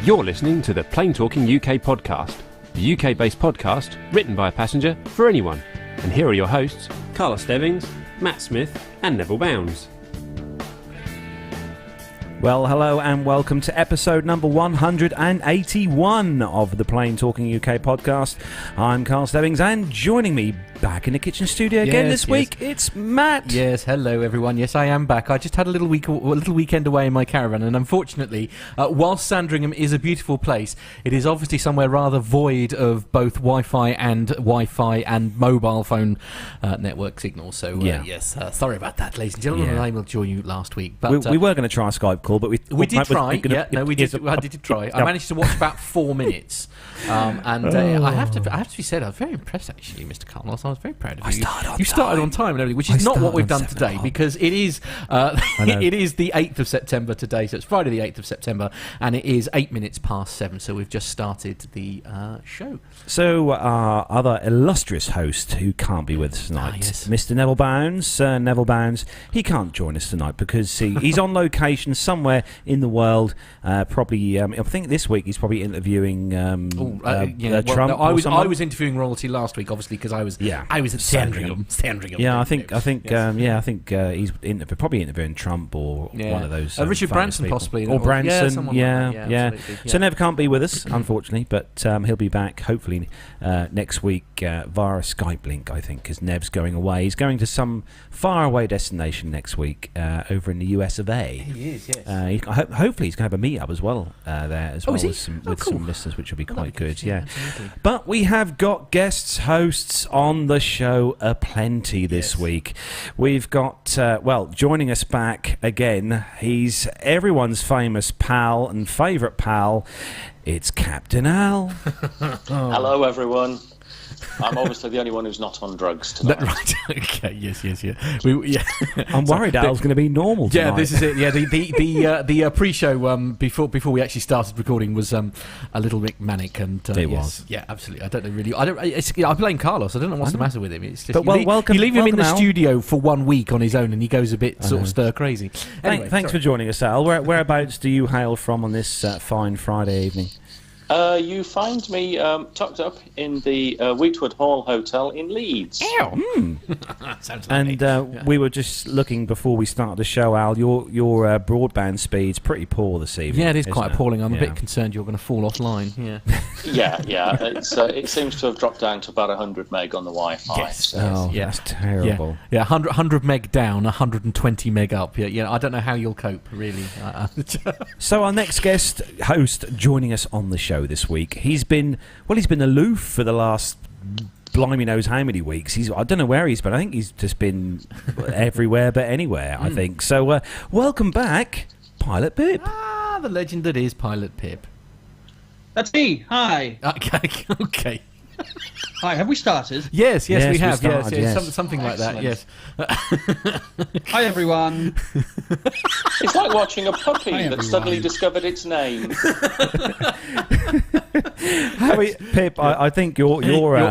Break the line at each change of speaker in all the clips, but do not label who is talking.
You're listening to the Plane Talking UK podcast, the UK-based podcast written by a passenger for anyone. And here are your hosts, Carlos Stebbings, Matt Smith and Neville Bounds.
Well, hello and welcome to episode number 181 of the Plane Talking UK podcast. I'm Carl Stebbings, and joining me back in the kitchen studio again this week, it's Matt.
Yes, hello everyone. Yes, I am back. I just had a little weekend away in my caravan, and unfortunately, whilst Sandringham is a beautiful place, it is obviously somewhere rather void of both Wi-Fi and mobile phone network signals. So, yes, sorry about that, ladies and gentlemen. I will join you last week. But
we were going to try a Skype call, but we did try.
I did try. I managed to watch about 4 minutes, and I have to be said, I was very impressed actually, Mr. Carlos. I was very proud of you. You started on time and everything, which is not what we've done today, because it is it is the 8th of September today, so it's Friday the 8th of September, and it is 8 minutes past 7. So we've just started the show.
So our other illustrious host who can't be with us tonight, Mr. Neville Bounds. Neville Bounds, he can't join us tonight because he's on location somewhere in the world. Probably, I think this week he's probably interviewing Trump.
No, I was interviewing royalty last week, obviously, because I was at Sandringham.
Yeah, I think he's probably interviewing Trump or one of those.
Richard Branson,
people.
possibly,
or Branson.
Yeah.
So Nev can't be with us, unfortunately, but he'll be back hopefully next week via a Skype link, I think, because Nev's going away. He's going to some faraway destination next week over in the US of A.
He is, yes.
Hopefully he's going to have a meet-up as well there as well with some listeners, which will be quite good. Yeah. But we have got guests, hosts on the show aplenty this week. We've got, joining us back again, he's everyone's famous pal and favourite pal. It's Captain Al.
Hello, everyone. I'm obviously the only one who's not on drugs tonight.
Right. Okay. Yes.
I'm worried Al's going to be normal tonight.
Yeah, this is it. Yeah, the pre-show before we actually started recording was a little bit manic, and
it was.
Yeah, absolutely. I don't know really. I blame Carlos. I don't know what's the matter with him. It's just
welcome.
You leave him in the
Al.
studio for 1 week on his own, and he goes a bit sort of stir crazy. Anyway,
thanks for joining us, Al. Whereabouts do you hail from on this fine Friday evening?
You find me tucked up in the Wheatwood Hall Hotel in Leeds.
Sounds
and we were just looking before we started the show, Al. Your broadband speed's pretty poor this evening.
Yeah, it is quite appalling. I'm a bit concerned you're going to fall offline. Yeah.
Yeah. It seems to have dropped down to about 100 meg on the Wi-Fi.
Yes.
That's terrible.
Yeah. 100 meg down, 120 meg up. Yeah. I don't know how you'll cope, really.
So our next guest host joining us on the show this week, he's been aloof for the last blimey knows how many weeks. I don't know where he's been. I think he's just been everywhere but anywhere, I think. So welcome back, Pilot Pip.
The legend that is Pilot Pip.
That's me. Hi.
Okay.
Hi, have we started?
Yes, we have.
Started,
yes. Something like that, yes.
Hi, everyone.
It's like watching a puppy that suddenly discovered its name.
Pip, I think your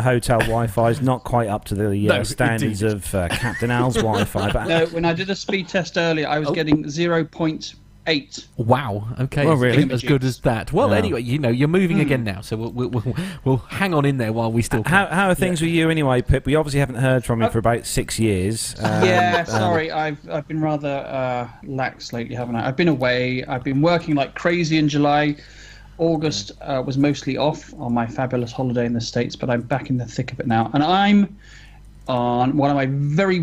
hotel Wi-Fi is not quite up to the standards of Captain Al's Wi-Fi. But
No, when I did a speed test earlier, I was getting 0.8.
Wow. Okay.
Well, really?
As good as that. Well, anyway, you're moving again now, so we'll hang on in there while we still can.
How are things with you anyway, Pip? We obviously haven't heard from you for about 6 years.
Sorry, I've been rather lax lately, haven't I? I've been away. I've been working like crazy in July. August was mostly off on my fabulous holiday in the States, but I'm back in the thick of it now, and I'm on one of my very,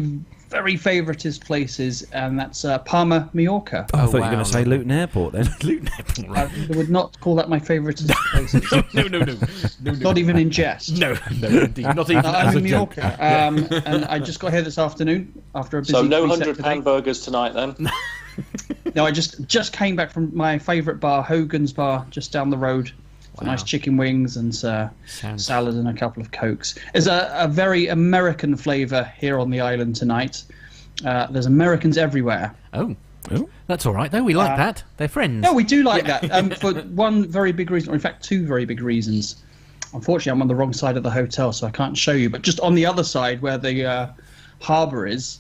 very favouriteest places, and that's Palma, Mallorca.
I thought you were going to say Luton Airport then.
Luton Airport, right.
I would not call that my favouriteest places.
No.
Not even in jest.
No, indeed. Not even as
I'm
a
in
joke.
Mallorca, and I just got here this afternoon after a busy
So no
preset
100
today.
hamburgers tonight then?
No, I just came back from my favourite bar, Hogan's Bar, just down the road. Wow. Nice chicken wings and salad and a couple of Cokes. There's a very American flavour here on the island tonight. There's Americans everywhere.
Oh. That's all right, though. We like that. They're friends.
No, we do like that. For one very big reason, or in fact, two very big reasons. Unfortunately, I'm on the wrong side of the hotel, so I can't show you. But just on the other side, where the harbour is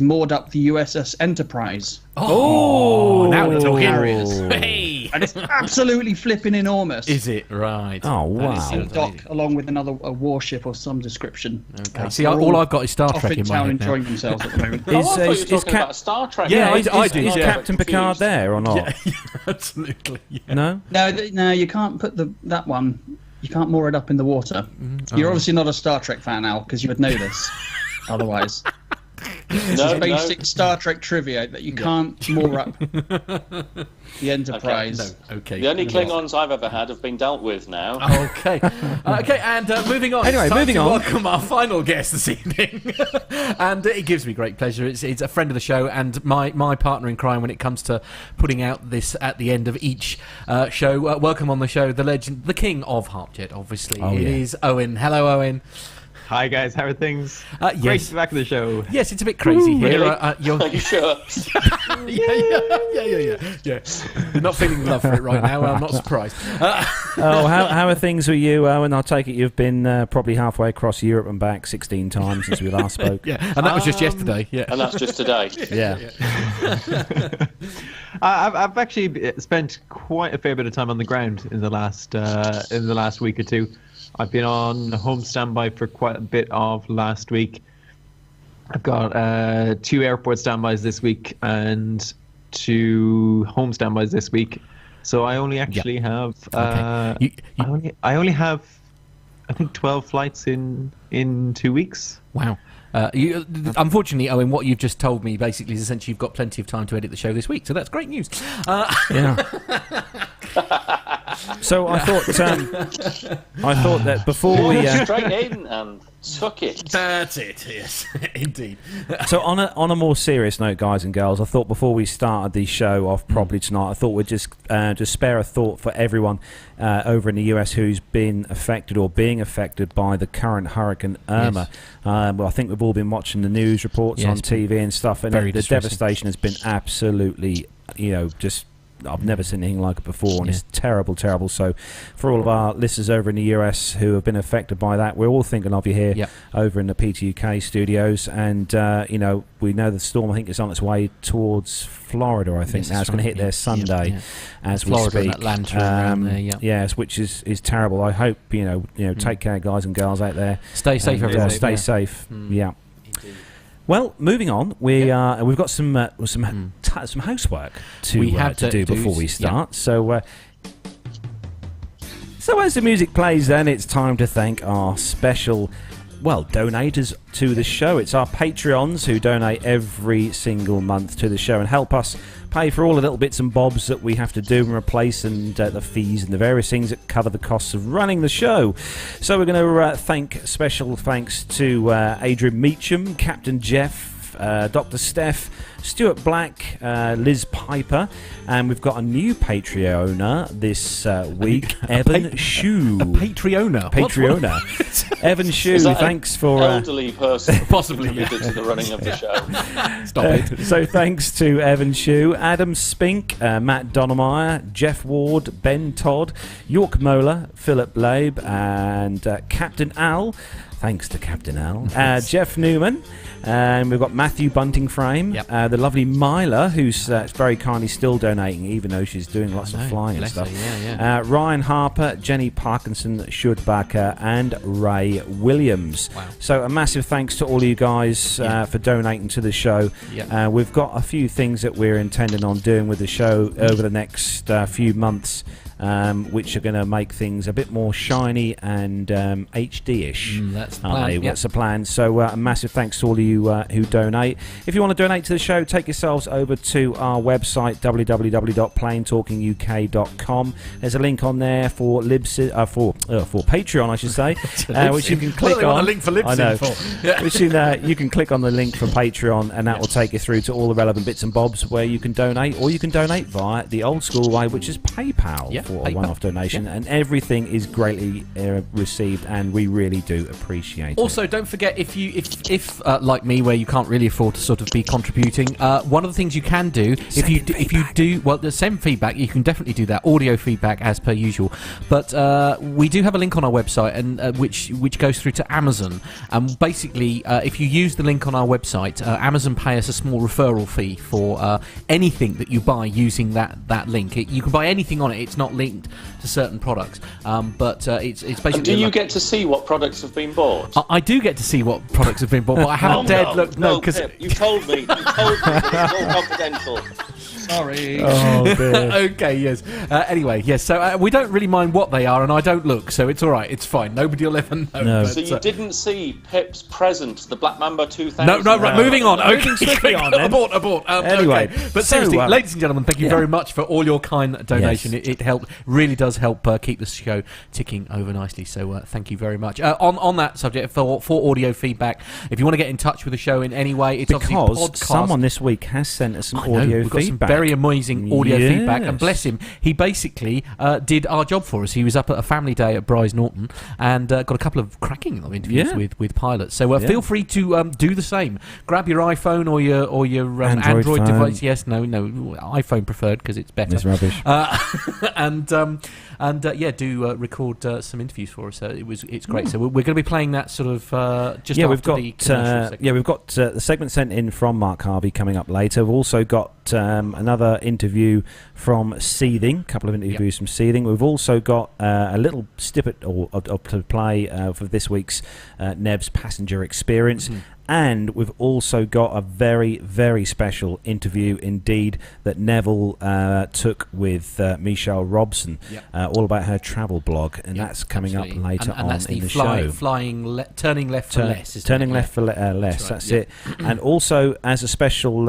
moored up the USS Enterprise.
Oh, now we're talking.
Carriers.
Hey!
And it's absolutely flipping enormous.
Is it? Right.
Oh, wow.
And dock along with a warship or some description.
Okay. See, all I've got is Star Trek in my head
enjoying themselves at the moment.
I thought you were talking about Star Trek.
Yeah,
I do.
Is Captain Picard there or not?
Yeah, absolutely. Yeah.
No?
No, you can't put that one. You can't moor it up in the water. You're obviously not a Star Trek fan, Al, because you would know this. Otherwise, this is basic Star Trek trivia that you can't moor up the Enterprise.
Okay.
The only Klingons I've ever had have been dealt with now.
Okay. And moving on.
Anyway, moving on.
Welcome our final guest this evening, and it gives me great pleasure. It's a friend of the show and my partner in crime when it comes to putting out this at the end of each show. Welcome on the show, the legend, the king of Harpjet. Obviously, it is Eoin. Hello, Eoin.
Hi guys, how are things?
Yes.
Great to be back on the show.
Yes, it's a bit crazy here.
Really? Are you sure?
Yeah. You're not feeling love for it right now. I'm not surprised.
How are things with you, Owen? I take it you've been probably halfway across Europe and back 16 times since we last spoke.
Yeah, and that was just yesterday. Yeah,
and that's just today.
Yeah.
I've actually spent quite a fair bit of time on the ground in the last week or two. I've been on home standby for quite a bit of last week. I've got 2 airport standbys this week and 2 home standbys this week. So I only actually have I only have I think 12 flights in 2 weeks.
Wow. Unfortunately, Owen, what you've just told me basically is essentially you've got plenty of time to edit the show this week, so that's great news.
Yeah. So I thought that before we
straight in and took it.
That's it. Yes, indeed.
So on a more serious note, guys and girls, I thought before we started the show off properly tonight, I thought we'd just spare a thought for everyone over in the US who's been affected or being affected by the current Hurricane Irma. Yes. Well, I think we've all been watching the news reports on TV and stuff, and the devastation has been absolutely, just. I've never seen anything like it before, and it's terrible. So for all of our listeners over in the US who have been affected by that, we're all thinking of you here over in the PTUK studios, and we know the storm, I think, is on its way towards Florida. I think now it's going to hit there Sunday as we speak.
And Atlanta around there,
yes, which is terrible. I hope take care, guys and girls out there.
Stay safe, everybody.
Stay safe. Yeah. Well, moving on, we've got some housework to do before we start. So as the music plays, then it's time to thank our special, donators to the show. It's our Patreons who donate every single month to the show and help us pay for all the little bits and bobs that we have to do and replace, and the fees and the various things that cover the costs of running the show. So we're going to special thanks to Adrian Meacham, Captain Jeff, Dr. Steph, Stuart Black, Liz Piper, and we've got a new Patreoner this week, Evan Shue.
A Patreoner?
Evan Shue, thanks for...
elderly person
possibly
to the running of the show.
Stop it.
So thanks to Evan Shue, Adam Spink, Matt Donnemeyer, Jeff Ward, Ben Todd, York Mola, Philip Labe, and Captain Al. Thanks to Captain Al. Jeff Newman. And we've got Matthew Bunting Frame, the lovely Myla, who's very kindly still donating, even though she's doing lots of flying and stuff. Ryan Harper, Jenny Parkinson, Schudbacher, and Ray Williams. Wow. So a massive thanks to all you guys for donating to the show. We've got a few things that we're intending on doing with the show over the next few months, which are going to make things a bit more shiny and HD-ish.
That's the plan.
That's the plan. So a massive thanks to all of you who donate. If you want to donate to the show, take yourselves over to our website, www.planetalkinguk.com. There's a link on there for Patreon, I should say, which you can click on.
A link for Libsyn for.
Which you can click on the link for Patreon, and that will take you through to all the relevant bits and bobs where you can donate, or you can donate via the old school way, which is PayPal. for a one-off donation, and everything is greatly received, and we really do appreciate it.
Also, don't forget, if like me, where you can't really afford to sort of be contributing, one of the things you can do, if you do send feedback, you can definitely do that, audio feedback as per usual. But we do have a link on our website, and which goes through to Amazon. And basically, if you use the link on our website, Amazon pay us a small referral fee for anything that you buy using that link. You can buy anything on it. It's not linked to certain products, but it's basically.
And do you get to see what products have been bought?
I do get to see what products have been bought, but I haven't dared look. No, because
you told me. It's all confidential.
Sorry.
Oh, dear.
Okay, yes. Anyway, yes. So we don't really mind what they are, and I don't look, so it's all right. It's fine. Nobody will ever know.
No.
So you didn't see Pip's present, the Black Mamba 2000?
No, right. Moving on.
Moving swiftly on, then.
Abort.
Anyway,
okay. But seriously, ladies and gentlemen, thank you very much for all your kind donation.
Yes.
It helped. Really does help keep the show ticking over nicely. So thank you very much. On that subject, for audio feedback, if you want to get in touch with the show in any way, it's obviously podcast.
Someone this week has sent us some audio
we've got
feedback.
Some very amazing audio feedback, and bless him, he basically did our job for us. He was up at a family day at Bryce Norton and got a couple of cracking interviews with pilots. So feel free to do the same. Grab your iPhone or your Android device. Yes, no, iPhone preferred because it's better.
It's rubbish.
Do record some interviews for us. It's great. So we're going to be playing that sort of just after the commercial segment.
We've got the segment sent in from Mark Harvey coming up later. We've also got another interview from Seething, a couple of interviews from Seething. We've also got a little snippet to play for this week's Nev's passenger experience. Mm-hmm. And we've also got a very, very special interview indeed that Neville took with Michelle Robson, all about her travel blog, and that's coming up later on
that's
in the
show.
Turning left for less, that's it. And also, as a special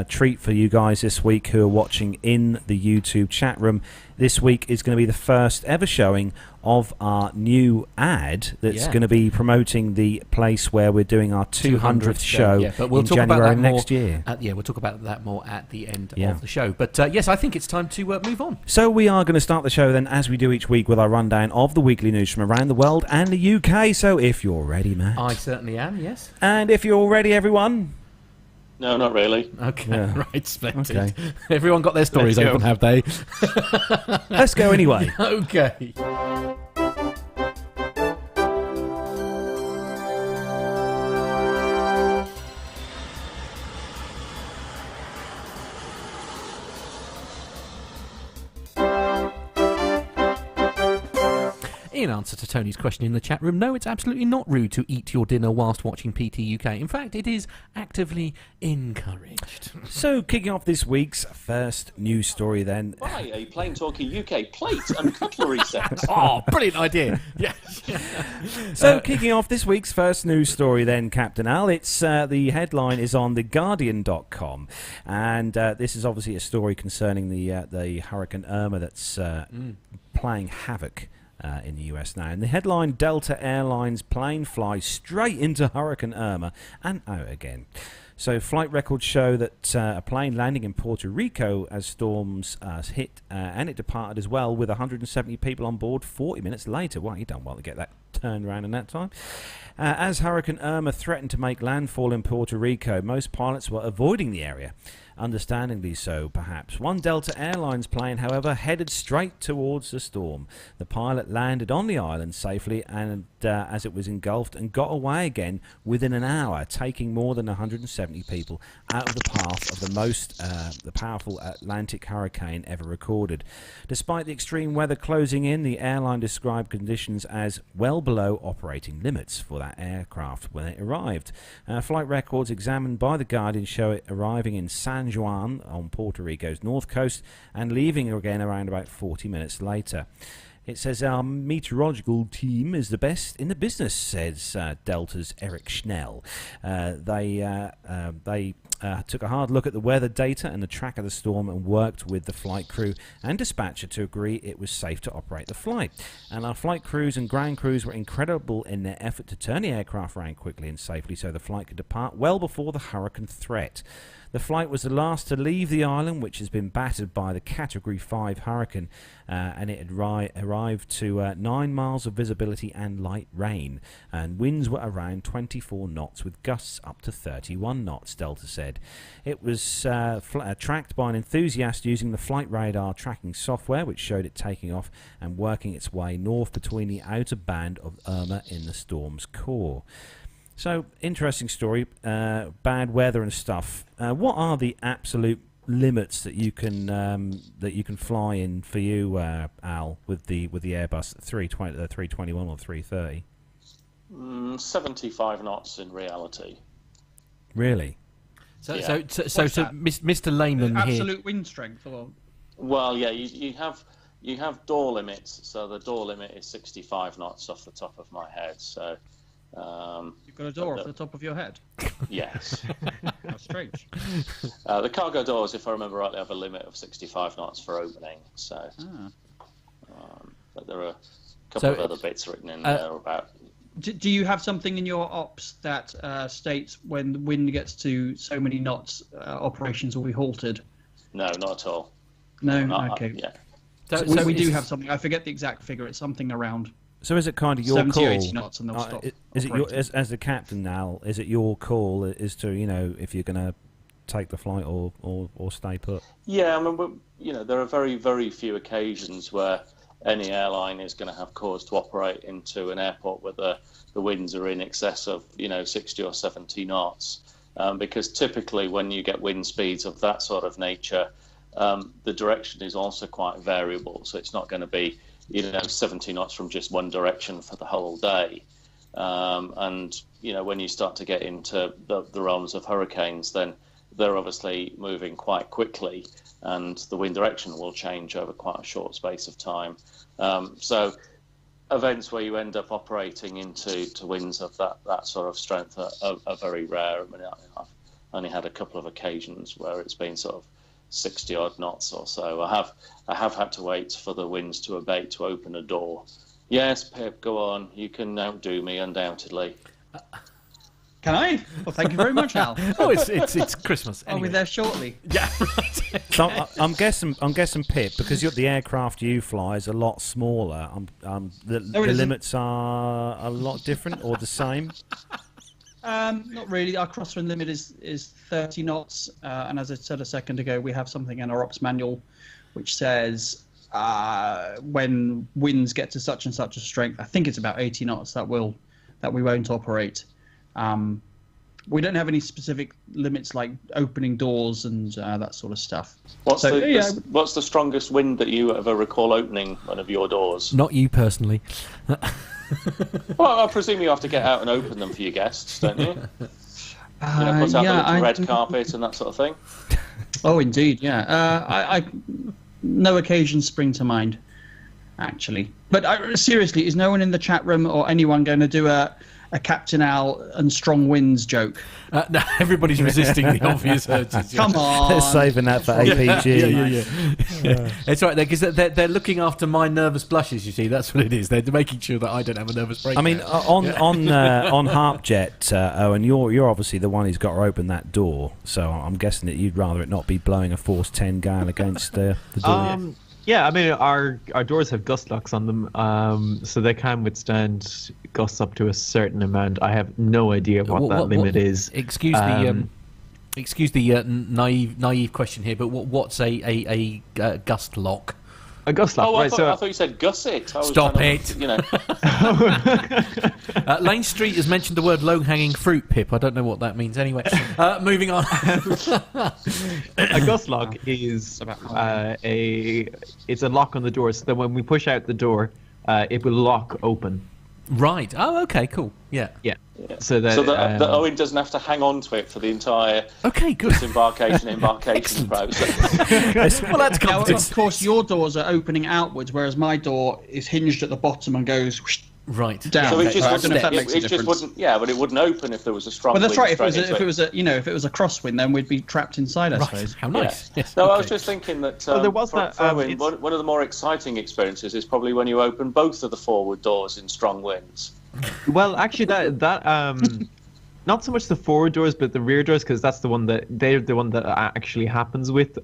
treat for you guys this week who are watching in the YouTube chat room, this week is going to be the first ever showing of our new ad that's going to be promoting the place where we're doing our 200th show
but we'll
in
talk
January
about that
next year.
We'll talk about that more at the end of the show. But yes, I think it's time to move on.
So we are going to start the show then, as we do each week, with our rundown of the weekly news from around the world and the UK. So if you're ready, Matt.
I certainly am, yes.
And if you're ready, everyone.
No, not really.
Okay, right, splendid. Okay. Everyone got their stories open, have they?
Let's go anyway.
Okay. In answer to Tony's question in the chat room, no, it's absolutely not rude to eat your dinner whilst watching PT UK. In fact, it is actively encouraged.
So, kicking off this week's first news story then.
Buy a Plain Talkie UK plate and cutlery set.
Oh, brilliant idea. Yes.
So, kicking off this week's first news story then, Captain Al, it's the headline is on theguardian.com, and this is obviously a story concerning the Hurricane Irma that's playing havoc in the US now. And the headline, Delta Airlines plane flies straight into Hurricane Irma and out again. So flight records show that a plane landing in Puerto Rico as storms hit and it departed as well with 170 people on board 40 minutes later. Well, you done well to get that turned around in that time. As Hurricane Irma threatened to make landfall in Puerto Rico, most pilots were avoiding the area. Understandingly so, perhaps. One Delta Airlines plane, however, headed straight towards the storm. The pilot landed on the island safely and as it was engulfed and got away again within an hour, taking more than 170 people out of the path of the powerful Atlantic hurricane ever recorded. Despite the extreme weather closing in, the airline described conditions as well below operating limits for that aircraft when it arrived. Flight records examined by The Guardian show it arriving in San Juan on Puerto Rico's north coast and leaving again around about 40 minutes later. It says our meteorological team is the best in the business, says Delta's Eric Schnell. They took a hard look at the weather data and the track of the storm and worked with the flight crew and dispatcher to agree it was safe to operate the flight. And our flight crews and ground crews were incredible in their effort to turn the aircraft around quickly and safely so the flight could depart well before the hurricane threat. The flight was the last to leave the island, which has been battered by the Category 5 hurricane, and it had arrived to 9 miles of visibility and light rain, and winds were around 24 knots with gusts up to 31 knots, Delta said. It was tracked by an enthusiast using the flight radar tracking software, which showed it taking off and working its way north between the outer band of Irma in the storm's core. So, interesting story, bad weather and stuff. What are the absolute limits that you can fly in for you, Al, with the Airbus 321 or 330?
75 knots in reality.
Really?
So Mr. Layman here.
Absolute wind strength, or?
Well, yeah, you have door limits. So the door limit is 65 knots off the top of my head. So.
You've got a door off the top of your head?
Yes.
How strange.
The cargo doors, if I remember rightly, have a limit of 65 knots for opening. So, but there are a couple of other bits written in there about.
Do you have something in your ops that states when the wind gets to so many knots, operations will be halted?
No, not at all.
No? Okay.
Yeah.
So we do have something. I forget the exact figure. It's something around.
So is it kind of your
70
call?
or 80 knots and they'll stop.
Is it as the captain now? Is it your call as to if you're going to take the flight or stay put?
Yeah, I mean, there are very, very few occasions where any airline is going to have cause to operate into an airport where the winds are in excess of 60 or 70 knots, because typically when you get wind speeds of that sort of nature, the direction is also quite variable. So it's not going to be 70 knots from just one direction for the whole day. And when you start to get into the realms of hurricanes, then they're obviously moving quite quickly, and the wind direction will change over quite a short space of time. So events where you end up operating into winds of that sort of strength are very rare. I mean, I've only had a couple of occasions where it's been sort of 60 odd knots or so. I have had to wait for the winds to abate to open a door. Yes, Pip, go on. You can outdo me, undoubtedly.
Can I? Well, thank you very much, Al.
It's Christmas. Anyway.
I'll be there shortly.
Yeah, right.
So I'm guessing, Pip, because the aircraft you fly is a lot smaller. The limits are a lot different or the same.
Not really. Our crosswind limit is 30 knots, and as I said a second ago, we have something in our ops manual which says when winds get to such and such a strength, I think it's about 80 knots, that we won't operate. We don't have any specific limits like opening doors and that sort of stuff.
What's the strongest wind that you ever recall opening one of your doors?
Not you personally.
Well, I presume you have to get out and open them for your guests, don't you? Put out the red carpet and that sort of thing.
Oh, indeed, yeah. No occasions spring to mind, actually. But seriously, is no one in the chat room or anyone going to do a Captain Al and strong winds joke?
No, everybody's resisting the obvious urges.
Come on.
They're saving that for APG.
Yeah. It's right there, because they're looking after my nervous blushes, you see. That's what it is. They're making sure that I don't have a nervous breakdown.
I mean, on Harpjet, Owen, you're obviously the one who's got to open that door, so I'm guessing that you'd rather it not be blowing a force 10 gale against the door.
Yeah, I mean, our doors have gust locks on them, so they can withstand gusts up to a certain amount. I have no idea what that limit is.
Excuse the naive question here, but what's a gust lock?
A gust lock,
right? I thought you said gusset.
Stop it. Lane Street has mentioned the word low-hanging fruit, Pip. I don't know what that means. Anyway, moving on.
A gust lock is it's a lock on the door, so that when we push out the door, it will lock open.
Right. Oh, okay, cool. Yeah.
So that Owen doesn't have to hang on to it for the entire embarkation process.
Well, that's
now, of course, your doors are opening outwards, whereas my door is hinged at the bottom and goes
right
down.
So it just wouldn't. Yeah, but it wouldn't open if there was a strong.
Well, that's
wind
right. If it was a crosswind, then we'd be trapped inside. I suppose.
How nice.
Yeah.
Yes.
No, I was just thinking that.
There was that.
One of the more exciting experiences is probably when you open both of the forward doors in strong winds.
Well, actually, that not so much the forward doors, but the rear doors, because that's the one that they're the one that actually happens with.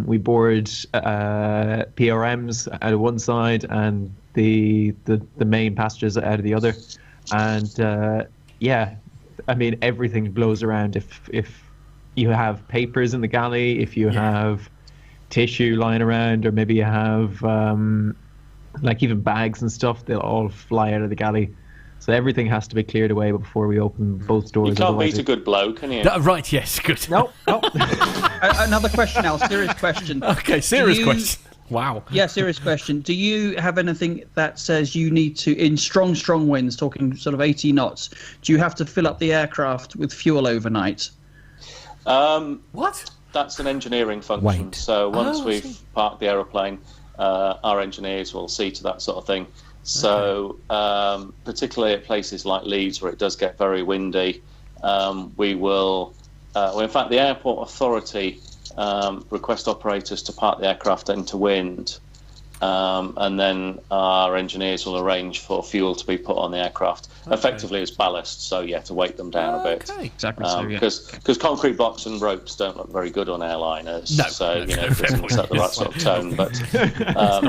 We board PRMs out of one side and the main passengers out of the other, and I mean everything blows around. If you have papers in the galley, if you have tissue lying around, or maybe you have like even bags and stuff, they'll all fly out of the galley. So everything has to be cleared away before we open both doors.
You can't beat a good bloke, can you?
Right, yes, good.
Nope. Another question now, serious question.
Okay, serious question. Wow.
Yeah, serious question. Do you have anything that says you need to, in strong winds, talking sort of 80 knots, do you have to fill up the aircraft with fuel overnight?
What?
That's an engineering function.
Wait.
So once we've parked the aeroplane, our engineers will see to that sort of thing. So particularly at places like Leeds where it does get very windy, we will, in fact the airport authority request operators to park the aircraft into wind, and then our engineers will arrange for fuel to be put on the aircraft, effectively as ballast, so you have to weight them down a bit.
Exactly.
Because concrete blocks and ropes don't look very good on airliners, it doesn't set the right sort of tone. But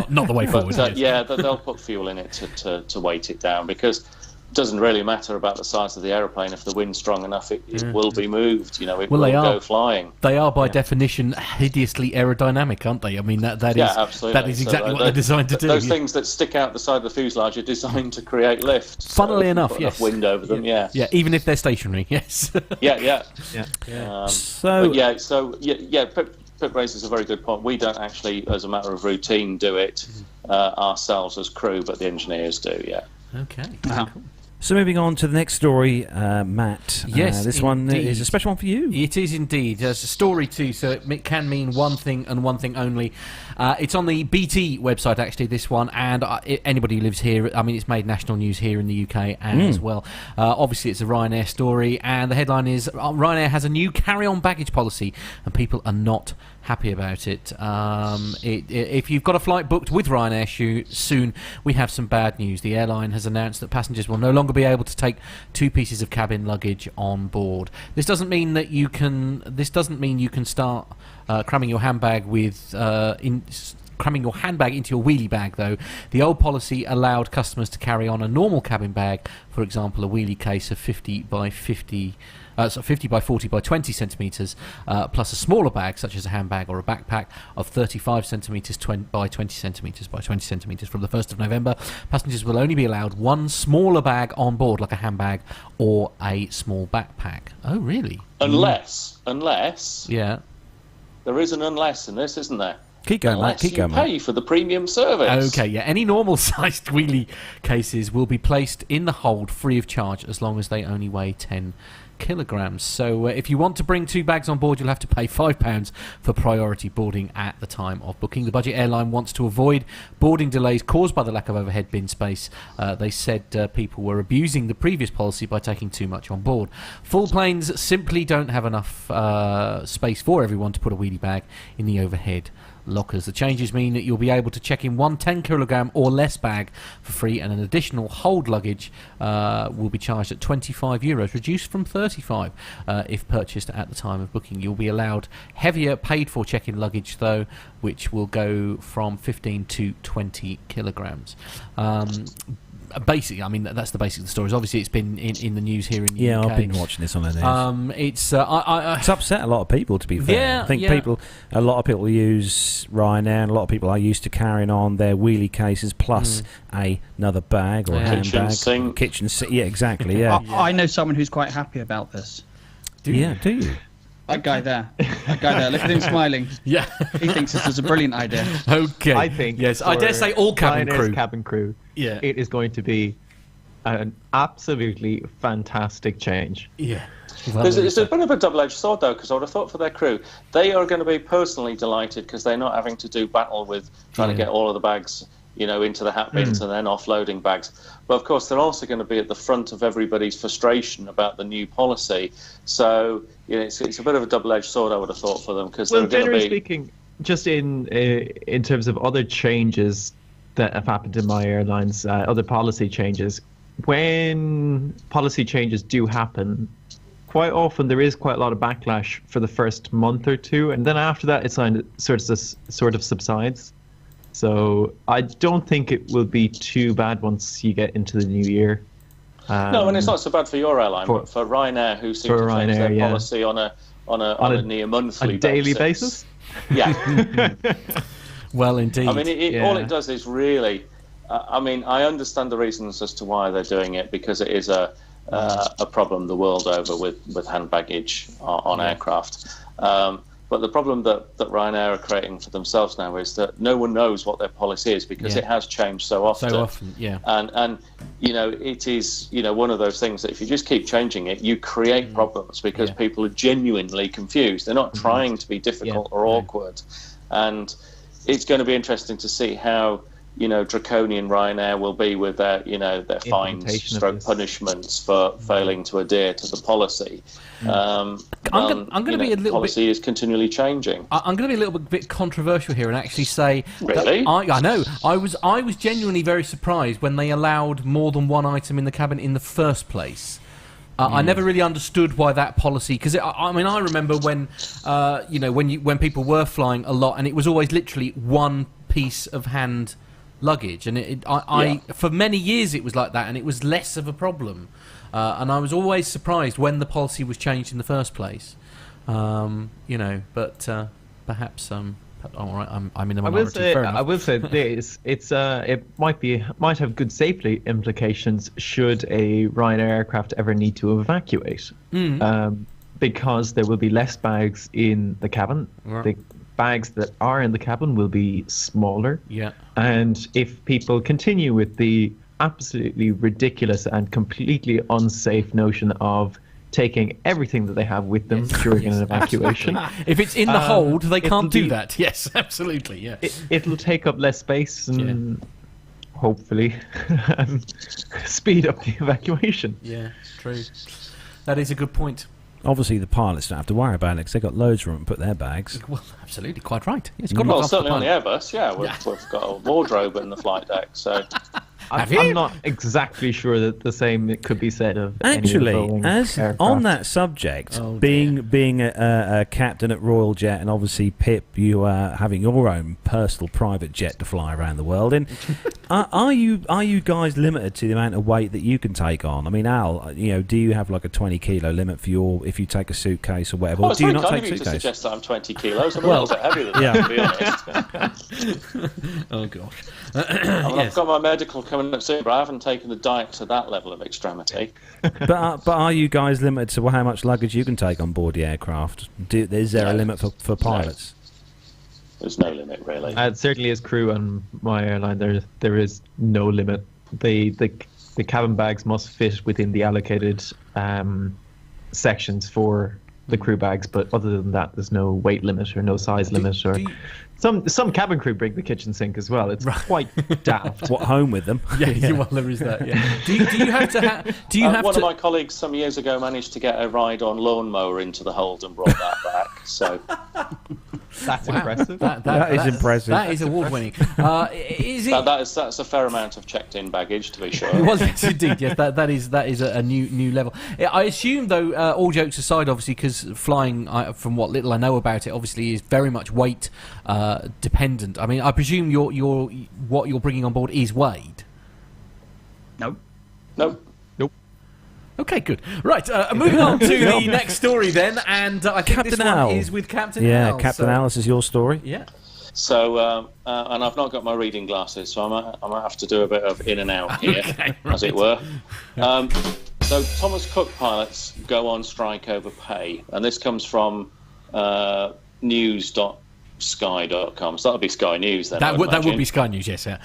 not the way forward.
But, they'll put fuel in it to weight it down, because it doesn't really matter about the size of the aeroplane. If the wind's strong enough, it will be moved. It will go flying.
They are by definition hideously aerodynamic, aren't they? I mean that is
absolutely.
That is exactly what they're designed to do.
Those things that stick out the side of the fuselage are designed to create lift.
Funnily enough, yes.
Enough wind over them,
Yeah, even if they're stationary, yes.
Pip raises a very good point. We don't actually, as a matter of routine, do it ourselves as crew, but the engineers do. Yeah.
Okay.
Wow.
Cool.
So moving on to the next story, Matt.
Yes,
this one is a special one for you.
It is indeed. There's a story too, so it can mean one thing and one thing only. It's on the BT website, actually, this one, and anybody who lives here, I mean, it's made national news here in the UK as well. Obviously, it's a Ryanair story, and the headline is, Ryanair has a new carry-on baggage policy, and people are not happy about it. If you've got a flight booked with Ryanair soon, we have some bad news. The airline has announced that passengers will no longer be able to take 2 pieces of cabin luggage on board. This doesn't mean that you can. This doesn't mean you can start cramming your handbag cramming your handbag into your wheelie bag, though. The old policy allowed customers to carry on a normal cabin bag, for example, a wheelie case of 50 by 40 by 20 centimetres, plus a smaller bag, such as a handbag or a backpack, of 35 centimetres by 20 centimetres by 20 centimetres. From the 1st of November, passengers will only be allowed one smaller bag on board, like a handbag or a small backpack. Oh, really?
Unless,
yeah,
there is an unless in this, isn't there?
Keep going, Matt. Keep going,
Pay for the premium service.
Okay, yeah. Any normal-sized wheelie cases will be placed in the hold free of charge as long as they only weigh 10 kilograms. So if you want to bring 2 bags on board, you'll have to pay £5 for priority boarding at the time of booking. The budget airline wants to avoid boarding delays caused by the lack of overhead bin space. They said people were abusing the previous policy by taking too much on board. Full planes simply don't have enough space for everyone to put a wheelie bag in the overhead lockers. The changes mean that you'll be able to check in one 10 kilogram or less bag for free, and an additional hold luggage will be charged at €25, reduced from 35 if purchased at the time of booking. You'll be allowed heavier paid for check-in luggage, though, which will go from 15 to 20 kilograms. Basically, I mean, that's the basic of the story. Obviously, it's been in the news here in the UK.
Yeah, I've been watching this on the news.
It's
upset a lot of people, to be fair.
Yeah,
I think a lot of people use Ryanair, and a lot of people are used to carrying on their wheelie cases plus another bag or a handbag. Kitchen sink. Yeah, exactly, yeah.
I know someone who's quite happy about this.
Do you?
That guy there. Look at him smiling.
Yeah.
He thinks this is a brilliant idea.
Okay.
I think,
yes, I dare say all cabin crew.
Yeah. It is going to be an absolutely fantastic change.
Yeah.
It's a bit of a double-edged sword, though, because I would have thought for their crew, they are going to be personally delighted because they're not having to do battle with trying to get all of the bags, into the hat bins and then offloading bags. But, of course, they're also going to be at the front of everybody's frustration about the new policy. So, it's a bit of a double-edged sword, I would have thought, for them. Because
generally speaking, just in terms of other changes that have happened in my airlines, other policy changes, when policy changes do happen, quite often there is quite a lot of backlash for the first month or two, and then after that it sort of subsides. So I don't think it will be too bad once you get into the new year.
No, and it's not so bad for your airline, but for Ryanair, who seem to change their policy on a near monthly
daily basis.
Yeah.
Well, indeed.
I mean, all it does is really. I mean, I understand the reasons as to why they're doing it, because it is a problem the world over with hand baggage on aircraft. But the problem that Ryanair are creating for themselves now is that no one knows what their policy is, because it has changed so often. And it is one of those things that if you just keep changing it, you create problems, because people are genuinely confused. They're not trying to be difficult or awkward. And it's going to be interesting to see how draconian Ryanair will be with their fines, punishments for failing to adhere to the policy.
I'm going to be a little
policy is continually changing.
I'm going to be a little bit controversial here and actually say,
really,
I know I was genuinely very surprised when they allowed more than one item in the cabin in the first place. I never really understood why that policy, because I mean I remember when when people were flying a lot and it was always literally one piece of hand luggage, and for many years it was like that, and it was less of a problem, and I was always surprised when the policy was changed in the first place. But perhaps all right, I'm in the minority.
I will say this: it might have good safety implications should a Ryanair aircraft ever need to evacuate, because there will be less bags in the cabin. Right. The bags that are in the cabin will be smaller.
Yeah.
And if people continue with the absolutely ridiculous and completely unsafe notion of taking everything that they have with them during an evacuation.
If it's in the hold, they can't do that. Yes, absolutely. Yeah.
It'll take up less space and hopefully speed up the evacuation.
Yeah, true. That is a good point.
Obviously, the pilots don't have to worry about it because they've got loads of room to put their bags.
Well, absolutely, quite right.
Yes, certainly on the Airbus, we've got a wardrobe in the flight deck, so...
I'm not exactly sure that the same could be said of
actually,
any of the Boeing aircraft.
On that subject, being a captain at Royal Jet, and obviously Pip, you are having your own personal private jet to fly around the world in. Are you guys limited to the amount of weight that you can take on? I mean, Al, do you have like a 20 kilo limit for if you take a suitcase or whatever?
Well,
or do you not take
a suitcase? To suggest that I'm 20 kilos. I'm a little bit heavier than that, to be honest.
Oh gosh.
I've got my medical coming up soon, but I haven't taken the diet to that level of extremity.
But are you guys limited to how much luggage you can take on board the aircraft? Is there a limit for pilots?
No. There's no limit, really.
Certainly as crew on my airline, there is no limit. The cabin bags must fit within the allocated sections for the crew bags, but other than that, there's no weight limit or no size limit. Some cabin crew bring the kitchen sink as well. It's quite daft.
What, home with them?
Yeah, well, there is that. Yeah. Do you have to?
One of my colleagues some years ago managed to get a ride on lawnmower into the hold and brought that back. So
that's impressive.
That is impressive.
That is award-winning.
That's a fair amount of checked-in baggage, to be sure.
Well, yes, indeed. Yes, that is a new level. I assume, though, all jokes aside, obviously, because flying, from what little I know about it, obviously is very much weight dependent. I mean, I presume what you're bringing on board is weighed.
Nope.
Okay, good. Right, moving on to the next story then, and I think
Captain
this one is with Captain Al.
Yeah, Captain Al, this is your story.
Yeah.
So, and I've not got my reading glasses, so I might have to do a bit of in and out here, as it were. So, Thomas Cook pilots go on strike over pay, and this comes from news.sky.com. So that'll be Sky News then.
That would be Sky News, yes, yeah.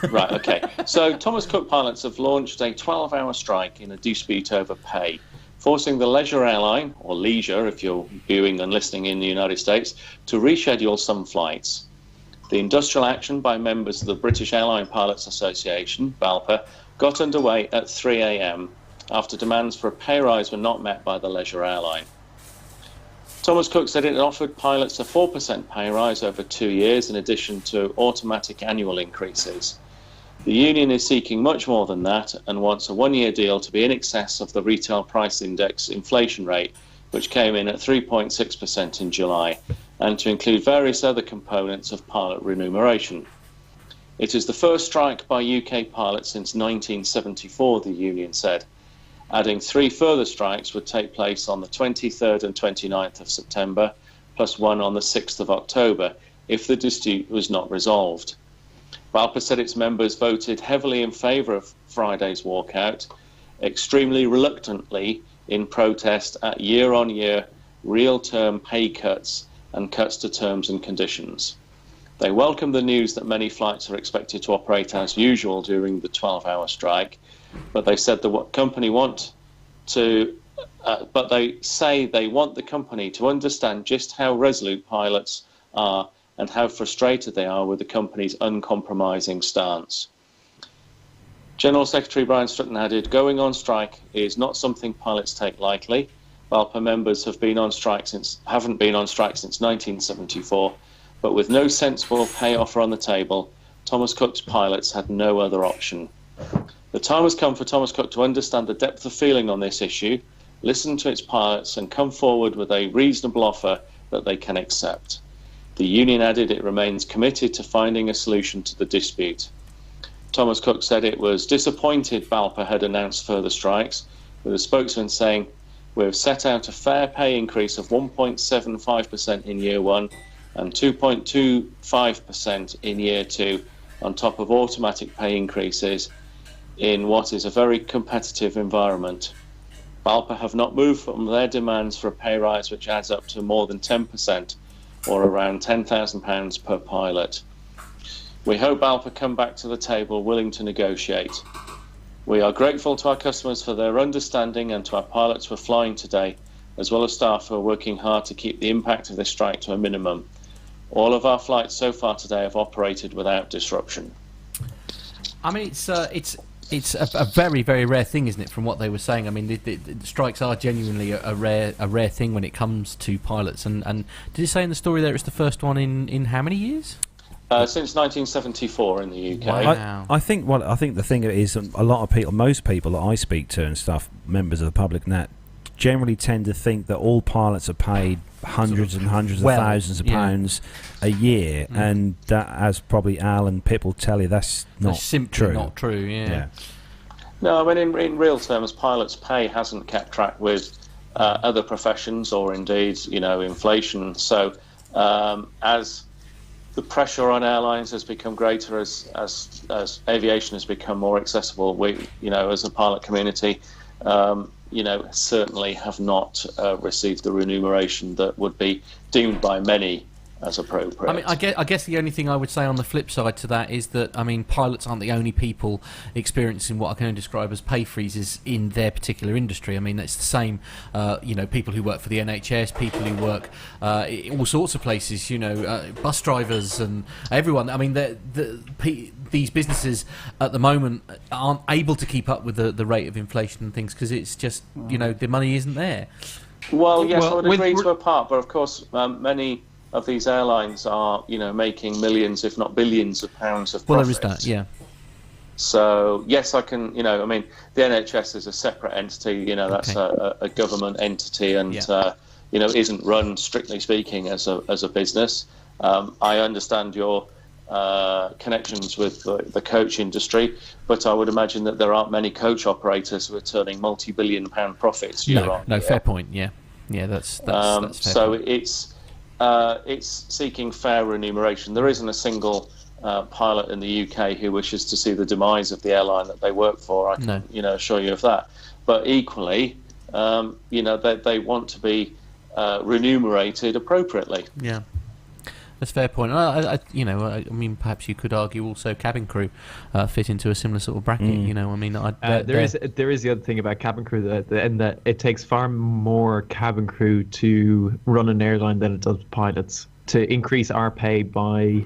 Right, okay. So Thomas Cook pilots have launched a 12-hour strike in a dispute over pay, forcing the leisure airline, or leisure if you're viewing and listening in the United States, to reschedule some flights. The industrial action by members of the British Airline Pilots Association, BALPA, got underway at 3 a.m. after demands for a pay rise were not met by the leisure airline. Thomas Cook said it offered pilots a 4% pay rise over 2 years in addition to automatic annual increases. The union is seeking much more than that and wants a one-year deal to be in excess of the retail price index inflation rate, which came in at 3.6% in July, and to include various other components of pilot remuneration. It is the first strike by UK pilots since 1974, the union said. Adding 3 further strikes would take place on the 23rd and 29th of September, plus one on the 6th of October, if the dispute was not resolved. BALPA said its members voted heavily in favour of Friday's walkout, extremely reluctantly in protest at year-on-year real-term pay cuts and cuts to terms and conditions. They welcome the news that many flights are expected to operate as usual during the 12-hour strike, but they said the company want to. But they say they want the company to understand just how resolute pilots are and how frustrated they are with the company's uncompromising stance. General Secretary Brian Strutton added, going on strike is not something pilots take lightly. BALPA members haven't been on strike since 1974, but with no sensible pay offer on the table, Thomas Cook's pilots had no other option. The time has come for Thomas Cook to understand the depth of feeling on this issue, listen to its pilots and come forward with a reasonable offer that they can accept. The union added it remains committed to finding a solution to the dispute. Thomas Cook said it was disappointed BALPA had announced further strikes, with a spokesman saying, "We have set out a fair pay increase of 1.75% in year one and 2.25% in year two, on top of automatic pay increases in what is a very competitive environment. BALPA have not moved from their demands for a pay rise which adds up to more than 10%, or around £10,000 per pilot. We hope BALPA come back to the table willing to negotiate. We are grateful to our customers for their understanding and to our pilots for flying today, as well as staff who are working hard to keep the impact of this strike to a minimum. All of our flights so far today have operated without disruption."
I mean, it's a very, very rare thing, isn't it, from what they were saying? I mean, the strikes are genuinely a rare thing when it comes to pilots. And did it say in the story there it's the first one in how many years?
Since 1974 in the UK.
Wow.
I think the thing is, a lot of people, most people that I speak to and stuff, members of the public and that, generally tend to think that all pilots are paid hundreds and hundreds of thousands of pounds a year, and that, as probably Al and Pip will tell you, that's
simply
true.
Not true. Yeah.
No, I mean, in real terms, pilots' pay hasn't kept track with other professions or indeed, inflation. So as the pressure on airlines has become greater, as aviation has become more accessible, we, as a pilot community, certainly have not received the remuneration that would be deemed by many as appropriate.
I mean, I guess the only thing I would say on the flip side to that is that, I mean, pilots aren't the only people experiencing what I can only describe as pay freezes in their particular industry. I mean, it's the same, people who work for the NHS, people who work all sorts of places, bus drivers and everyone. I mean, these businesses at the moment aren't able to keep up with the rate of inflation and things because it's just, the money isn't there.
Well, yes, I would agree to a part, but of course, many of these airlines are, making millions, if not billions, of pounds of profit.
Well, there is that, yeah.
So yes, I can. The NHS is a separate entity. That's a government entity, and isn't run strictly speaking as a business. I understand your connections with the coach industry, but I would imagine that there aren't many coach operators who are turning multi-billion-pound profits year on year.
Fair point. Yeah, that's fair.
So it's seeking fair remuneration. There isn't a single pilot in the UK who wishes to see the demise of the airline that they work for. I can, assure you of that. But equally, they want to be remunerated appropriately.
Yeah. That's a fair point. I mean, perhaps you could argue also cabin crew fit into a similar sort of bracket. There
is the other thing about cabin crew that it takes far more cabin crew to run an airline than it does pilots. To increase our pay by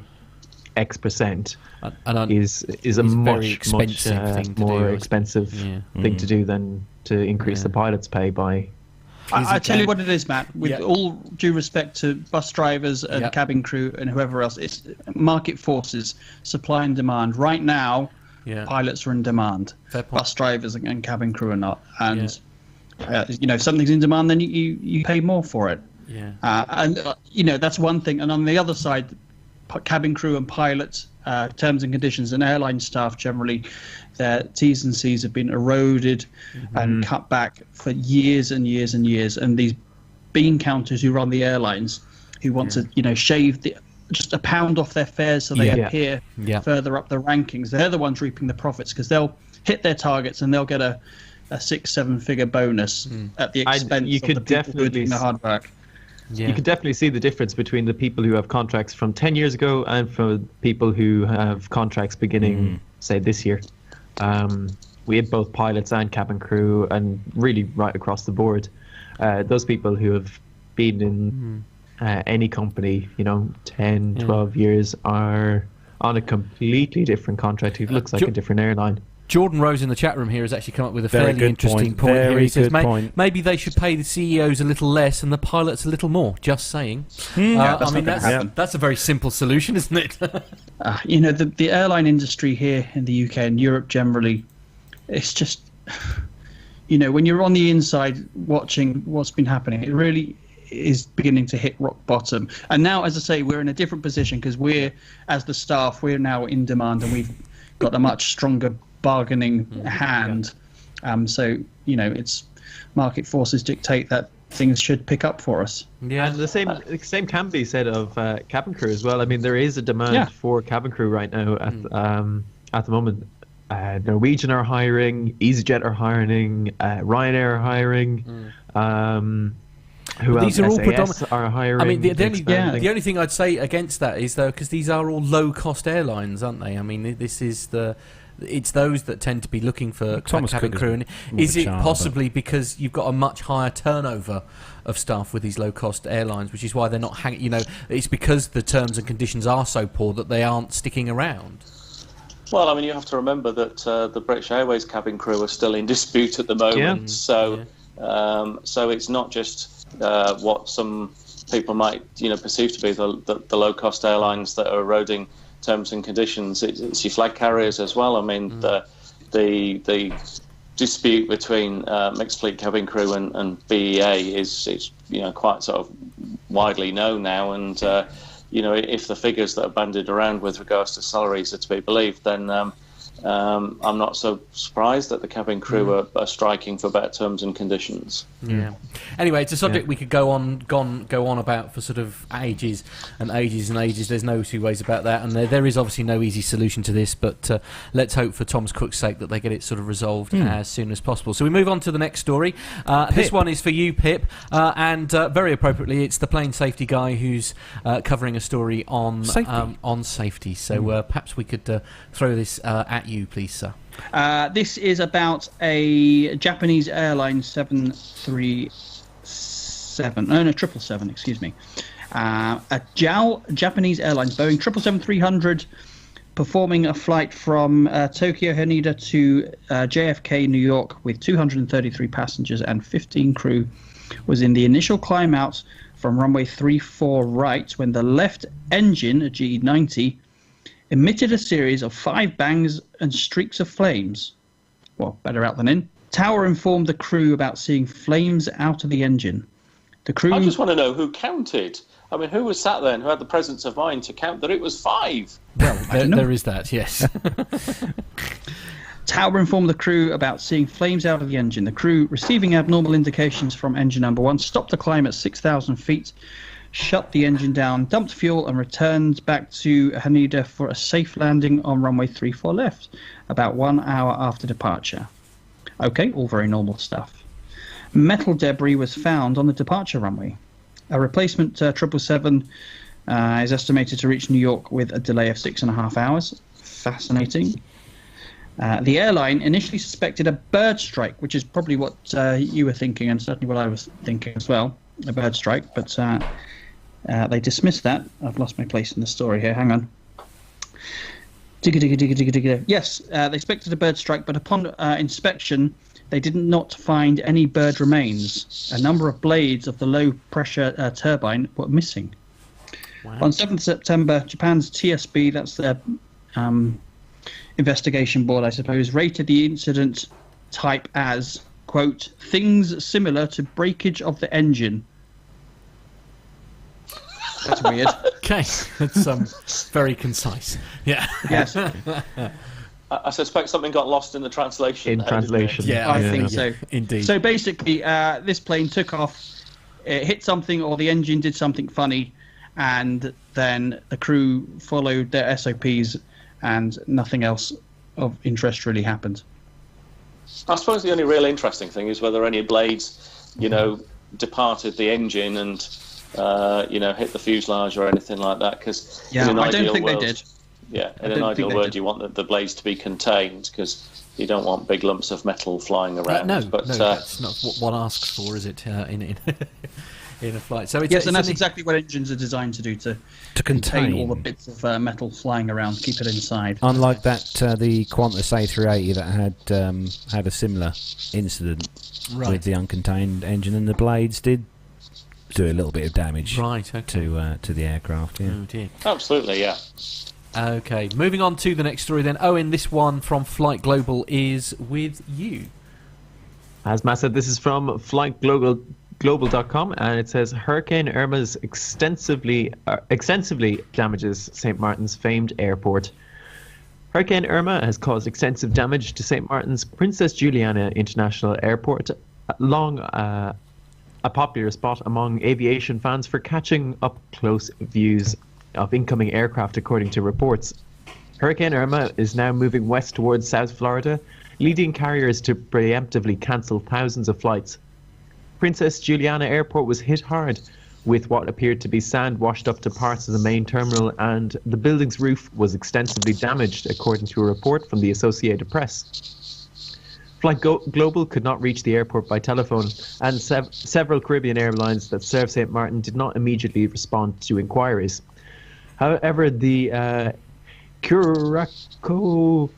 X percent is a much more expensive thing to do than to increase the pilot's pay by.
I tell you what it is, Matt. With all due respect to bus drivers and cabin crew and whoever else, it's market forces, supply and demand. Right now, pilots are in demand.
Fair point.
Bus drivers and cabin crew are not. And if something's in demand, then you pay more for it. That's one thing. And on the other side, cabin crew and pilots, terms and conditions, and airline staff generally, their T's and C's have been eroded and cut back for years and years and years. And these bean counters who run the airlines, who want to shave just a pound off their fares so they appear further up the rankings, they're the ones reaping the profits, because they'll hit their targets and they'll get a 6-7 figure bonus at the expense of the people who are doing the hard work.
You can definitely see the difference between the people who have contracts from 10 years ago and for people who have contracts beginning, say, this year. We had both pilots and cabin crew, and really right across the board. Those people who have been in any company, 10, 12 years, are on a completely different contract. It looks like a different airline.
Jordan Rose in the chat room here has actually come up with a fairly interesting point here. He says maybe they should pay the CEOs a little less and the pilots a little more. Just saying. That's a very simple solution, isn't it?
The airline industry here in the UK and Europe generally, it's just, when you're on the inside watching what's been happening, it really is beginning to hit rock bottom. And now, as I say, we're in a different position because as the staff, we're now in demand and we've got a much stronger bargaining hand. So it's market forces dictate that things should pick up for us.
Yeah, and the same can be said of cabin crew as well. I mean, there is a demand for cabin crew right now at the moment. Norwegian are hiring, EasyJet are hiring, Ryanair are hiring.
These are all
SAS are hiring.
I mean, the only thing I'd say against that is, though, because these are all low-cost airlines, aren't they? I mean, it's those that tend to be looking for cabin crew. And is it possibly because you've got a much higher turnover of staff with these low-cost airlines, which is why they're not hanging? It's because the terms and conditions are so poor that they aren't sticking around.
Well, I mean, you have to remember that the British Airways cabin crew are still in dispute at the moment. So it's not just what some people might perceive to be the low-cost airlines that are eroding terms and conditions. It's your flag carriers as well. I mean, the dispute between mixed fleet cabin crew and BEA is quite sort of widely known now, and if the figures that are bandied around with regards to salaries are to be believed, then I'm not so surprised that the cabin crew are striking for better terms and conditions.
Yeah. Anyway, it's a subject we could go on about for sort of ages and ages and ages. There's no two ways about that, and there is obviously no easy solution to this. But let's hope, for Tom's Cook's sake, that they get it sort of resolved as soon as possible. So we move on to the next story. This one is for you, Pip, and very appropriately, it's the plane safety guy who's covering a story on safety. So perhaps we could throw this at you, please, sir.
This is about a Japanese airline 737, excuse me. A Japanese Airlines Boeing 777-300 performing a flight from Tokyo Haneda to JFK, New York, with 233 passengers and 15 crew, was in the initial climb out from runway 34 right when the left engine, a GE90, emitted a series of 5 bangs and streaks of flames. Well, better out than in. Tower informed the crew about seeing flames out of the engine. The crew...
I just want to know who counted. I mean, who was sat there and who had the presence of mind to count that it was 5?
Well, there is that, yes.
Tower informed the crew about seeing flames out of the engine. The crew, receiving abnormal indications from engine number 1, stopped the climb at 6,000 feet, shut the engine down, dumped fuel, and returned back to Haneda for a safe landing on runway 34 left, about 1 hour after departure. Okay, all very normal stuff. Metal debris was found on the departure runway. A replacement 777 is estimated to reach New York with a delay of 6.5 hours. Fascinating. The airline initially suspected a bird strike, which is probably what you were thinking, and certainly what I was thinking as well, a bird strike, but they dismissed that. I've lost my place in the story here. Hang on. Yes, they expected a bird strike, but upon inspection, they did not find any bird remains. A number of blades of the low-pressure turbine were missing. Wow. On 7th September, Japan's TSB, that's their investigation board, I suppose, rated the incident type as, quote, things similar to breakage of the engine. That's weird.
Okay, that's very concise. Yeah.
Yes.
I suspect something got lost in the translation.
Yeah,
I think so.
Indeed.
So basically, this plane took off, it hit something, or the engine did something funny, and then the crew followed their SOPs, and nothing else of interest really happened.
I suppose the only real interesting thing is whether any blades, departed the engine and, hit the fuselage or anything like that. Cause
yeah, I don't think they did.
Yeah, in an ideal world, you want the blades to be contained because you don't want big lumps of metal flying around.
No, that's not what one asks for, is it? In a flight. So it's,
and that's exactly what engines are designed to do, to contain all the bits of metal flying around, keep it inside.
Unlike that, the Qantas A380 that had a similar incident with the uncontained engine, and the blades did do a little bit of damage to the aircraft. Yeah.
Oh dear.
Absolutely, yeah.
Okay, moving on to the next story then. Owen, this one from Flight Global is with you.
As Matt said, this is from flightglobal.com, and it says Hurricane Irma's extensively damages St. Martin's famed airport. Hurricane Irma has caused extensive damage to St. Martin's Princess Juliana International Airport, long a popular spot among aviation fans for catching up close views of incoming aircraft, according to reports. Hurricane Irma is now moving west towards South Florida, leading carriers to preemptively cancel thousands of flights. Princess Juliana Airport was hit hard, with what appeared to be sand washed up to parts of the main terminal, and the building's roof was extensively damaged, according to a report from the Associated Press. Flight Global could not reach the airport by telephone, and several Caribbean airlines that serve St. Martin did not immediately respond to inquiries. However, the Curacao,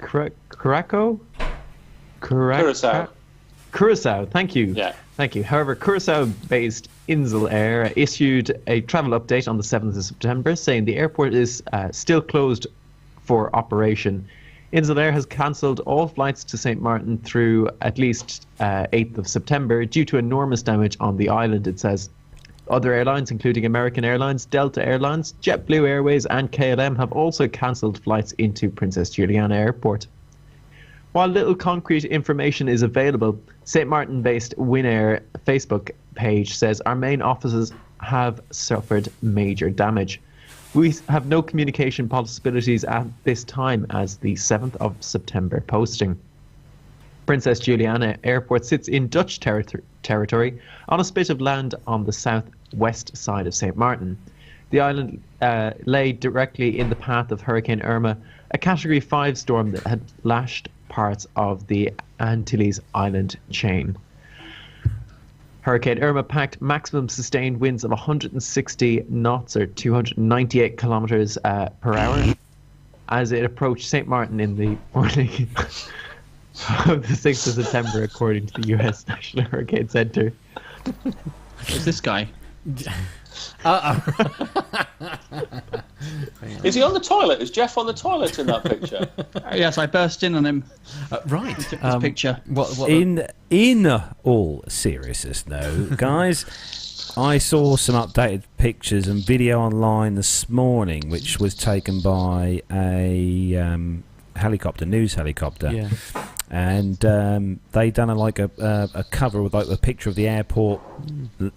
thank you.
Yeah.
Thank you. However, Curacao-based Inzel Air issued a travel update on the 7th of September saying the airport is still closed for operation. Inzel Air has cancelled all flights to St. Martin through at least 8th of September due to enormous damage on the island, it says. Other airlines, including American Airlines, Delta Airlines, JetBlue Airways and KLM, have also cancelled flights into Princess Juliana Airport. While little concrete information is available, St. Martin-based Ryanair Facebook page says our main offices have suffered major damage. We have no communication possibilities at this time, as the 7th of September posting. Princess Juliana Airport sits in Dutch territory on a spit of land on the southwest side of St. Martin. The island lay directly in the path of Hurricane Irma, a Category 5 storm that had lashed parts of the Antilles Island chain. Hurricane Irma packed maximum sustained winds of 160 knots or 298 kilometers per hour as it approached St. Martin in the morning of the 6th of September, according to the U.S. National Hurricane Center.
Who's this guy?
Is he on the toilet? Is Jeff on the toilet in that picture?
Yes, I burst in on him.
Right.
He took this picture.
In all seriousness, though, guys, I saw some updated pictures and video online this morning, which was taken by a news helicopter.
Yeah.
And they done a cover with a picture of the airport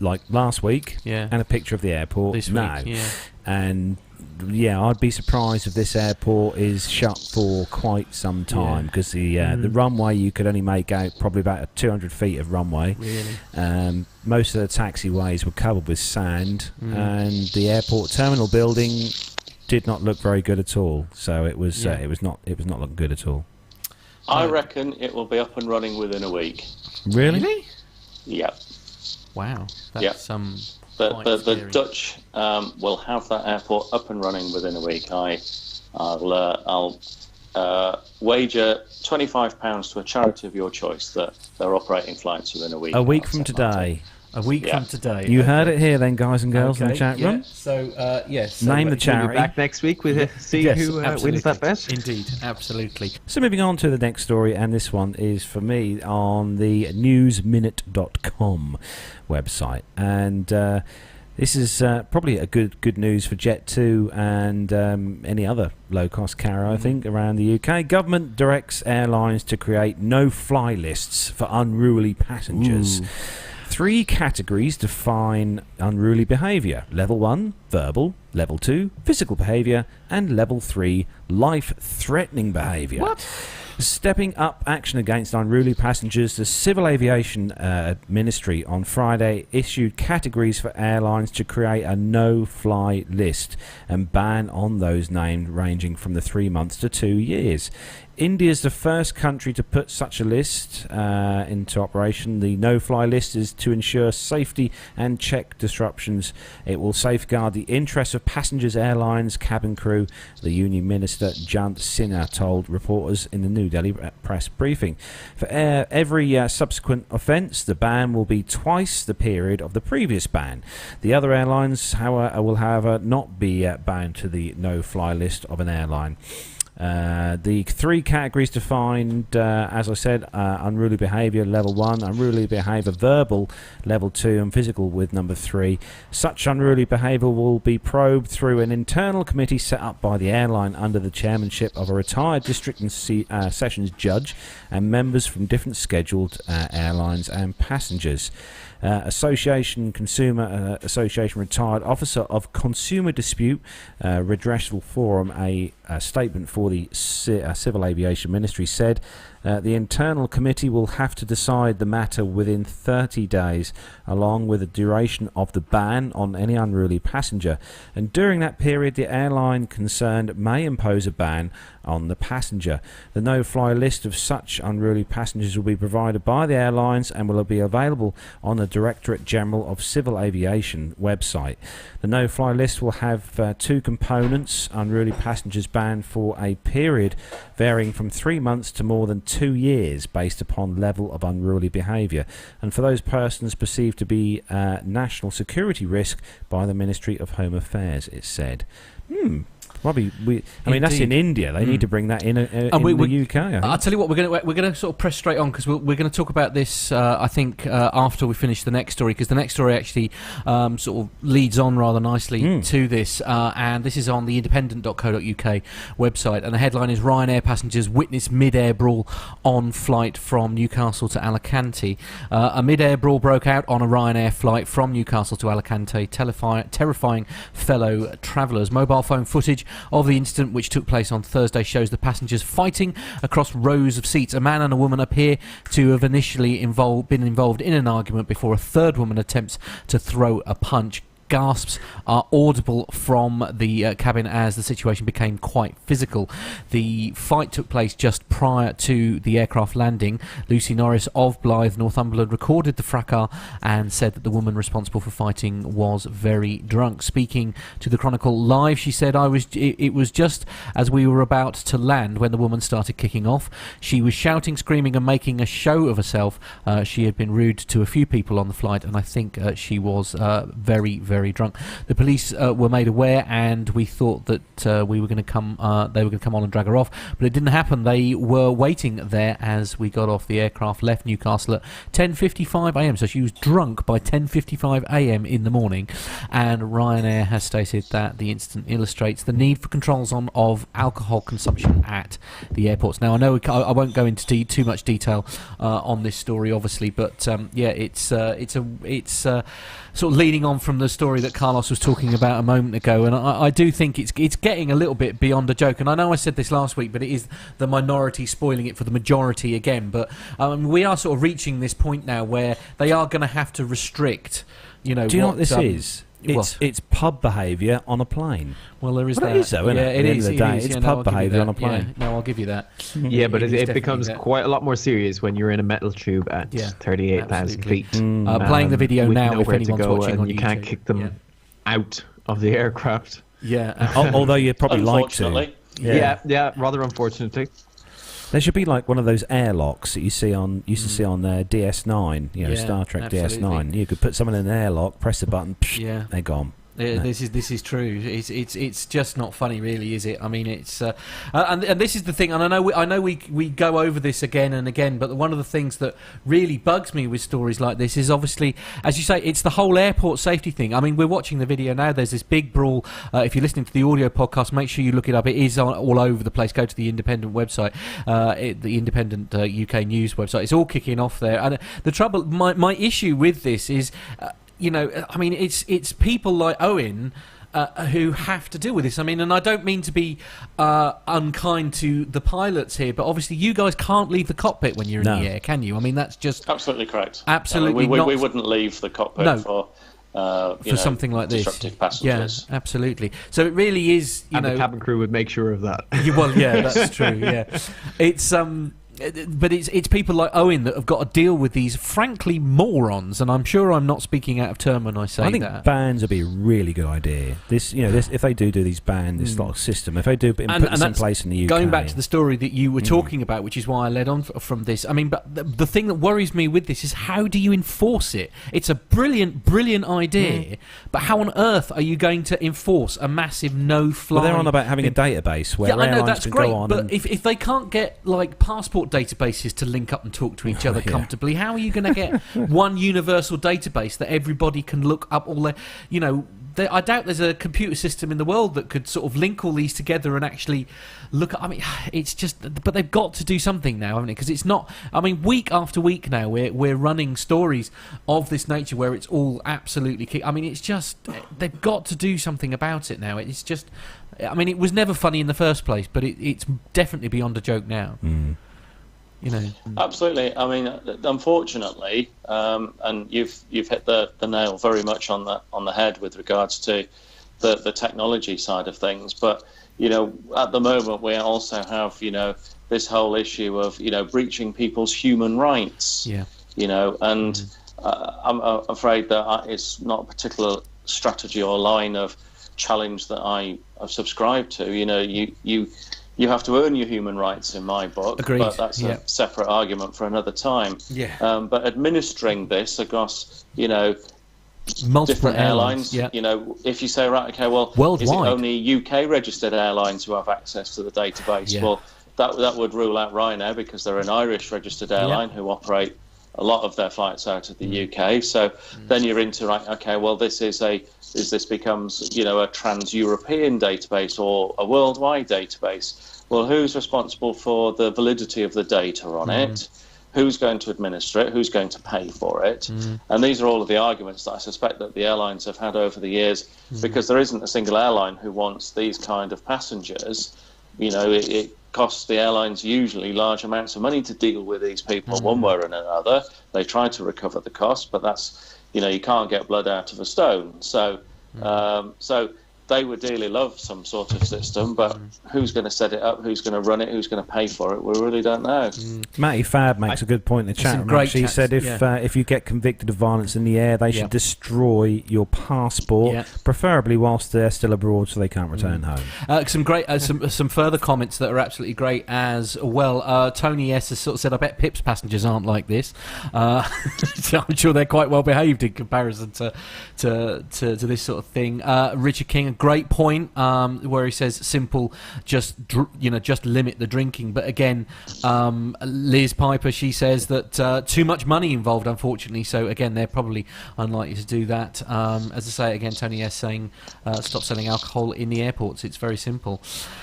last week, and a picture of the airport
this
now.
week, yeah.
And I'd be surprised if this airport is shut for quite some time, because the runway, you could only make out probably about 200 feet of runway.
Really?
Most of the taxiways were covered with sand, and the airport terminal building did not look very good at all. So it was not looking good at all.
I reckon it will be up and running within a week.
Really?
Yep.
Wow. That's
the Dutch will have that airport up and running within a week. I'll wager £25 to a charity of your choice that they're operating flights within a week.
A week from today.
A week from today.
You heard it here then, guys and girls in the chat room.
So, yes.
Name the
We'll
charity.
be back next week with see who wins that bet.
Indeed, absolutely.
So moving on to the next story, and this one is for me on the newsminute.com website. And this is probably a good news for Jet2 and any other low-cost carrier, I think, around the UK. Government directs airlines to create no-fly lists for unruly passengers. Ooh. 3 categories define unruly behaviour. Level 1, verbal. Level 2, physical behaviour. And Level 3, life-threatening behaviour. What? Stepping up action against unruly passengers, the Civil Aviation Ministry on Friday issued categories for airlines to create a no-fly list and ban on those named ranging from the 3 months to 2 years. India is the first country to put such a list into operation. The no-fly list is to ensure safety and check disruptions. It will safeguard the interests of passengers, airlines, cabin crew, the Union Minister Jant Sinha told reporters in the New Delhi press briefing. For every subsequent offence, the ban will be twice the period of the previous ban. The other airlines, however, will not be bound to the no-fly list of an airline. The 3 categories defined, as I said, unruly behaviour, level 1, unruly behaviour, verbal, level 2, and physical with number 3. Such unruly behaviour will be probed through an internal committee set up by the airline under the chairmanship of a retired district and sessions judge and members from different scheduled airlines and passengers. Consumer Association retired officer of Consumer Dispute Redressal Forum, a statement for the Civil Aviation Ministry said the internal committee will have to decide the matter within 30 days, along with the duration of the ban on any unruly passenger. And during that period, the airline concerned may impose a ban on the passenger. The no-fly list of such unruly passengers will be provided by the airlines and will be available on the Directorate General of Civil Aviation website. The no-fly list will have 2 components: unruly passengers banned for a period varying from 3 months to more than 2 years based upon level of unruly behaviour, and for those persons perceived to be a national security risk by the Ministry of Home Affairs, it said. Probably that's in India. They need to bring that in the UK.
I'll tell you what, we're going to sort of press straight on because we're going to talk about this. I think after we finish the next story, because the next story actually sort of leads on rather nicely to this, and this is on the independent.co.uk website, and the headline is Ryanair passengers witness Midair Brawl on flight from Newcastle to Alicante. A Midair Brawl broke out on a Ryanair flight from Newcastle to Alicante, terrifying fellow travellers. Mobile phone footage of the incident, which took place on Thursday, shows the passengers fighting across rows of seats. A man and a woman appear to have initially been involved in an argument before a third woman attempts to throw a punch. Gasps are audible from the cabin as the situation became quite physical. The fight took place just prior to the aircraft landing. Lucy Norris of Blythe, Northumberland, recorded the fracas and said that the woman responsible for fighting was very drunk. Speaking to the Chronicle Live, she said, it was just as we were about to land when the woman started kicking off. She was shouting, screaming and making a show of herself. She had been rude to a few people on the flight, and I think she was very, very drunk. The police were made aware, and we thought that they were going to come on and drag her off, but it didn't happen. They were waiting there as we got off the aircraft, left Newcastle at 10:55 a.m. So she was drunk by 10:55 a.m. in the morning. And Ryanair has stated that the incident illustrates the need for controls of alcohol consumption at the airports. Now, I know I won't go into too much detail on this story, obviously, but it's sort of leading on from the story that Carlos was talking about a moment ago, and I do think it's getting a little bit beyond a joke. And I know I said this last week, but it is the minority spoiling it for the majority again. But we are sort of reaching this point now where they are going to have to restrict. Do you know what this is? It's pub behaviour on a plane. Well, there is that.
It is, though, isn't it?
It is.
It's pub behaviour on a plane.
Yeah, no, I'll give you that.
Yeah, but it becomes quite a lot more serious when you're in a metal tube at 38,000 feet.
Playing the video now, if anyone's watching on YouTube.
You can't kick them out of the aircraft.
Yeah.
Although you'd probably like to.
Yeah, rather unfortunately.
There should be like one of those airlocks that you see on used to see on DS9, Star Trek
absolutely.
DS9. You could put someone in an airlock, press the button, they're gone.
This is true. It's just not funny, really, is it? I mean, it's and this is the thing. And I know we go over this again and again, but one of the things that really bugs me with stories like this is obviously, as you say, it's the whole airport safety thing. I mean, we're watching the video now. There's this big brawl. If you're listening to the audio podcast, make sure you look it up. It is all over the place. Go to the Independent website, the Independent UK News website. It's all kicking off there. And the trouble, my issue with this is. I mean, it's people like Eoin who have to deal with this. I mean, and I don't mean to be unkind to the pilots here, but obviously you guys can't leave the cockpit when you're in the air, can you? I mean, that's just...
Absolutely correct.
Absolutely
not. We wouldn't leave the cockpit for
something like this.
Disruptive passengers.
Yeah, absolutely. So it really is,
and the cabin crew would make sure of that.
Well, yeah, that's true, yeah. It's... But it's people like Eoin that have got to deal with these frankly morons, and I'm sure I'm not speaking out of turn when I say that.
I think bans would be a really good idea. This, if they do these ban, this sort of system, if they do put this in place in the UK.
Going back to the story that you were talking about, which is why I led on from this. I mean, but the thing that worries me with this is how do you enforce it? It's a brilliant idea, but how on earth are you going to enforce a massive no-fly?
Well, they're on about having a database where airlines can go on.
But if they can't get like passport databases to link up and talk to each other comfortably, how are you going to get one universal database that everybody can look up all their, I doubt there's a computer system in the world that could sort of link all these together and actually look at... I mean, it's just... But they've got to do something now, haven't they? Because it's not... I mean, week after week now, we're running stories of this nature where it's all absolutely... I mean, it's just... They've got to do something about it now. It's just... I mean, it was never funny in the first place, but it's definitely beyond a joke now.
Absolutely. I mean, unfortunately, and you've hit the nail very much on the head with regards to the technology side of things. But at the moment we also have this whole issue of breaching people's human rights. Yeah. And I'm afraid that it's not a particular strategy or line of challenge that I have subscribed to. You have to earn your human rights in my book.
Agreed.
But that's a separate argument for another time.
Yeah.
But administering this across,
multiple
different airlines, if you say, right, okay, well,
worldwide.
Is it only UK registered airlines who have access to the database?
Yeah.
Well, that would rule out Ryanair because they're an Irish registered airline who operate a lot of their flights out of the UK. So then you're into, right, okay, well, this becomes, a trans-European database or a worldwide database. Well, who's responsible for the validity of the data on it? Who's going to administer it? Who's going to pay for it? And these are all of the arguments that I suspect that the airlines have had over the years, because there isn't a single airline who wants these kind of passengers. It costs the airlines usually large amounts of money to deal with these people one way or another. They try to recover the cost, but that's, you can't get blood out of a stone. So they would dearly love some sort of system, but who's going to set it up, who's going to run it, who's going to pay for it, we really don't know.
Matty Fab makes a good point in the chat room. He said if you get convicted of violence in the air, they should destroy your passport, preferably whilst they're still abroad so they can't return home.
Some great, some further comments that are absolutely great as well. Tony S has sort of said, I bet Pip's passengers aren't like this. So I'm sure they're quite well behaved in comparison to this sort of thing. Richard King, great point where he says simple, just limit the drinking. But again, Liz Piper, she says that too much money involved, unfortunately. So again, they're probably unlikely to do that. As I say again, Tony S saying stop selling alcohol in the airports. It's very simple.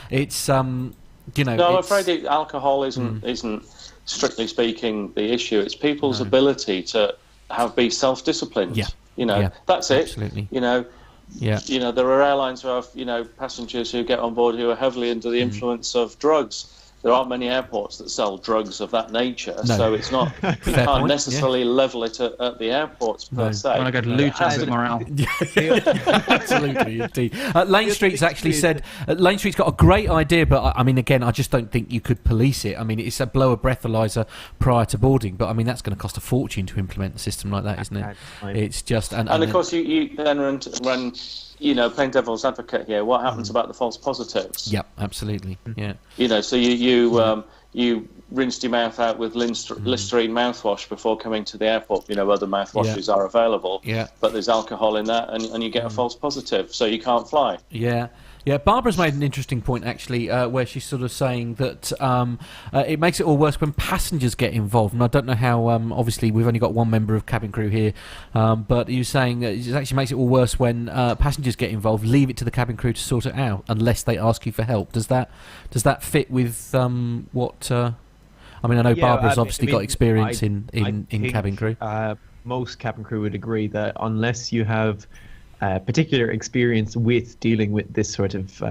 It's No,
I'm afraid alcohol isn't strictly speaking the issue. It's people's ability to be self-disciplined. That's it.
Absolutely.
There are airlines who have, passengers who get on board who are heavily under the influence of drugs. There aren't many airports that sell drugs of that nature, so it's not. You can't necessarily level it at the airports per se.
When I go to Luton, it's morale.
Absolutely, indeed. Lane Street's actually said Lane Street's got a great idea, but I mean, again, I just don't think you could police it. I mean, it's a blow a breathalyzer prior to boarding, but I mean, that's going to cost a fortune to implement a system like that, isn't it? It's just and
of course you then run. Playing devil's advocate here, what happens about the false positives?
Yep, absolutely. Yeah.
So you you rinsed your mouth out with Listerine mouthwash before coming to the airport. Other mouthwashes are available, but there's alcohol in that, and you get a false positive, so you can't fly.
Yeah, Barbara's made an interesting point, actually, where she's sort of saying that it makes it all worse when passengers get involved. And I don't know how, obviously, we've only got one member of cabin crew here, but you're saying that it actually makes it all worse when passengers get involved. Leave it to the cabin crew to sort it out, unless they ask you for help. Does that fit with what... I know Barbara's obviously got experience in cabin crew.
Most cabin crew would agree that unless you have... particular experience with dealing with this sort of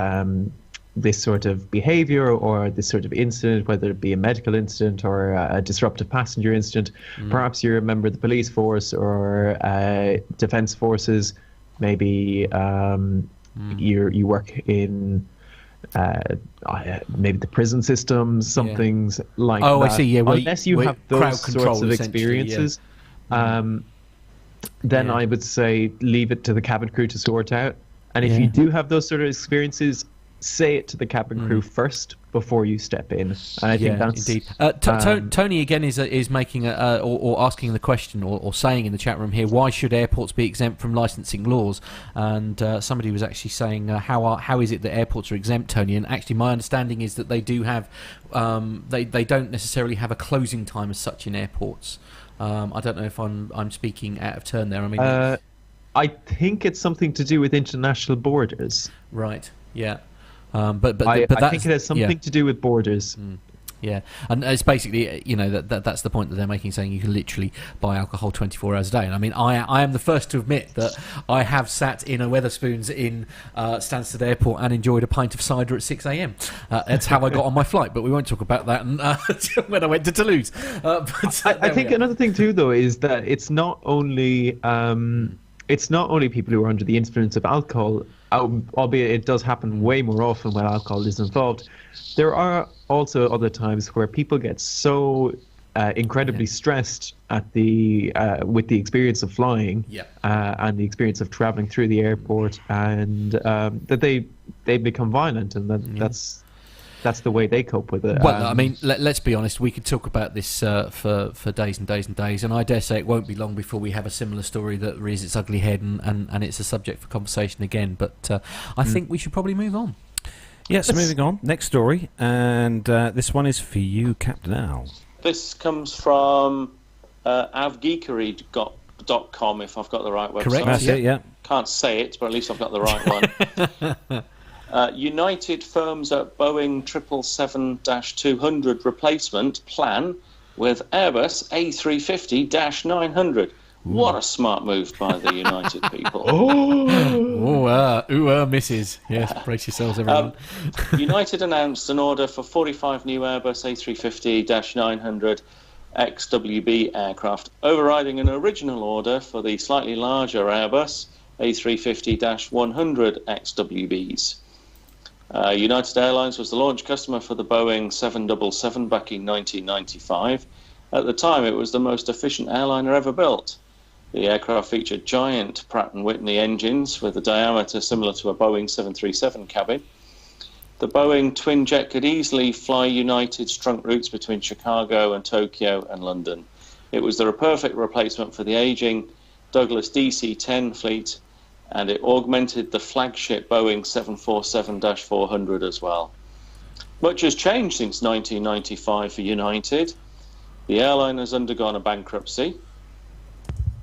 behavior or this sort of incident, whether it be a medical incident or a disruptive passenger incident. Perhaps you're a member of the police force or defense forces. Maybe you work in maybe the prison systems, some things like that.
Oh, I see. Yeah,
unless you have those sorts of experiences. Then I would say leave it to the cabin crew to sort out. And if you do have those sort of experiences, say it to the cabin crew first before you step in. And I think that's...
Indeed. Tony, again, is making or asking the question or saying in the chat room here, why should airports be exempt from licensing laws? And somebody was actually saying, how is it that airports are exempt, Tony? And actually, my understanding is that they do have... they don't necessarily have a closing time as such in airports. I don't know if I'm speaking out of turn there.
I think it's something to do with international borders.
Right. Yeah. But
I think it has something to do with borders.
Yeah, and it's basically, that's the point that they're making, saying you can literally buy alcohol 24 hours a day. And I am the first to admit that I have sat in a Wetherspoons in Stansted Airport and enjoyed a pint of cider at 6 a.m. That's how I got on my flight, but we won't talk about that when I went to Toulouse.
I think another thing too, though, is that it's not only people who are under the influence of alcohol, albeit it does happen way more often when alcohol is involved. There are also other times where people get so incredibly stressed at with the experience of flying and the experience of traveling through the airport, and that they become violent, and that's the way they cope with it.
Well, let's be honest. We could talk about this for days and days and days, and I dare say it won't be long before we have a similar story that rears its ugly head, and it's a subject for conversation again. But I think we should probably move on.
Yes, moving on. Next story, and this one is for you, Captain Al.
This comes from avgeekery.com, if I've got the right website.
Correct, that's it, yeah.
Can't say it, but at least I've got the right one. United firms up Boeing 777-200 replacement plan with Airbus A350-900. What a smart move by the United people.
Misses. Yes, brace yourselves, everyone.
United announced an order for 45 new Airbus A350-900 XWB aircraft, overriding an original order for the slightly larger Airbus A350-100 XWBs. United Airlines was the launch customer for the Boeing 777 back in 1995. At the time, it was the most efficient airliner ever built. The aircraft featured giant Pratt & Whitney engines with a diameter similar to a Boeing 737 cabin. The Boeing twin jet could easily fly United's trunk routes between Chicago and Tokyo and London. It was the perfect replacement for the aging Douglas DC-10 fleet, and it augmented the flagship Boeing 747-400 as well. Much has changed since 1995 for United. The airline has undergone a bankruptcy.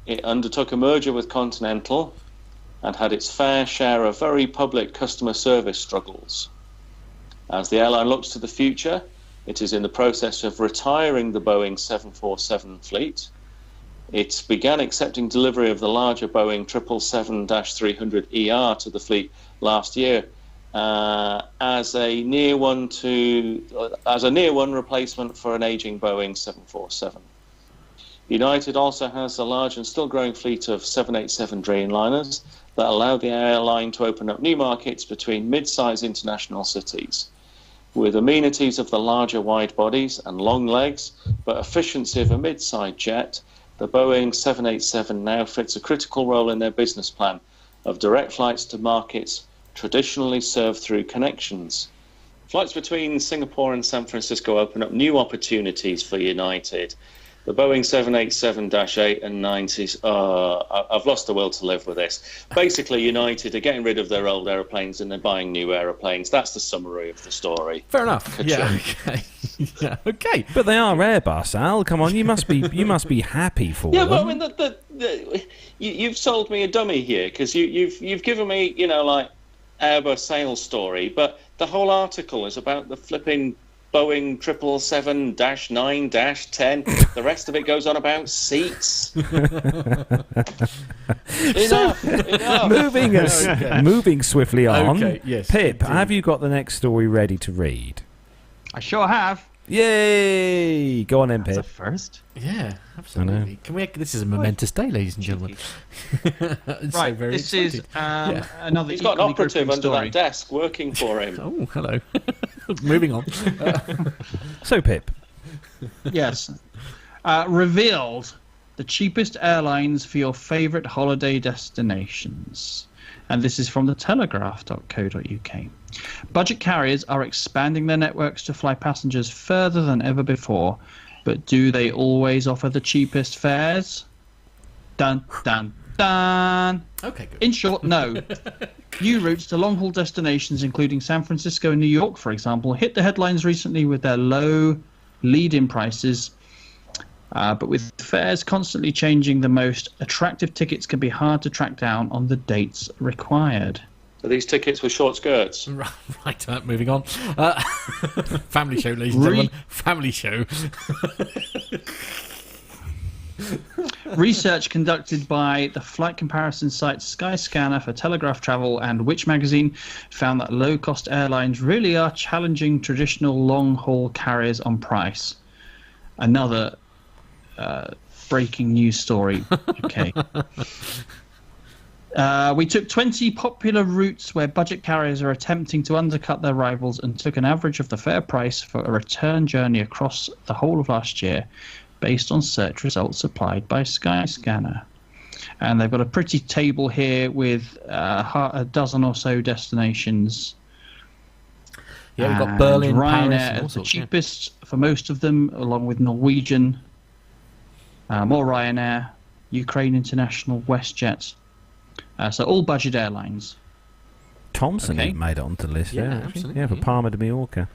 It undertook a merger with Continental and had its fair share of very public customer service struggles. As the airline looks to the future, it is in the process of retiring the Boeing 747 fleet. It began accepting delivery of the larger Boeing 777-300ER to the fleet last year as a near one replacement for an aging Boeing 747. United also has a large and still growing fleet of 787 Dreamliners that allow the airline to open up new markets between mid-size international cities. With amenities of the larger wide bodies and long legs, but efficiency of a mid-size jet, the Boeing 787 now fits a critical role in their business plan of direct flights to markets traditionally served through connections. Flights between Singapore and San Francisco open up new opportunities for United. The Boeing 787-8 and 90s, I've lost the will to live with this. Basically, United are getting rid of their old aeroplanes and they're buying new aeroplanes. That's the summary of the story.
Fair enough. Yeah, okay. Yeah, okay.
But they are Airbus, Al. Come on, you must be happy for them.
Yeah, but I mean, you've sold me a dummy here because you've given me, like Airbus sales story, but the whole article is about the flipping Boeing 777-9-10. The rest of it goes on about seats. Enough.
Moving swiftly on.
Okay, yes,
Pip,
indeed.
have you got the next story ready to read?
I sure have.
Yay! Go on then,
That's a
Pip.
first.
Yeah, absolutely. This is a momentous day, ladies and gentlemen. It's so
Right,
very
this
exciting.
is another.
He's got an
equally
operative
gripping
under
story.
that desk working for him.
Oh, hello. Moving on.
So, Pip.
Yes. Revealed the cheapest airlines for your favourite holiday destinations. And this is from the telegraph.co.uk. Budget carriers are expanding their networks to fly passengers further than ever before, but do they always offer the cheapest fares? Dun, dun, dun.
Okay, good.
In short, no. New routes to long-haul destinations, including San Francisco and New York, for example, hit the headlines recently with their low lead-in prices. But with fares constantly changing, the most attractive tickets can be hard to track down on the dates required.
Are these tickets with short skirts?
Right, moving on. Family show, ladies and gentlemen. Family show.
Research conducted by the flight comparison site Skyscanner for Telegraph Travel and Which Magazine found that low-cost airlines really are challenging traditional long-haul carriers on price. Another breaking news story. Okay. We took 20 popular routes where budget carriers are attempting to undercut their rivals and took an average of the fare price for a return journey across the whole of last year based on search results supplied by Skyscanner. And they've got a pretty table here with a dozen or so destinations.
Yeah, we've got
And
Berlin,
Ryanair
Paris, and all
is the
sorts, yeah.
cheapest for most of them, along with Norwegian, more Ryanair, Ukraine International, WestJet. So all budget airlines.
Thomson
Okay.
made it onto the list.
Yeah,
Yeah, actually.
absolutely,
Yeah, for
yeah.
Palma de Mallorca.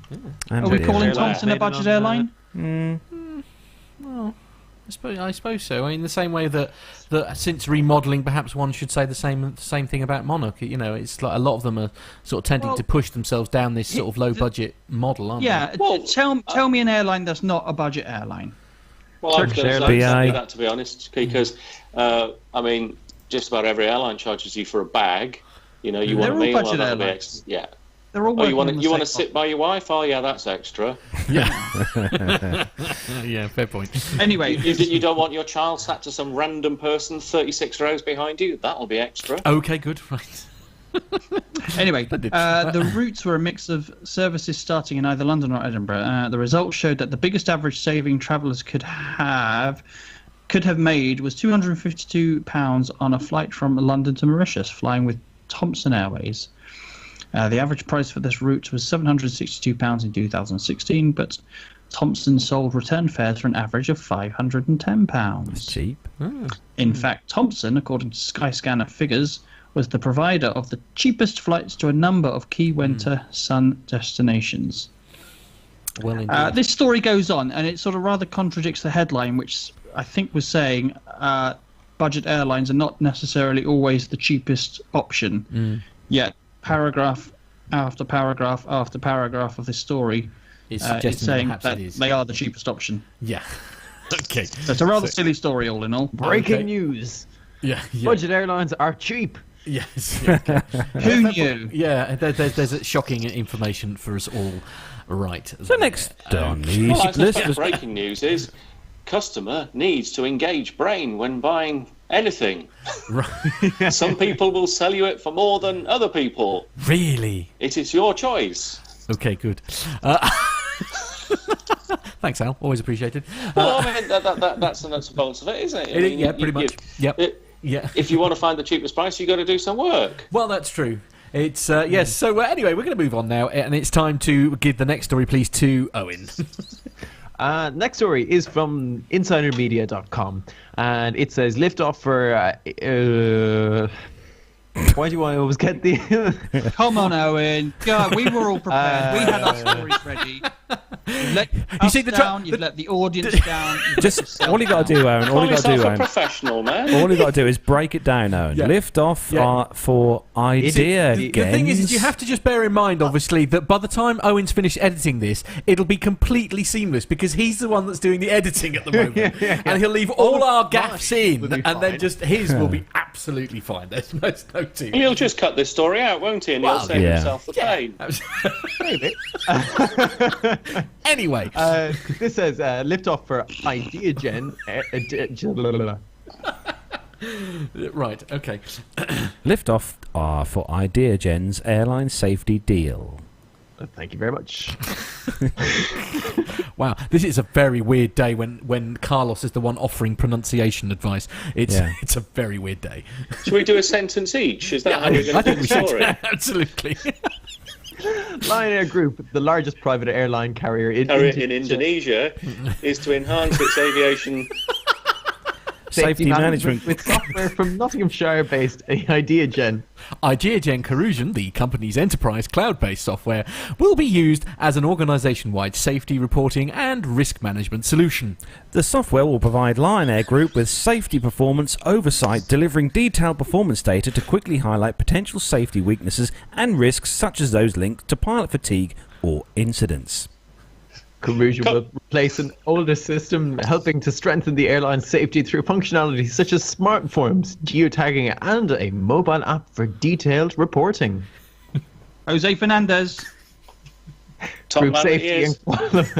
And
Are we
Madeira.
calling
Madeira.
Thomson a
Made it
budget
on,
airline?
I suppose so. In the same way that since remodelling, perhaps one should say the same thing about Monarch. It's like a lot of them are sort of tending to push themselves down this sort of low budget model, aren't
Yeah,
Well,
tell me an airline that's not a budget airline.
Well, I was
Turkish
going to
Airlines.
say exactly
BA.
that, to be honest, because, just about every airline charges you for a bag. You want
They're
a
all
meal,
budget
that'll be
airlines.
extra. Yeah.
They're all
Oh,
working
you want
on the
to
same
sit by your wife? Oh, yeah, that's extra.
they? Yeah, fair point.
Anyway,
You don't want your child sat to some random person 36 rows behind you? That'll be extra.
Okay, good. Right.
Anyway,
That did.
the routes were a mix of services starting in either London or Edinburgh. The results showed that the biggest average saving travellers could have made was £252 on a flight from London to Mauritius, flying with Thomson Airways. The average price for this route was £762 in 2016, but Thomson sold return fares for an average of £510.
Cheap.
In fact, Thomson, according to Skyscanner figures, was the provider of the cheapest flights to a number of key winter sun destinations.
Well, indeed.
This story goes on, and it sort of rather contradicts the headline, which I think was saying budget airlines are not necessarily always the cheapest option. Yet, paragraph after paragraph after paragraph of this story
It's
is
suggesting
saying
perhaps
that
it is.
they are the cheapest option.
Yeah. Okay.
So it's a rather silly story, all in all.
Breaking
Okay.
news.
Yeah.
Budget airlines are cheap.
Yes. Yeah, okay.
Who knew?
Yeah, there's shocking information for us all. Right.
So next on the
Well, I
list
think
was
breaking news is customer needs to engage brain when buying anything.
Right.
Some people will sell you it for more than other people.
Really?
It is your choice.
Okay, good. Thanks, Al. Always appreciated.
Well, I mean, that's the nuts and bolts of it, isn't it? I mean,
Yeah, pretty much. Yep. Yeah.
If you want to find the cheapest price, you've got to do some work.
Well, that's true. It's yes. So anyway, we're going to move on now, and it's time to give the next story, please, to Owen.
Next story is from insidermedia.com, and it says liftoff for. Why do I always get the?
Come on, Owen. God, we were all prepared. We had our stories ready. You've let us down. You've let the audience down.
Just all you got to do, Owen. All you got to do, Owen.
Professional man.
All you got to do is break it down, Owen.
Yeah.
Lift off for idea.
The thing is, you have to just bear in mind, obviously, that by the time Owen's finished editing this, it'll be completely seamless because he's the one that's doing the editing at the moment, and he'll leave all our gaffes in, and then just his will be absolutely fine. There's no two.
He'll just cut this story out, won't he? And he'll save himself the pain.
Maybe.
Anyway,
this says liftoff for Ideagen.
Right. Okay.
Liftoff for Ideagen's airline safety deal.
Thank you very much.
Wow, this is a very weird day when Carlos is the one offering pronunciation advice. It's a very weird day.
Should we do a sentence each? Is that how we're going to do the story?
Absolutely.
Ryanair Group, the largest private airline carrier in
Indonesia, is to enhance its aviation
safety management
with software from Nottinghamshire-based Ideagen.
Ideagen Corrosion, the company's enterprise cloud-based software, will be used as an organisation-wide safety reporting and risk management solution.
The software will provide Ryanair Group with safety performance oversight, delivering detailed performance data to quickly highlight potential safety weaknesses and risks such as those linked to pilot fatigue or incidents.
Corrosion will replace an older system, helping to strengthen the airline's safety through functionality such as smart forms, geotagging, and a mobile app for detailed reporting.
Jose Fernandez.
Top
Group
man
safety and quality.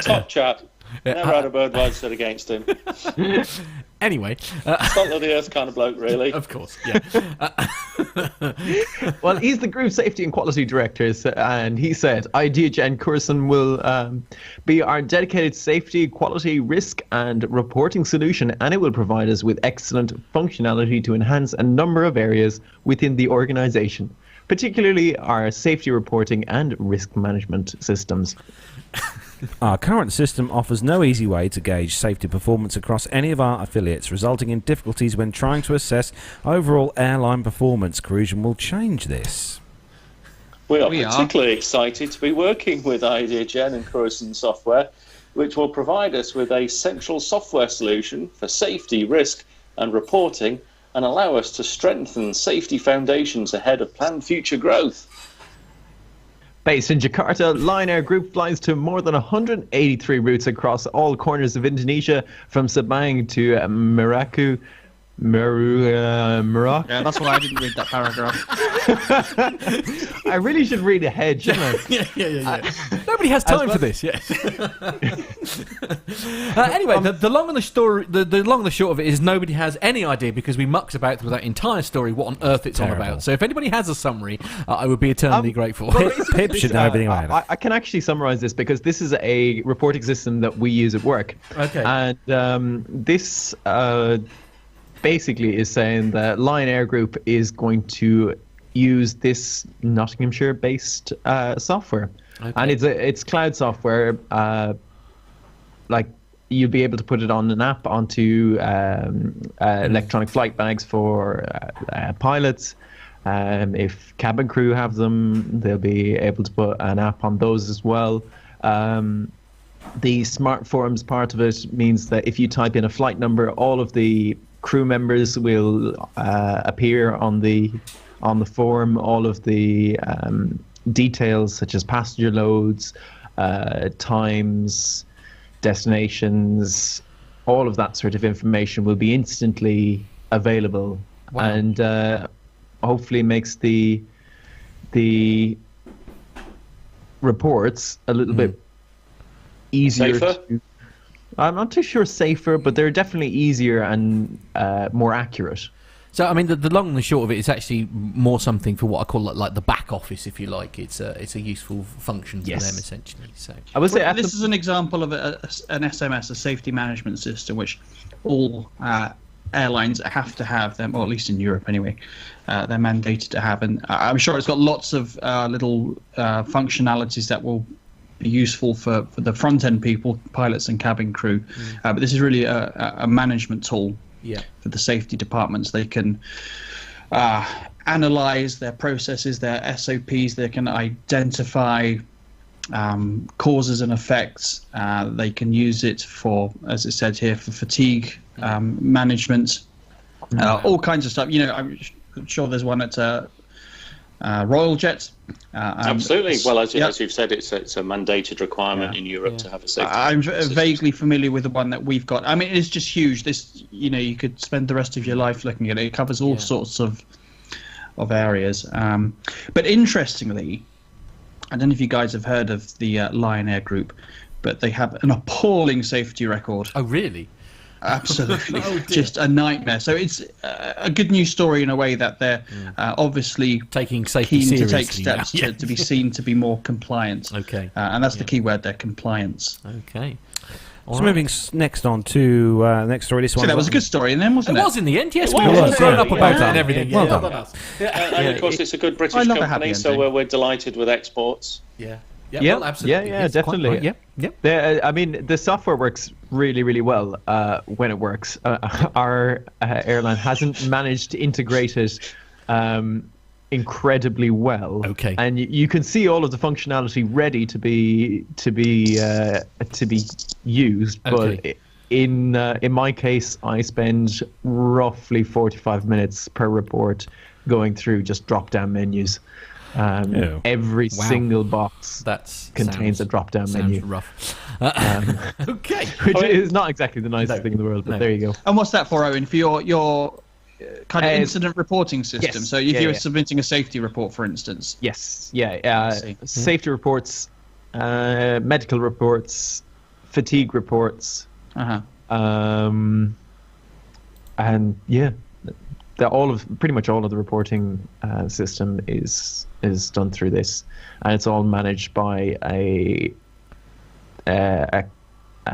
Top chap. Never had a bird like said against him.
Anyway.
Salt of the earth kind of bloke, really.
Of course, yeah.
Well, he's the Group Safety and Quality Director, and he said, Ideagen Corrosion will be our dedicated safety, quality, risk, and reporting solution, and it will provide us with excellent functionality to enhance a number of areas within the organisation, particularly our safety reporting and risk management systems.
Our current system offers no easy way to gauge safety performance across any of our affiliates, resulting in difficulties when trying to assess overall airline performance. Corrosion will change this.
We are particularly excited to be working with Ideagen and Corrosion software, which will provide us with a central software solution for safety, risk and reporting, and allow us to strengthen safety foundations ahead of planned future growth.
Based in Jakarta, Ryanair Group flies to more than 183 routes across all corners of Indonesia, from Sabang to Merauke.
Yeah, that's why I didn't read that paragraph.
I really should read ahead, shouldn't I?
Yeah. Nobody has time for this. Yes. Anyway, the long and the story, the long and the short of it is nobody has any idea because we mucked about through that entire story what on earth it's on about. So if anybody has a summary, I would be eternally grateful.
Pip should know everything about it.
I can actually summarise this because this is a reporting system that we use at work.
Okay.
And this basically is saying that Ryanair Group is going to use this Nottinghamshire-based software. Okay. And it's cloud software. Like you'll be able to put it on an app onto electronic flight bags for pilots. If cabin crew have them, they'll be able to put an app on those as well. The smart forms part of it means that if you type in a flight number, all of the crew members will appear on the form. All of the details such as passenger loads, times, destinations, all of that sort of information will be instantly available. Wow. And hopefully makes the reports a little bit easier.
Safer?
I'm not too sure safer, but they're definitely easier and more accurate.
So, I mean, the long and the short of it is actually more something for what I call like the back office, if you like. It's a useful function for them, essentially. So,
I would say this is an example of an SMS, a safety management system, which all airlines have to have them, or at least in Europe anyway. They're mandated to have, and I'm sure it's got lots of little functionalities that will be useful for the front end people, pilots and cabin crew. But this is really a management tool for the safety departments. They can analyze their processes, their SOPs. They can identify causes and effects. They can use it for, as it said here, for fatigue management, all kinds of stuff. I'm sure there's one at Royal Jet.
Absolutely. Well, as you've said, it's a mandated requirement in Europe to have a safety.
I'm vaguely familiar with the one that we've got. I mean, it's just huge. This, you could spend the rest of your life looking at it. It covers all sorts of areas. But interestingly, I don't know if you guys have heard of the Ryanair group, but they have an appalling safety record.
Oh, really?
Absolutely. Just a nightmare. So it's a good news story in a way that they're obviously
taking safety
keen
seriously
to take steps to be seen to be more compliant.
Okay.
And that's the key word there, compliance.
Okay.
So moving next on to next story. This one.
So that was a good story in the end, wasn't it?
It was in the end, yes.
It
We
was,
were thrown up
yeah.
about it and everything.
Well
Yeah,
done.
us.
And of course, it's a good British
love a
company,
happy
so
ending.
we're delighted with exports.
Yeah.
Yeah,
well, absolutely.
yeah,
Yes, quite
definitely.
right. Yep.
I mean, the software works really, really well when it works. Our airline hasn't managed to integrate it incredibly well.
Okay.
And you can see all of the functionality ready to be used.
Okay.
But in my case, I spend roughly 45 minutes per report going through just drop-down menus. Every single box contains a drop-down menu.
Sounds rough. Okay.
Which is not exactly the nicest thing in the world, but there you go.
And what's that for, Owen? For your kind of incident reporting system?
Yes.
So if you're submitting a safety report, for instance?
Yes, safety reports, medical reports, fatigue reports, and pretty much all of the reporting system is done through this, and it's all managed by a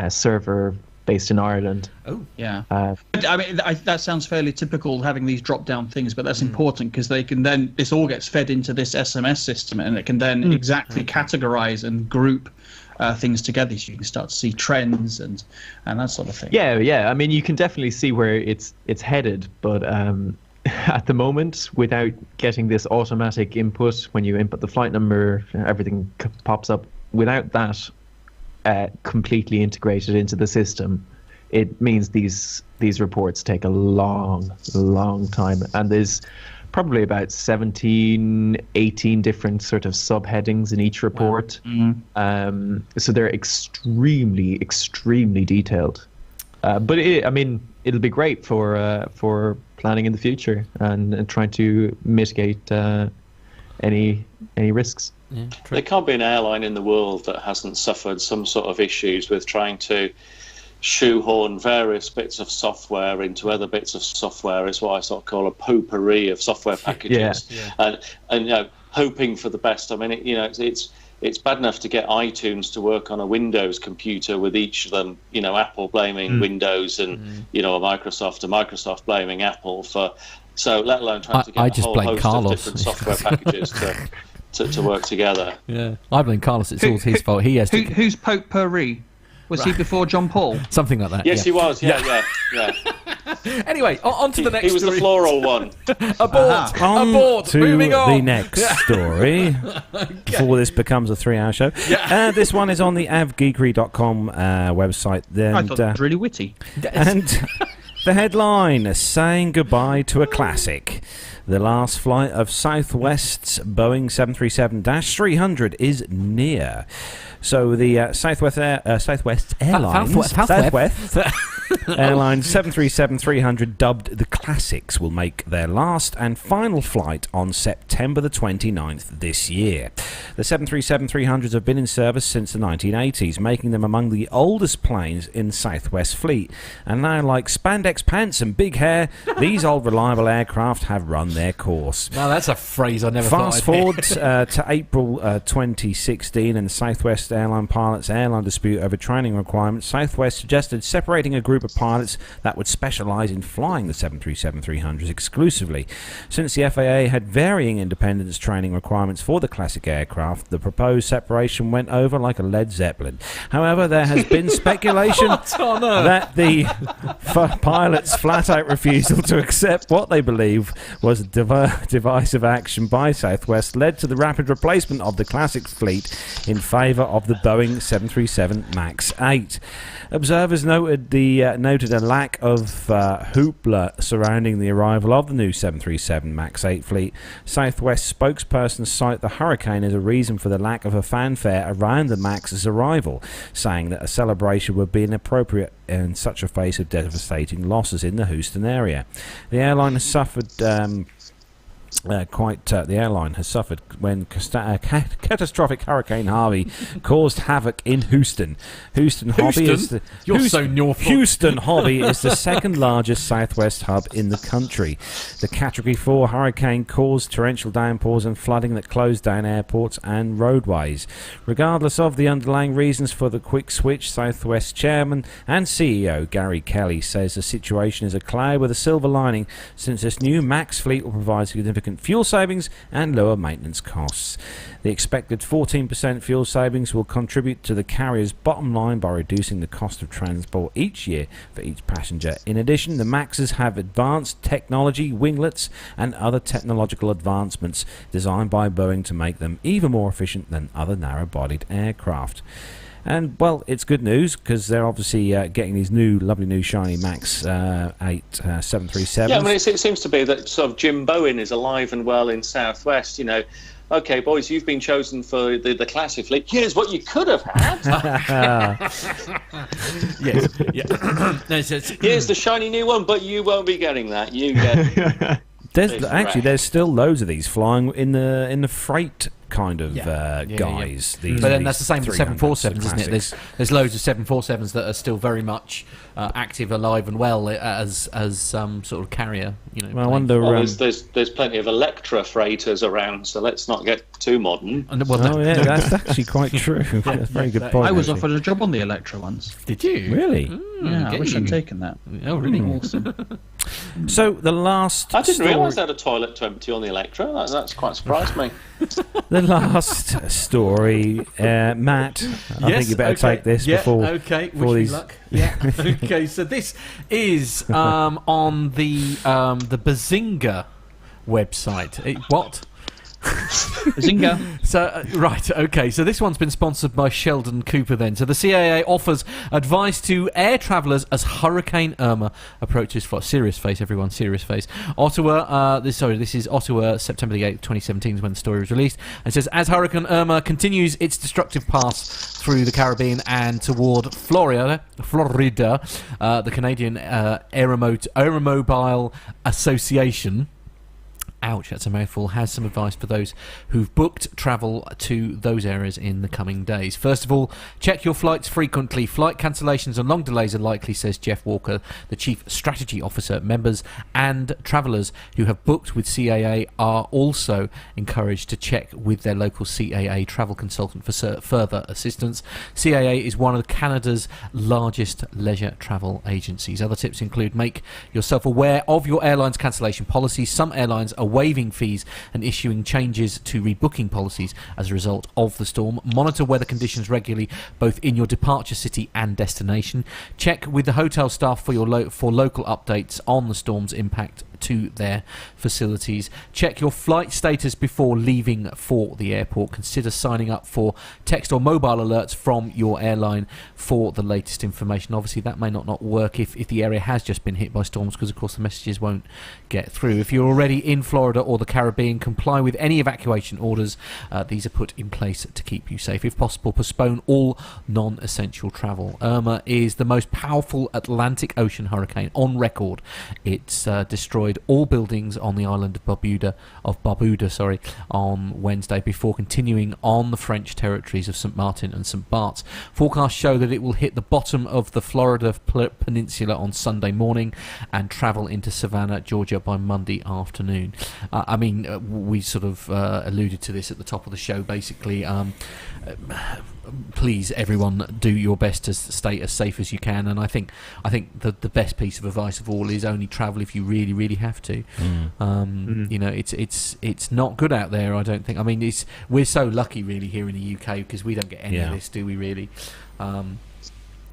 server based in Ireland.
Oh,
yeah. I mean, that sounds fairly typical, having these drop-down things, but that's important because they can then, this all gets fed into this SMS system, and it can then exactly categorize and group things together, so you can start to see trends and that sort of thing.
Yeah. I mean, you can definitely see where it's headed, but at the moment, without getting this automatic input, when you input the flight number, everything pops up. Without that completely integrated into the system, it means these reports take a long time, and there's probably about 17, 18 different sort of subheadings in each report. Wow. So they're extremely detailed. But it'll be great for planning in the future and trying to mitigate any risks.
Yeah,
there can't be an airline in the world that hasn't suffered some sort of issues with trying to shoehorn various bits of software into other bits of software. It's what I sort of call a potpourri of software packages, and hoping for the best. I mean, it's bad enough to get iTunes to work on a Windows computer with each of them, Apple blaming Windows and Microsoft blaming Apple for. So let alone trying to get a whole host of different software packages to work together.
Yeah, I blame Carlos. It's all his fault. He has to.
Who's potpourri? Was he before John Paul?
Something like that.
Yes, he was. Yeah.
Anyway, on to the next.
He was
story.
the floral one.
Abort. Moving on.
The next story. Before this becomes a 3-hour show.
Yeah.
This one is on the avgeekery.com website.
I thought it was really witty.
And the headline, saying goodbye to a classic. The last flight of Southwest's Boeing 737-300 is near. So the Southwest Airlines, Airlines 737-300, dubbed the Classics, will make their last and final flight on September the 29th this year. The 737-300s have been in service since the 1980s, making them among the oldest planes in the Southwest fleet. And now, like spandex pants and big hair, these old reliable aircraft have run their course.
Now that's a phrase I never
Fast
thought I'd
forward to April 2016, and the Southwest airline pilots' airline dispute over training requirements. Southwest suggested separating a group group of pilots that would specialise in flying the 737-300s exclusively. Since the FAA had varying independence training requirements for the classic aircraft, the proposed separation went over like a Led Zeppelin. However, there has been speculation that the pilots' flat-out refusal to accept what they believe was a divisive action by Southwest led to the rapid replacement of the classic fleet in favour of the Boeing 737 MAX 8. Observers noted a lack of hoopla surrounding the arrival of the new 737 MAX 8 fleet. Southwest spokespersons cite the Hurricane as a reason for the lack of a fanfare around the MAX's arrival, saying that a celebration would be inappropriate in such a face of devastating losses in the Houston area. The airline has suffered when catastrophic Hurricane Harvey caused havoc in Houston. Houston Hobby is the second largest Southwest hub in the country. The Category 4 hurricane caused torrential downpours and flooding that closed down airports and roadways. Regardless of the underlying reasons for the quick switch, Southwest chairman and CEO Gary Kelly says the situation is a cloud with a silver lining, since this new MAX fleet will provide significant fuel savings and lower maintenance costs. The expected 14% fuel savings will contribute to the carrier's bottom line by reducing the cost of transport each year for each passenger. In addition, the MAXs have advanced technology, winglets and other technological advancements designed by Boeing to make them even more efficient than other narrow-bodied aircraft. And, well, it's good news because they're obviously getting these lovely new shiny MAX 8 737s.
Yeah, I mean, it seems to be that sort of Jim Bowen is alive and well in Southwest, you know. Okay, boys, you've been chosen for the classic fleet. Here's what you could have had.
Yes. Yeah.
Here's the shiny new one, but you won't be getting that. You get.
There's still loads of these flying in the freight kind of guys.
Yeah. But then that's the same with 747s, isn't it? There's loads of 747s that are still very much active, alive and well as sort of carrier. You know.
Well, I wonder.
There's plenty of Electra freighters around, so let's not get too modern.
That's actually quite true. That's a very good point.
I was offered a job on the Electra once.
Did you
really?
Yeah, I wish I'd taken that.
Oh, really?
Awesome.
So the last.
I didn't realise they had a toilet to empty on the Electra. That's quite surprised me.
The last story, Matt. I think you better take this before.
Okay. Wish me luck. Yeah. Okay. So this is on the Bazinga website. What?
Bazinga.
So right, okay. So this one's been sponsored by Sheldon Cooper. Then, so the CAA offers advice to air travellers as Hurricane Irma approaches. For serious face, everyone, serious face. Ottawa. This is Ottawa, September the 8th, 2017, is when the story was released. And it says, as Hurricane Irma continues its destructive path through the Caribbean and toward Florida, the Canadian Aeromobile Association. Ouch, that's a mouthful. Has some advice for those who've booked travel to those areas in the coming days. First of all, check your flights frequently. Flight cancellations and long delays are likely, says Jeff Walker, the Chief Strategy Officer. Members and travellers who have booked with CAA are also encouraged to check with their local CAA travel consultant for further assistance. CAA is one of Canada's largest leisure travel agencies. Other tips include make yourself aware of your airline's cancellation policies. Some airlines are waiving fees and issuing changes to rebooking policies as a result of the storm. Monitor weather conditions regularly, both in your departure city and destination. Check with the hotel staff for local updates on the storm's impact to their facilities. Check your flight status before leaving for the airport. Consider signing up for text or mobile alerts from your airline for the latest information. Obviously, that may not work if the area has just been hit by storms, because of course the messages won't get through. If you're already in Florida or the Caribbean, comply with any evacuation orders. These are put in place to keep you safe. If possible, postpone all non-essential travel. Irma is the most powerful Atlantic Ocean hurricane on record. It's destroyed destroyed all buildings on the island of Barbuda, on Wednesday before continuing on the French territories of St. Martin and St. Bart's. Forecasts show that it will hit the bottom of the Florida peninsula on Sunday morning and travel into Savannah, Georgia by Monday afternoon. We sort of alluded to this at the top of the show, basically. Please, everyone, do your best to stay as safe as you can, and I think the best piece of advice of all is only travel if you really, really have to. It's not good out there, I don't think. I mean, we're so lucky really here in the UK because we don't get any of this, do we really?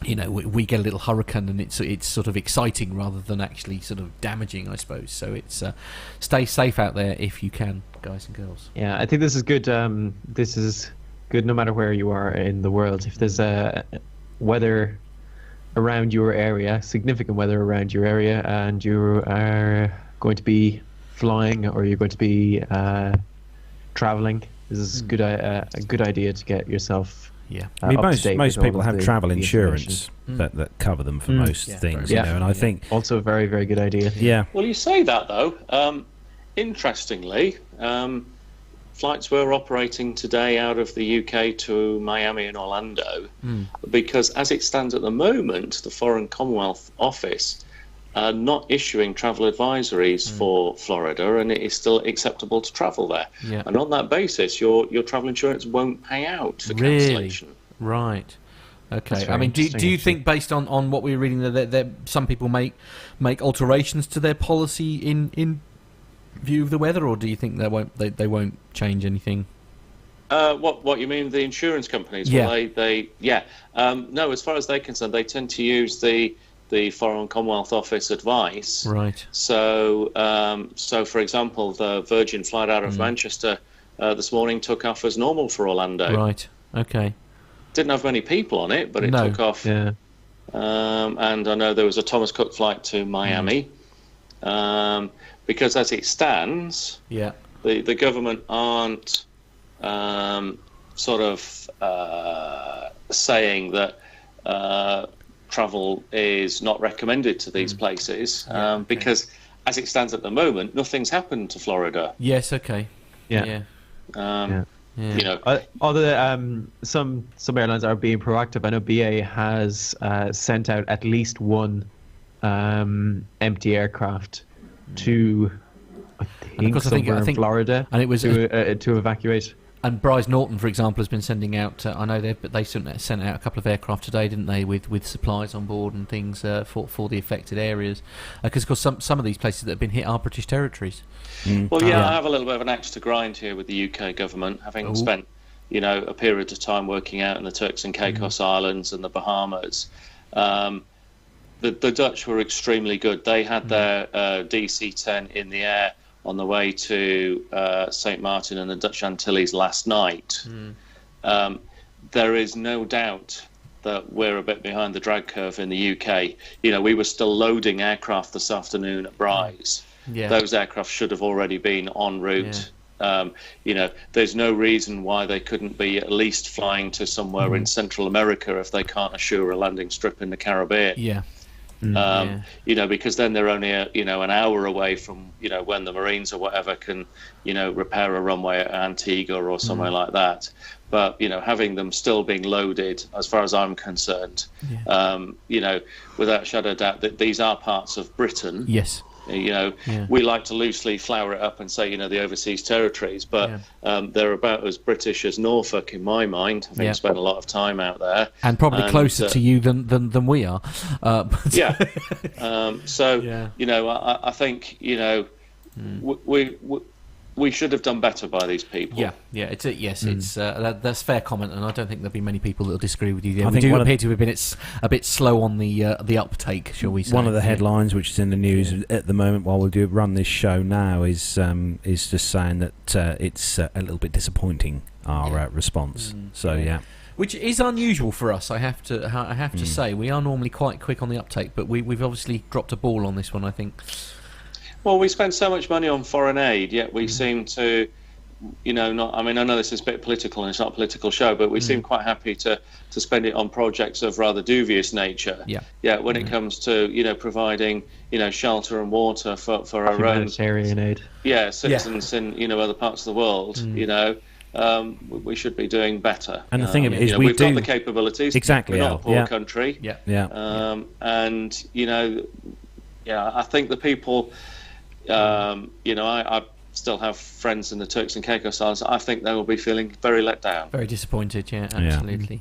We get a little hurricane and it's sort of exciting rather than actually sort of damaging, I suppose. So it's stay safe out there if you can, guys and girls.
Yeah, I think this is good. This is good no matter where you are in the world. If there's weather around your area, significant weather around your area, and you are going to be flying or you're going to be traveling, this is a good idea to get yourself. Yeah,
I mean, most people have travel insurance that cover them for most things, and I think
also a very, very good idea.
Yeah.
Well, you say that though. Interestingly, flights were operating today out of the UK to Miami and Orlando because, as it stands at the moment, the Foreign Commonwealth Office are not issuing travel advisories for Florida, and it is still acceptable to travel there. Yeah. And on that basis, your travel insurance won't pay out for cancellation.
Right. Okay. I mean, do you think, based on what we were reading, that some people make alterations to their policy in view of the weather, or do you think they won't change anything?
What you mean, the insurance companies?
Yeah.
Well, no, as far as they're concerned, they tend to use the Foreign Commonwealth Office advice.
Right.
So for example, the Virgin flight out of Manchester this morning took off as normal for Orlando.
Right. Okay.
Didn't have many people on it, but it took off.
Yeah.
And I know there was a Thomas Cook flight to Miami. Because as it stands, the government aren't saying that travel is not recommended to these places because, as it stands at the moment, nothing's happened to Florida.
Yes. Okay.
Yeah.
Although some airlines are being proactive. I know BA has sent out at least one empty aircraft to I think in Florida,
and it was
to evacuate.
And Bryce Norton, for example, has been sending out. I know they sent out a couple of aircraft today, didn't they, with supplies on board and things for the affected areas, because of course some of these places that have been hit are British territories.
Well, I have a little bit of an axe to grind here with the UK government, having spent a period of time working out in the Turks and Caicos Islands and the Bahamas. The Dutch were extremely good. They had their DC-10 in the air on the way to St. Martin and the Dutch Antilles last night. There is no doubt that we're a bit behind the drag curve in the UK. We were still loading aircraft this afternoon at Bryce. Yeah. Those aircraft should have already been en route. Yeah. There's no reason why they couldn't be at least flying to somewhere in Central America if they can't assure a landing strip in the Caribbean.
Yeah.
Because then they're only an hour away from when the Marines or whatever can repair a runway at Antigua or somewhere like that. But having them still being loaded, as far as I'm concerned, without a shadow of doubt, that these are parts of Britain.
Yes.
We like to loosely flower it up and say the overseas territories, but they're about as British as Norfolk in my mind, having spent a lot of time out there,
and probably closer to you than we are.
I think we should have done better by these people.
It's that's a fair comment, and I don't think there'll be many people that will disagree with you there. We do appear to have been a bit slow on the uptake, shall we say?
One of the headlines, which is in the news at the moment while we run this show now, is just saying that it's a little bit disappointing, our response. Which
is unusual for us, I have to say. We are normally quite quick on the uptake, but we've obviously dropped a ball on this one, I think.
Well, we spend so much money on foreign aid, yet we seem to not. I mean, I know this is a bit political and it's not a political show, but we seem quite happy to spend it on projects of rather dubious nature. Yeah. When it comes to providing shelter and water for our own
humanitarian aid.
Yeah, citizens in other parts of the world. We should be doing better.
And the thing is,
we've got the capabilities.
Exactly.
We're not a poor country.
And
I think the people. I still have friends in the Turks and Caicos Islands. I think they will be feeling very let down.
Very disappointed, absolutely.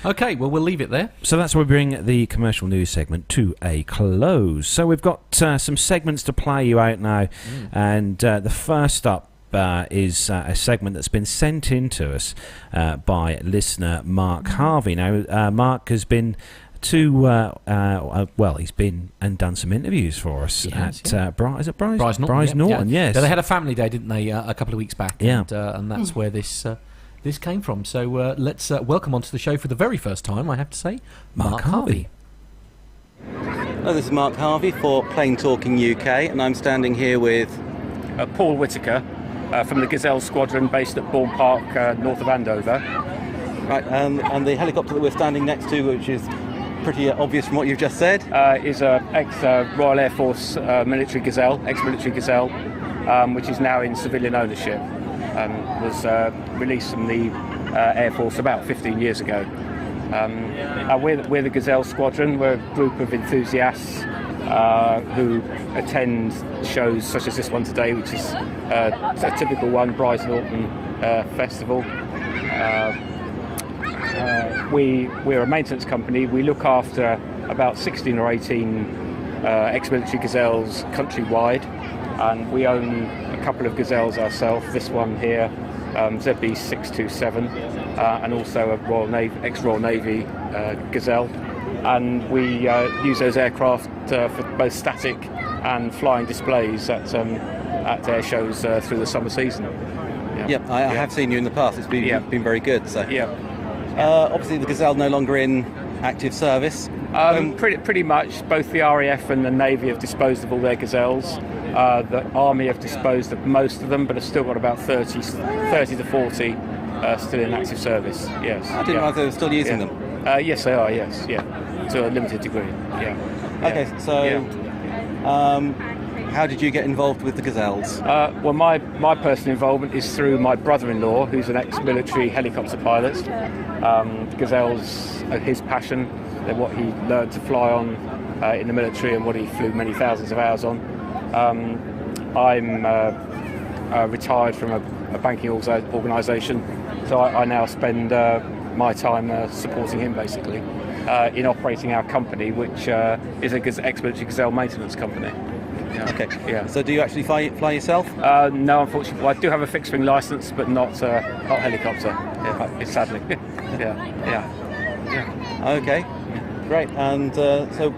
Okay, well, we'll leave it there.
So that's where we bring the commercial news segment to a close. So we've got some segments to play you out now. And the first up is a segment that's been sent in to us by listener Mark Harvey. Now, Mark has been he's been and done some interviews for us at Bryce Norton. Yes.
They had a family day, didn't they, a couple of weeks back? And that's where this came from. So let's welcome onto the show for the very first time, I have to say, Mark Harvey.
Hello, this is Mark Harvey for Plain Talking UK, and I'm standing here with
Paul Whittaker from the Gazelle Squadron based at Bourne Park, north of Andover.
Right, and the helicopter that we're standing next to, which is pretty obvious from what you've just said,
is a ex-Royal Air Force ex-military Gazelle, which is now in civilian ownership. Was released from the Air Force about 15 years ago. We're the Gazelle Squadron. We're a group of enthusiasts who attend shows such as this one today, which is a typical one, Bryce Norton Festival. We're a maintenance company. We look after about 16 or 18 ex-military Gazelles countrywide, and we own a couple of Gazelles ourselves. This one here, ZB627, and also a ex-Royal Navy Gazelle. And we use those aircraft for both static and flying displays at air shows through the summer season.
I have seen you in the past. It's been very good. So. Obviously, the Gazelle no longer in active service.
Pretty much. Both the RAF and the Navy have disposed of all their Gazelles. The Army have disposed of most of them, but have still got about 30 to 40 still in active service. Yes.
I didn't realize they were still using them.
Yes, they are. Yes, to a limited degree.
Okay, so how did you get involved with the Gazelles?
Well, my personal involvement is through my brother-in-law, who's an ex-military helicopter pilot. Gazelles are his passion. They're what he learned to fly on in the military and what he flew many thousands of hours on. I'm retired from a banking organisation, so I now spend my time supporting him, basically, in operating our company, which is a ex-military Gazelle maintenance company.
Okay. So do you actually fly yourself?
No, unfortunately. I do have a fixed-wing licence, but not helicopter. Sadly.
Okay. Great. And so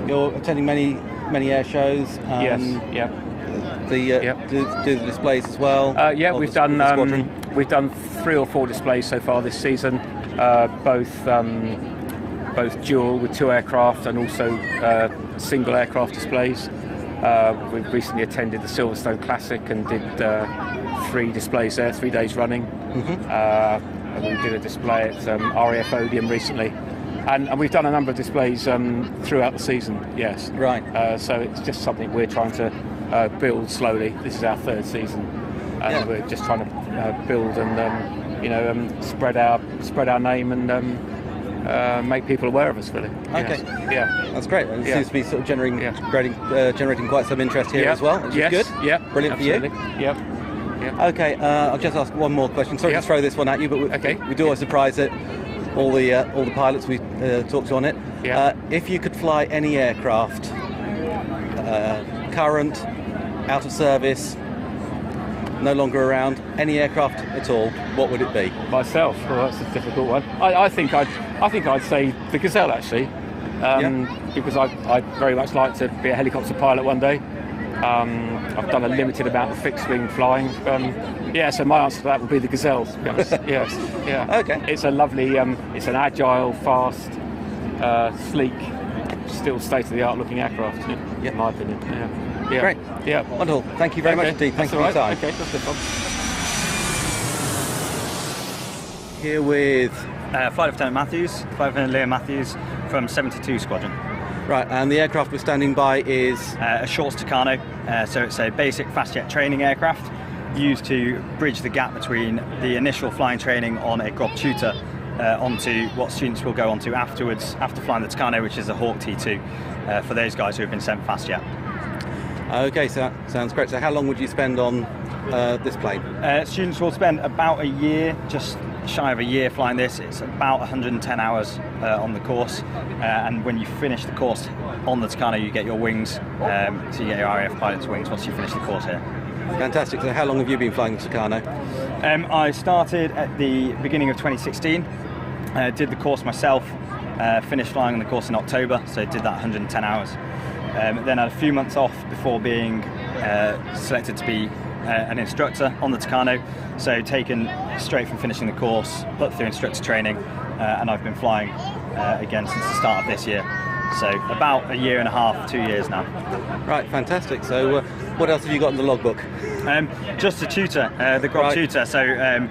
you're attending many air shows.
Yes.
Do the displays as well.
We've done 3 or 4 displays so far this season, both dual with 2 aircraft and also single aircraft displays. We've recently attended the Silverstone Classic and did 3 displays there, 3 days running. And we did a display at RAF Odeum recently. And we've done a number of displays throughout the season, yes.
Right.
So it's just something we're trying to build slowly. This is our 3rd season. And we're just trying to build and spread our name and make people aware of us, really.
Okay.
Yes.
That's great. And it seems to be sort of generating quite some interest here as well, which is good.
Yeah.
Brilliant
absolutely.
for you.
Yeah.
Okay. I'll just ask one more question. Sorry to throw this one at you, but we do always surprise it. All the pilots we talked to on it. If you could fly any aircraft, current, out of service, no longer around, any aircraft at all, what would it be?
Myself? Well, that's a difficult one. I think I'd say the Gazelle, actually, because I'd very much like to be a helicopter pilot one day. I've done a limited amount of fixed-wing flying. So my answer to that would be the Gazelle, to be honest. Yes. Yeah.
Okay.
It's a lovely, it's an agile, fast, sleek, still state-of-the-art looking aircraft, in my opinion. Yeah.
Great.
Yeah.
Wonderful. Thank you very much indeed. Thank you for your time.
Okay, that's good fun.
Here with...
Flight Lieutenant Matthews, Flight Lieutenant Liam Matthews from 72 Squadron.
Right, and the aircraft we're standing by is...
a Shorts Tucano, so it's a basic fast jet training aircraft used to bridge the gap between the initial flying training on a Grob tutor onto what students will go on to afterwards, after flying the Tucano, which is a Hawk T2, for those guys who have been sent fast jet.
Okay, so that sounds great. So how long would you spend on this plane?
Students will spend about a year, just shy of a year flying this. It's about 110 hours on the course, and when you finish the course on the Tucano, you get your wings, so you get your RAF pilot's wings once you finish the course here.
Fantastic. So how long have you been flying the Tucano?
I started at the beginning of 2016, did the course myself, finished flying the course in October, so did that 110 hours. Then had a few months off before being selected to be an instructor on the Tucano, so taken straight from finishing the course, put through instructor training, and I've been flying again since the start of this year. So about a year and a half, 2 years now.
Right, fantastic. So what else have you got in the logbook?
Just a tutor, the Grob tutor. So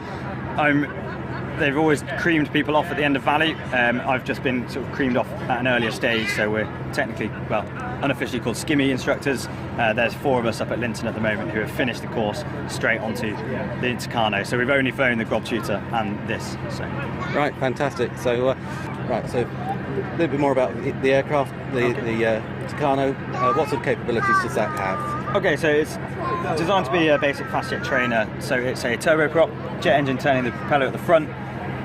they've always creamed people off at the end of Valley. I've just been sort of creamed off at an earlier stage, so we're technically, well, unofficially called skimmy instructors. There's 4 of us up at Linton at the moment who have finished the course straight onto the Tucano. So we've only flown the Grob tutor and this. So.
Right, fantastic. So, so a little bit more about the aircraft, the Tucano. What sort of capabilities does that have?
Okay, so it's designed to be a basic fast jet trainer. So it's a turboprop, jet engine turning the propeller at the front,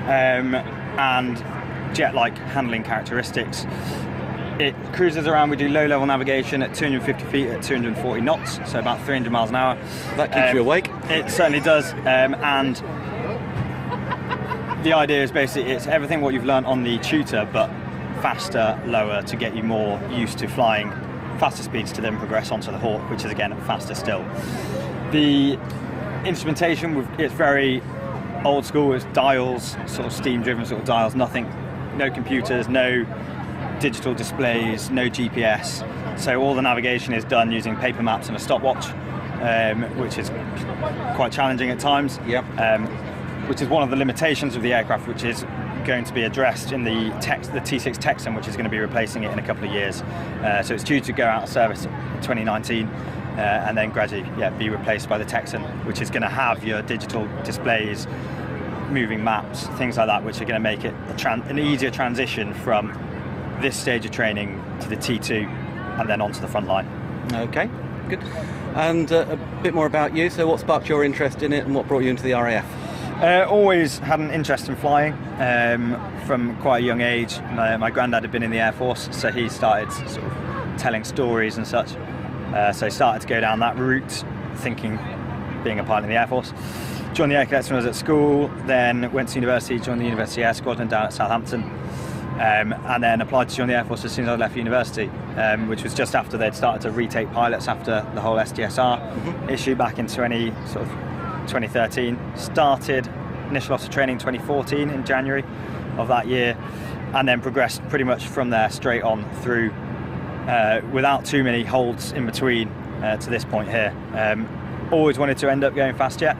and jet-like handling characteristics. It cruises around. We do low-level navigation at 250 feet at 240 knots, so about 300 miles an hour.
That keeps you awake?
It certainly does, and the idea is basically it's everything what you've learned on the tutor, but faster, lower, to get you more used to flying faster speeds to then progress onto the Hawk, which is again faster still. The instrumentation, it's very old school. It's dials, sort of steam-driven sort of dials. Nothing, no computers, no digital displays, no GPS. So all the navigation is done using paper maps and a stopwatch, which is quite challenging at times.
Yep.
Which is one of the limitations of the aircraft, which is going to be addressed in the T6 Texan, which is going to be replacing it in a couple of years. So it's due to go out of service in 2019, and then gradually be replaced by the Texan, which is going to have your digital displays, moving maps, things like that, which are going to make it an easier transition from this stage of training to the T2 and then onto the front line.
Okay, good. And a bit more about you. So what sparked your interest in it and what brought you into the RAF?
Always had an interest in flying from quite a young age. My granddad had been in the Air Force, so he started sort of telling stories and such. So I started to go down that route, thinking being a pilot in the Air Force. Joined the Air Cadets when I was at school, then went to university, joined the University Air Squadron down at Southampton, and then applied to join the Air Force as soon as I left university, which was just after they'd started to retake pilots after the whole SDSR issue back in 2013. Started initial officer training 2014 in January of that year, and then progressed pretty much from there straight on through without too many holds in between to this point here. Always wanted to end up going fast jet,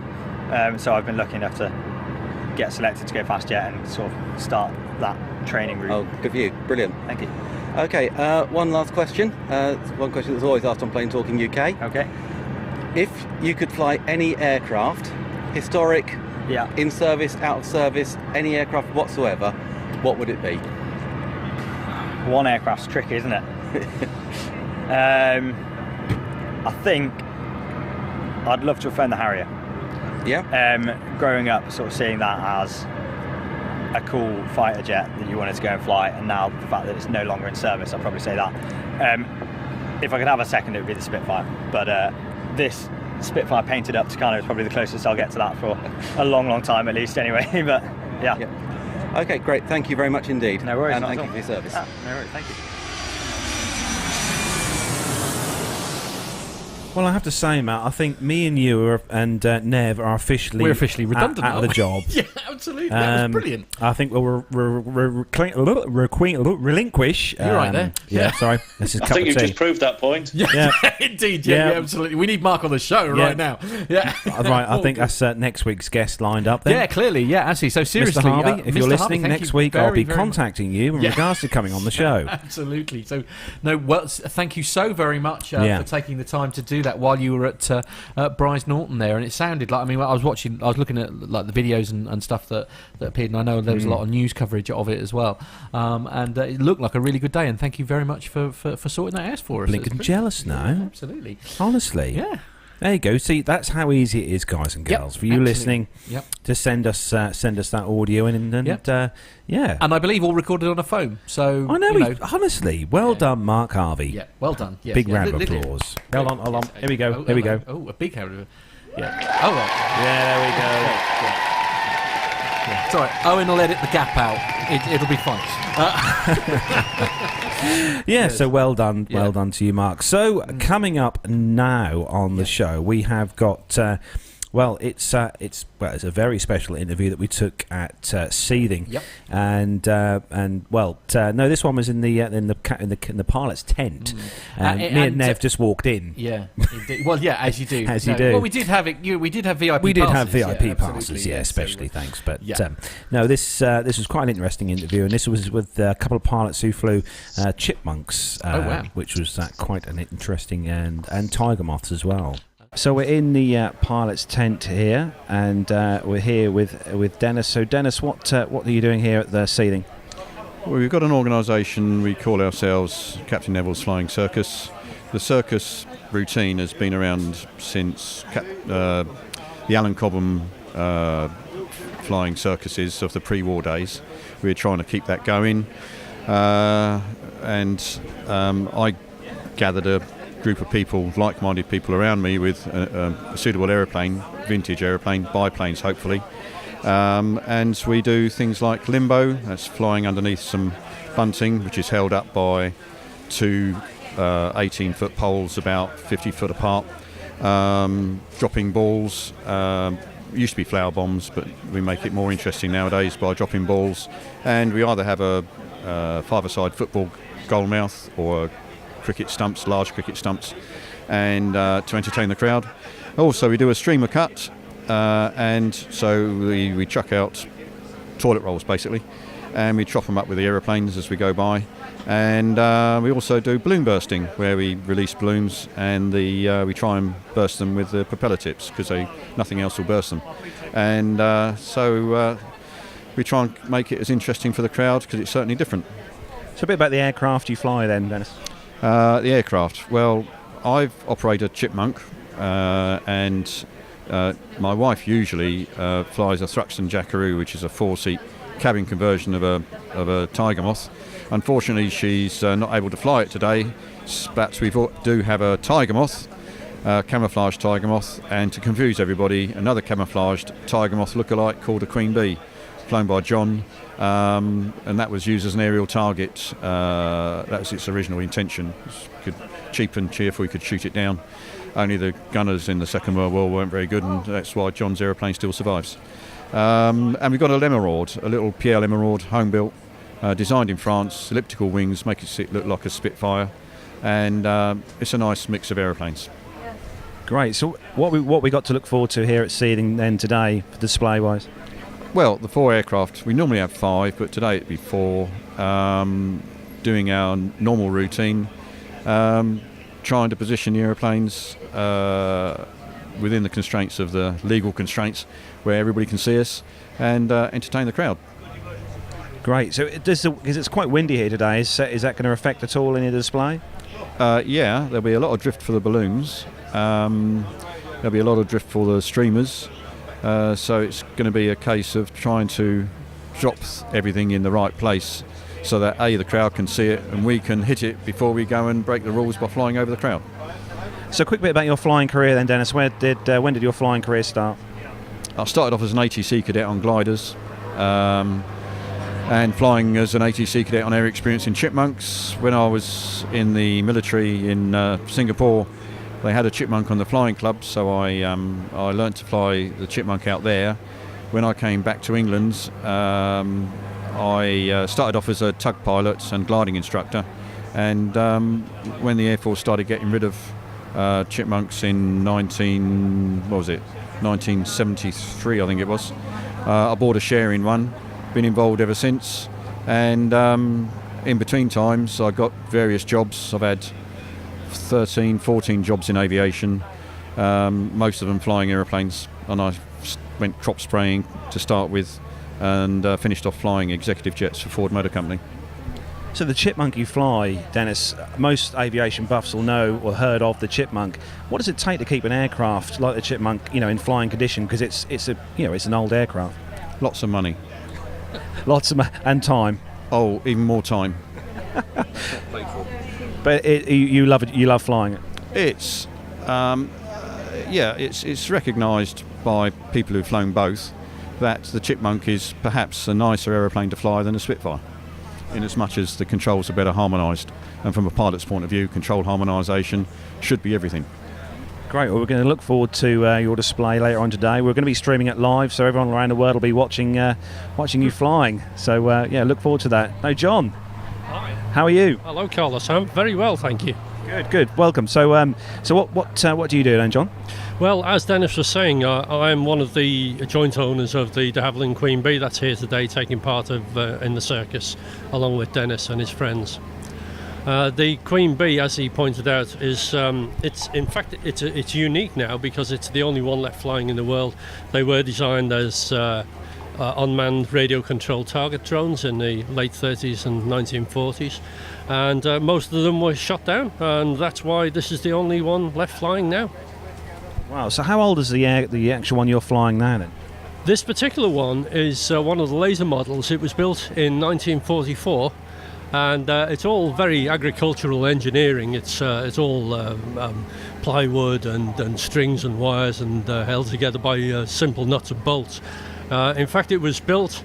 so I've been lucky enough to get selected to go fast jet and sort of start that training route.
Oh, good for you. Brilliant.
Thank you.
Okay, one last question. One question that's always asked on Plane Talking UK.
Okay.
If you could fly any aircraft, historic, in service, out of service, any aircraft whatsoever, what would it be?
One aircraft's tricky, isn't it? I think I'd love to have flown the Harrier.
Yeah.
Growing up, sort of seeing that as a cool fighter jet that you wanted to go and fly, and now the fact that it's no longer in service, I'd probably say that. If I could have a second, it would be the Spitfire. But this Spitfire painted up Tucano is probably the closest I'll get to that for a long, long time at least anyway. But yeah.
Okay, great. Thank you very much indeed.
No worries.
And thank you for your service.
No worries. Thank you.
Well, I have to say, Matt, I think me and you and Nev are officially...
We're officially redundant
out of the job.
Yeah, absolutely. That was brilliant.
I think we'll relinquish...
You're right there.
Yeah, sorry. This is
I think you've just proved that point.
Yeah. Indeed, yeah, absolutely. We need Mark on the show right now. Yeah.
Right, I think that's next week's guest lined up then.
Yeah, clearly, yeah, absolutely. So seriously...
Mr. Harvey, if you're listening next week, I'll be contacting you in
Yeah.
regards to coming on the show.
Absolutely. So, thank you so very much for taking the time to do that while you were at Bryce Norton there. And it sounded like, I mean, I was looking at like the videos and stuff that appeared, and I know there was a lot of news coverage of it as well. And it looked like a really good day. And thank you very much for sorting that out for us.
Blinking jealous now.
Absolutely.
Honestly.
Yeah.
There you go. See, that's how easy it is, guys and girls. For you listening, to send us that audio and yeah.
And I believe all recorded on a phone. So
I know. Honestly, well done, Mark Harvey.
Yeah, well done. Yes,
big round of applause. Hold on. Here we go. Here we go.
Oh, a big round of yeah. Oh, right.
Yeah, there we go.
Yeah. It's all right. Owen will edit the gap out. It'll be fine.
So well done to you, Mark. So coming up now on the show, we have got it's a very special interview that we took at Seething.
Yep.
And this one was in the pilot's tent. Me and Nev just walked in.
Yeah. Indeed. Well, yeah, as you do.
You do.
Well, we did have it. We did have VIP.
We did
passes,
have VIP passes.
absolutely,
Especially thanks. But
yeah.
This was quite an interesting interview, and this was with a couple of pilots who flew chipmunks, which was quite an interesting and tiger moths as well. So we're in the pilot's tent here, and we're here with Dennis. So Dennis, what are you doing here at the Seething?
Well, we've got an organisation. We call ourselves Captain Neville's Flying Circus. The circus routine has been around since the Alan Cobham flying circuses of the pre-war days. We're trying to keep that going, and I gathered a group of people, like-minded people around me with a suitable aeroplane, vintage aeroplane, biplanes hopefully, and we do things like limbo, that's flying underneath some bunting which is held up by two 18-foot poles about 50 foot apart, dropping balls, used to be flower bombs, but we make it more interesting nowadays by dropping balls, and we either have a five-a-side football goal mouth or cricket stumps, large cricket stumps, and to entertain the crowd. Also, we do a streamer cut, and so we chuck out toilet rolls basically, and we chop them up with the aeroplanes as we go by. And we also do balloon bursting, where we release balloons and we try and burst them with the propeller tips because nothing else will burst them. And so we try and make it as interesting for the crowd because it's certainly different.
So a bit about the aircraft you fly then, Dennis.
The aircraft. Well, I've operated Chipmunk, and my wife usually flies a Thruxton Jackaroo, which is a 4-seat cabin conversion of a Tiger Moth. Unfortunately, she's not able to fly it today, but we do have a Tiger Moth, camouflaged Tiger Moth, and to confuse everybody, another camouflaged Tiger Moth lookalike called a Queen Bee, flown by John. And that was used as an aerial target. That was its original intention. Cheap and cheerful, we could shoot it down. Only the gunners in the Second World War weren't very good, and that's why John's aeroplane still survives. And we've got a Lemmerord, a little Pierre Lemmerord, home-built, designed in France, elliptical wings, make it look like a Spitfire, and it's a nice mix of aeroplanes.
Great. So what we got to look forward to here at Seething then today, display-wise?
Well, the 4 aircraft, we normally have 5, but today it'd be 4, doing our normal routine, trying to position the aeroplanes within the constraints of the legal constraints where everybody can see us and entertain the crowd.
Great. So because it's quite windy here today, is that going to affect at all any of the display?
Yeah, there'll be a lot of drift for the balloons. There'll be a lot of drift for the streamers. So it's going to be a case of trying to drop everything in the right place so that the crowd can see it and we can hit it before we go and break the rules by flying over the crowd.
So a quick bit about your flying career then, Dennis. When did your flying career start?
I started off as an ATC cadet on gliders, and flying as an ATC cadet on air experience in Chipmunks. When I was in the military in Singapore, they had a Chipmunk on the flying club, so I learnt to fly the Chipmunk out there. When I came back to England, I started off as a tug pilot and gliding instructor, and when the Air Force started getting rid of Chipmunks in 1973, I think it was, I bought a share in one, been involved ever since, and in between times I got various jobs. I've had 14 jobs in aviation, most of them flying aeroplanes, and I went crop spraying to start with, and finished off flying executive jets for Ford Motor Company.
So the Chipmunk you fly, Dennis, most aviation buffs will know or heard of the Chipmunk. What does it take to keep an aircraft like the Chipmunk, in flying condition? Because it's an old aircraft.
Lots of money.
And time.
Oh, even more time.
But you love it. You love flying it.
It's it's recognised by people who've flown both that the Chipmunk is perhaps a nicer aeroplane to fly than a Spitfire, in as much as the controls are better harmonised. And from a pilot's point of view, control harmonisation should be everything.
Great. Well, we're going to look forward to your display later on today. We're going to be streaming it live, so everyone around the world will be watching you flying. So look forward to that. No, John.
Hi.
How are you?
Hello, Carlos. I'm very well, thank you.
Good. Welcome. So what do you do then, John?
Well, as Dennis was saying, I am one of the joint owners of the de Havilland Queen Bee that's here today, taking part in the circus, along with Dennis and his friends. The Queen Bee, as he pointed out, is it's unique now because it's the only one left flying in the world. They were designed as unmanned radio-controlled target drones in the late 30s and 1940s, and most of them were shot down, and that's why this is the only one left flying now.
Wow. So how old is the actual one you're flying now then?
This particular one is one of the laser models. It was built in 1944. And it's all very agricultural engineering. It's all plywood and strings and wires and held together by simple nuts and bolts. In fact, it was built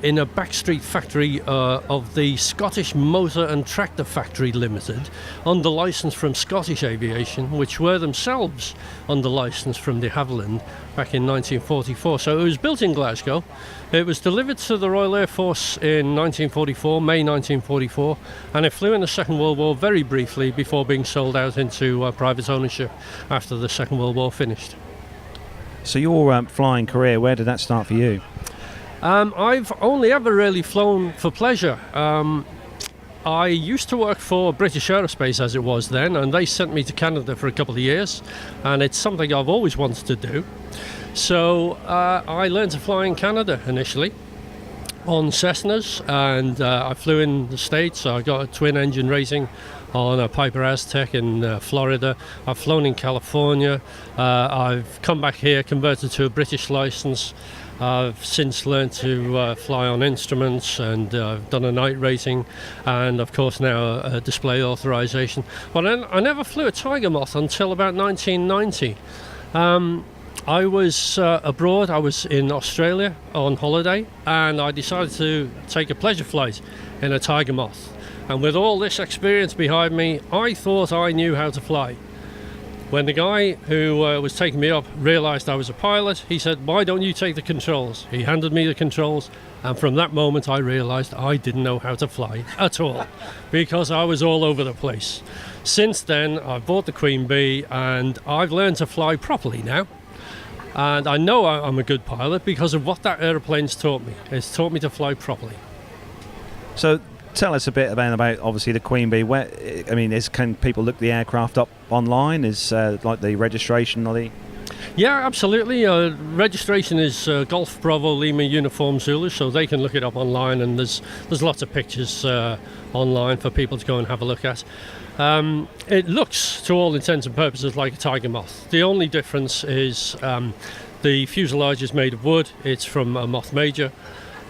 in a backstreet factory of the Scottish Motor and Tractor Factory Limited, under licence from Scottish Aviation, which were themselves under licence from de Havilland back in 1944. So it was built in Glasgow. It was delivered to the Royal Air Force in 1944, May 1944, and it flew in the Second World War very briefly before being sold out into private ownership after the Second World War finished.
So your flying career, where did that start for you?
I've only ever really flown for pleasure. I used to work for British Aerospace as it was then, and they sent me to Canada for a couple of years, and it's something I've always wanted to do. So I learned to fly in Canada initially on Cessnas, and I flew in the States. I got a twin engine racing on a Piper Aztec in Florida. I've flown in California. I've come back here, converted to a British license. I've since learned to fly on instruments, and I've done a night rating, and of course now a display authorization. But I never flew a Tiger Moth until about 1990. I was abroad. I was in Australia on holiday, and I decided to take a pleasure flight in a Tiger Moth. And with all this experience behind me, I thought I knew how to fly. When the guy who was taking me up realised I was a pilot, he said, "Why don't you take the controls?" He handed me the controls, and from that moment I realised I didn't know how to fly at all, because I was all over the place. Since then, I've bought the Queen Bee, and I've learned to fly properly now. And I know I'm a good pilot because of what that aeroplane's taught me. It's taught me to fly properly.
So tell us a bit about obviously the Queen Bee. Can people look the aircraft up online? Is like the registration or the...
Yeah, absolutely. Registration is Golf Bravo Lima Uniform Zulu, so they can look it up online, and there's lots of pictures online for people to go and have a look at. It looks, to all intents and purposes, like a Tiger Moth. The only difference is the fuselage is made of wood. It's from a Moth Major.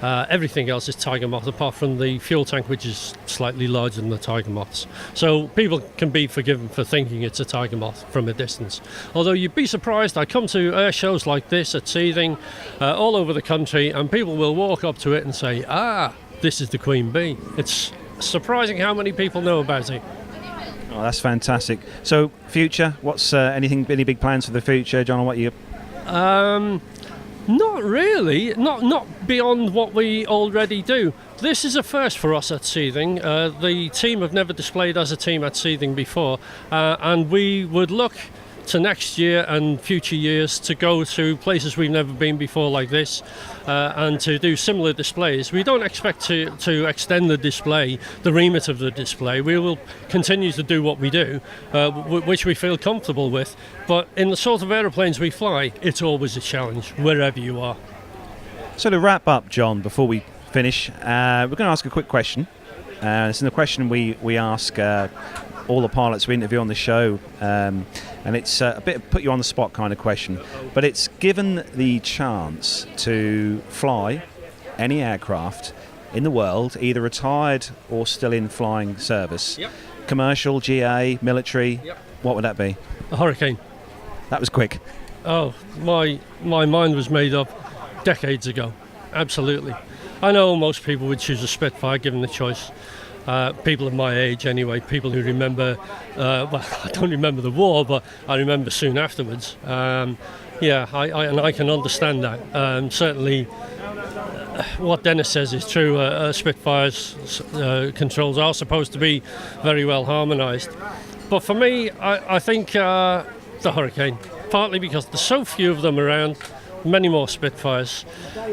Everything else is Tiger Moth, apart from the fuel tank, which is slightly larger than the Tiger Moths. So people can be forgiven for thinking it's a Tiger Moth from a distance. Although you'd be surprised, I come to air shows like this at Seething all over the country, and people will walk up to it and say, "Ah, this is the Queen Bee." It's surprising how many people know about it.
Oh, that's fantastic. So, future, what's any big plans for the future, John? What you?
Not really. Not beyond what we already do. This is a first for us at Seething. The team have never displayed as a team at Seething before, and we would look to next year and future years to go to places we've never been before like this, and to do similar displays. We don't expect to extend the display, the remit of the display. We will continue to do what we do, which we feel comfortable with, but in the sort of aeroplanes we fly, it's always a challenge, wherever you are.
So to wrap up, John, before we finish, we're going to ask a quick question. This is a question we ask all the pilots we interview on the show, and it's a bit put you on the spot kind of question, but it's given the chance to fly any aircraft in the world, either retired or still in flying service, commercial, GA, military, what would that be?
A Hurricane.
That was quick.
Oh, my mind was made up decades ago, absolutely. I know most people would choose a Spitfire given the choice. People of my age anyway, people who remember, well, I don't remember the war, but I remember soon afterwards. I can understand that. Certainly what Dennis says is true. Spitfire's controls are supposed to be very well harmonised. But for me, I think the Hurricane, partly because there's so few of them around, many more Spitfires,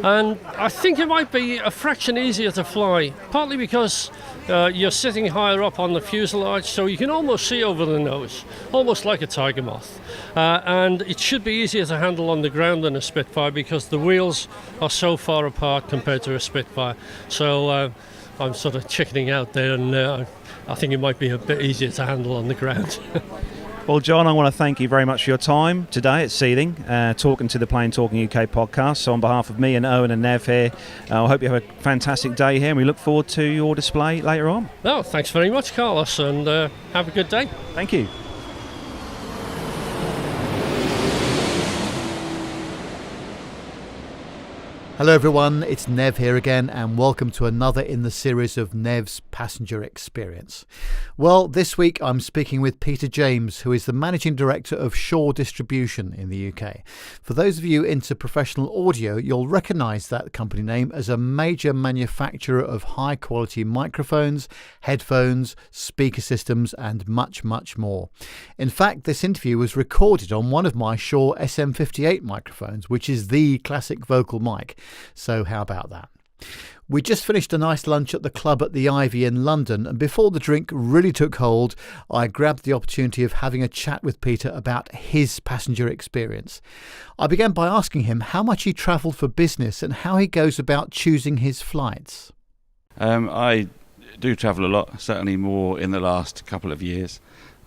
and I think it might be a fraction easier to fly, partly because you're sitting higher up on the fuselage, so you can almost see over the nose, almost like a tiger moth, and it should be easier to handle on the ground than a Spitfire because the wheels are so far apart compared to a Spitfire. So I'm sort of chickening out there, and I think it might be a bit easier to handle on the ground.
Well, John, I want to thank you very much for your time today at Seething, talking to the Plane Talking UK podcast. So on behalf of me and Eoin and Nev here, I hope you have a fantastic day here, and we look forward to your display later on.
Oh, thanks very much, Carlos, and have a good day.
Thank you.
Hello everyone, it's Nev here again, and welcome to another in the series of Nev's Passenger Experience. Well, this week I'm speaking with Peter James, who is the Managing Director of Shure Distribution in the UK. For those of you into professional audio, you'll recognise that company name as a major manufacturer of high quality microphones, headphones, speaker systems and much, much more. In fact, this interview was recorded on one of my Shure SM58 microphones, which is the classic vocal mic. So how about that? We just finished a nice lunch at the club at the Ivy in London, and before the drink really took hold, I grabbed the opportunity of having a chat with Peter about his passenger experience. I began by asking him how much he travelled for business and how he goes about choosing his flights.
I do travel a lot, certainly more in the last couple of years.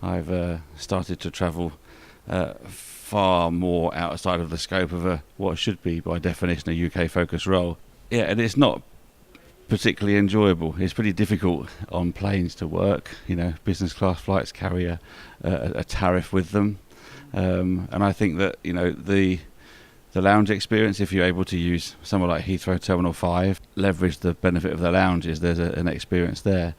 I've started to travel far more outside of the scope of what should be, by definition, a UK-focused role. Yeah, and it's not particularly enjoyable. It's pretty difficult on planes to work. You know, business class flights carry a tariff with them, and I think that, you know, the lounge experience, if you're able to use somewhere like Heathrow Terminal 5, leverage the benefit of the lounges, there's an experience there.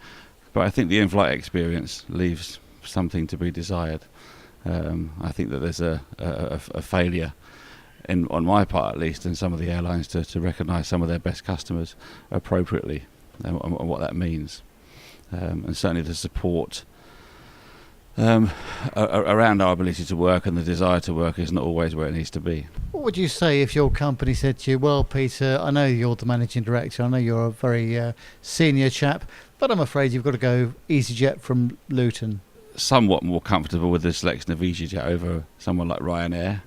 But I think the in-flight experience leaves something to be desired. I think that there's a failure, on my part at least, in some of the airlines to recognise some of their best customers appropriately, and what that means. And certainly the support around our ability to work and the desire to work is not always where it needs to be.
What would you say if your company said to you, well, Peter, I know you're the managing director, I know you're a very senior chap, but I'm afraid you've got to go EasyJet from Luton?
Somewhat more comfortable with the selection of EasyJet over someone like Ryanair.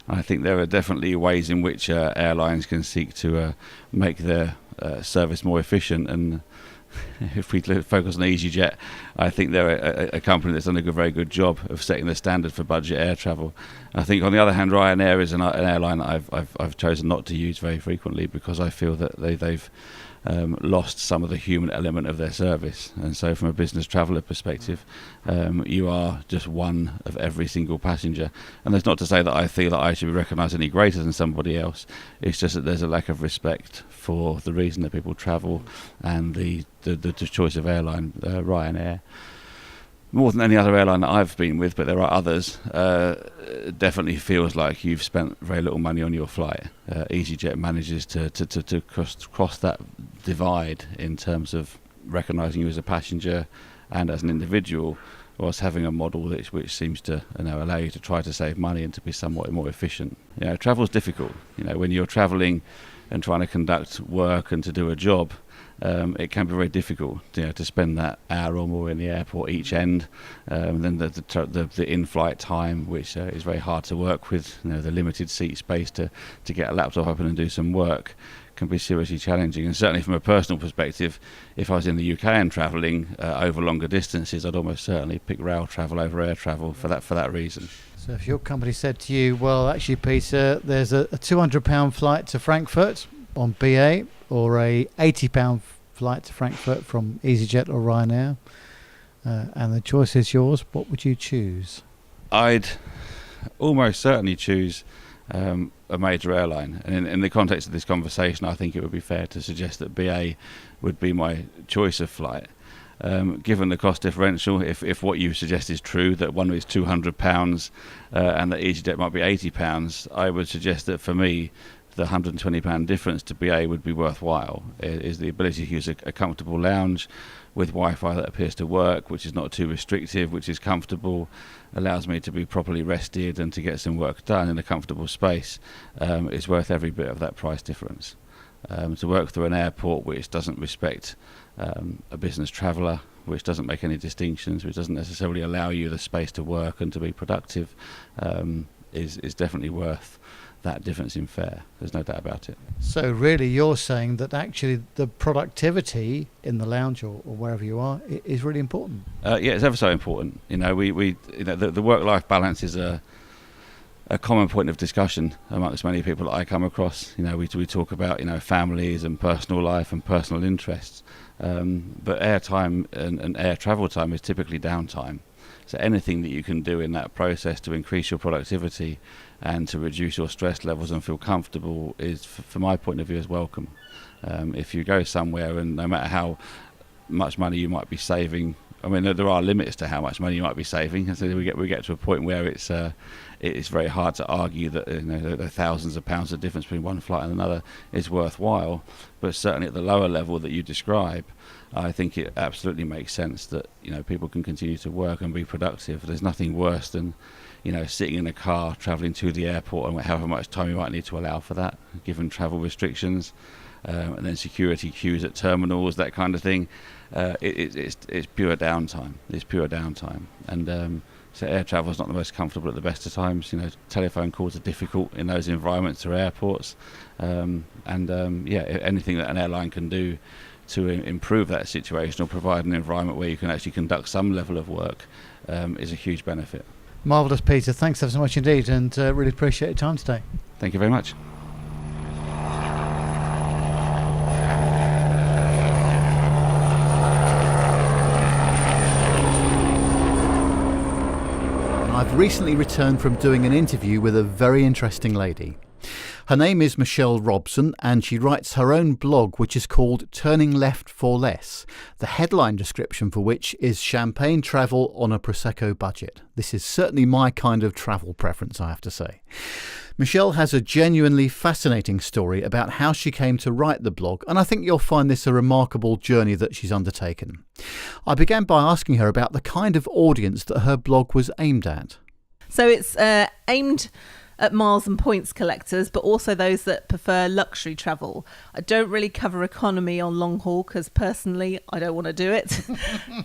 I think there are definitely ways in which airlines can seek to make their service more efficient, and if we focus on EasyJet, I think they're a company that's done a very good job of setting the standard for budget air travel. I think, on the other hand, Ryanair is an airline that I've chosen not to use very frequently because I feel that they've lost some of the human element of their service. And so from a business traveller perspective, you are just one of every single passenger. And that's not to say that I feel that I should be recognised any greater than somebody else. It's just that there's a lack of respect for the reason that people travel and the choice of airline, Ryanair. more than any other airline that I've been with, but there are others, definitely feels like you've spent very little money on your flight. EasyJet manages to cross that divide in terms of recognising you as a passenger and as an individual, whilst having a model which seems to allow you to try to save money and to be somewhat more efficient. Travel's difficult. When you're travelling and trying to conduct work and to do a job, it can be very difficult to spend that hour or more in the airport each end. Then the in-flight time, which is very hard to work with, the limited seat space to get a laptop open and do some work, can be seriously challenging. And certainly from a personal perspective, if I was in the UK and travelling over longer distances, I'd almost certainly pick rail travel over air travel for that reason.
So if your company said to you, well, actually, Peter, there's a £200 flight to Frankfurt on BA, or a £80 flight to Frankfurt from EasyJet or Ryanair, and the choice is yours, what would you choose?
I'd almost certainly choose a major airline. And in the context of this conversation, I think it would be fair to suggest that BA would be my choice of flight. Given the cost differential, if what you suggest is true, that one is £200 and that EasyJet might be £80, I would suggest that for me, the £120 difference to BA would be worthwhile. Is the ability to use a comfortable lounge with Wi-Fi that appears to work, which is not too restrictive, which is comfortable, allows me to be properly rested and to get some work done in a comfortable space, is worth every bit of that price difference. To work through an airport which doesn't respect a business traveller, which doesn't make any distinctions, which doesn't necessarily allow you the space to work and to be productive, is definitely worth that difference in fare. There's no doubt about it.
So really you're saying that actually the productivity in the lounge or wherever you are is really important?
Yeah, it's ever so important. The work-life balance is a common point of discussion amongst many people that I come across. We talk about families and personal life and personal interests, but air time and air travel time is typically downtime. So anything that you can do in that process to increase your productivity and to reduce your stress levels and feel comfortable is, from my point of view, is welcome. If you go somewhere and no matter how much money you might be saving, I mean, there are limits to how much money you might be saving, and so we get to a point where it's very hard to argue that the thousands of pounds of difference between one flight and another is worthwhile. But certainly at the lower level that you describe, I think it absolutely makes sense that people can continue to work and be productive. There's nothing worse than sitting in a car travelling to the airport and however much time you might need to allow for that, given travel restrictions, and then security queues at terminals, that kind of thing. It's pure downtime. It's pure downtime. And so air travel is not the most comfortable at the best of times. Telephone calls are difficult in those environments or airports. Anything that an airline can do to improve that situation or provide an environment where you can actually conduct some level of work is a huge benefit.
Marvellous, Peter. Thanks ever so much indeed, and really appreciate your time today.
Thank you very much.
I've recently returned from doing an interview with a very interesting lady. Her name is Michelle Robson, and she writes her own blog, which is called Turning Left for Less, the headline description for which is Champagne Travel on a Prosecco Budget. This is certainly my kind of travel preference, I have to say. Michelle has a genuinely fascinating story about how she came to write the blog, and I think you'll find this a remarkable journey that she's undertaken. I began by asking her about the kind of audience that her blog was aimed at.
So it's aimed at miles and points collectors, but also those that prefer luxury travel. I don't really cover economy on long haul because personally I don't want to do it.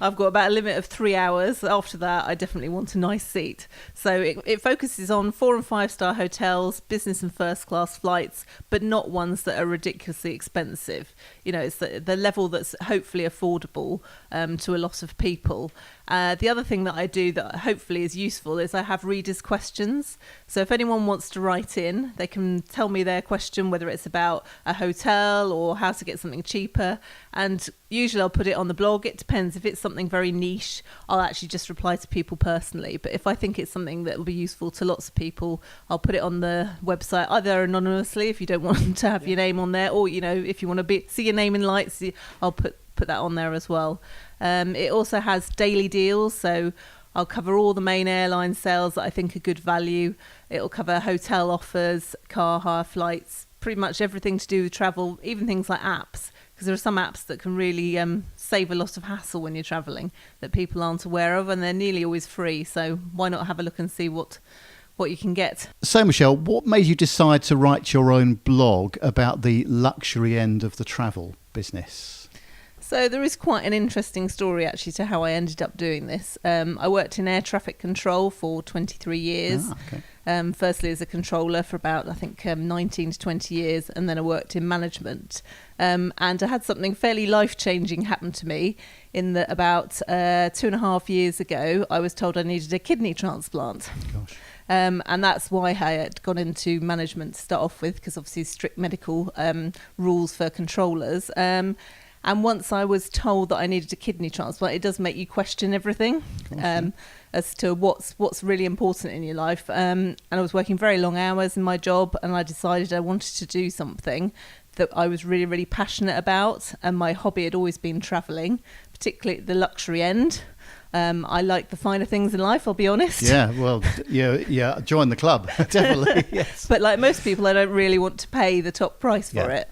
I've got about a limit of 3 hours. After that I definitely want a nice seat. So it focuses on 4 and 5 star hotels, business and first class flights, but not ones that are ridiculously expensive. It's the level that's hopefully affordable to a lot of people. The other thing that I do that hopefully is useful is I have readers' questions. So if anyone wants to write in, they can tell me their question, whether it's about a hotel or how to get something cheaper. And usually I'll put it on the blog. It depends. If it's something very niche, I'll actually just reply to people personally. But if I think it's something that will be useful to lots of people, I'll put it on the website, either anonymously if you don't want to have your name on there, or, if you want to see your name in lights, I'll put put that on there as well. It also has daily deals, so I'll cover all the main airline sales that I think are good value. It'll cover hotel offers, car hire, flights, pretty much everything to do with travel, even things like apps, because there are some apps that can really save a lot of hassle when you're travelling that people aren't aware of, and they're nearly always free. So why not have a look and see what you can get.
So, Michelle, what made you decide to write your own blog about the luxury end of the travel business?
So there is quite an interesting story actually to how I ended up doing this. I worked in air traffic control for 23 years. Okay. Firstly as a controller for about, I think, 19 to 20 years, and then I worked in management. And I had something fairly life-changing happen to me in that about 2.5 years ago, I was told I needed a kidney transplant. Gosh. And that's why I had gone into management to start off with, because obviously strict medical rules for controllers. And once I was told that I needed a kidney transplant, it does make you question everything as to what's really important in your life. And I was working very long hours in my job, and I decided I wanted to do something that I was really, really passionate about. And my hobby had always been travelling, particularly at the luxury end. I like the finer things in life, I'll be honest.
Yeah, well, yeah, join the club, definitely. Yes.
But like most people, I don't really want to pay the top price for it.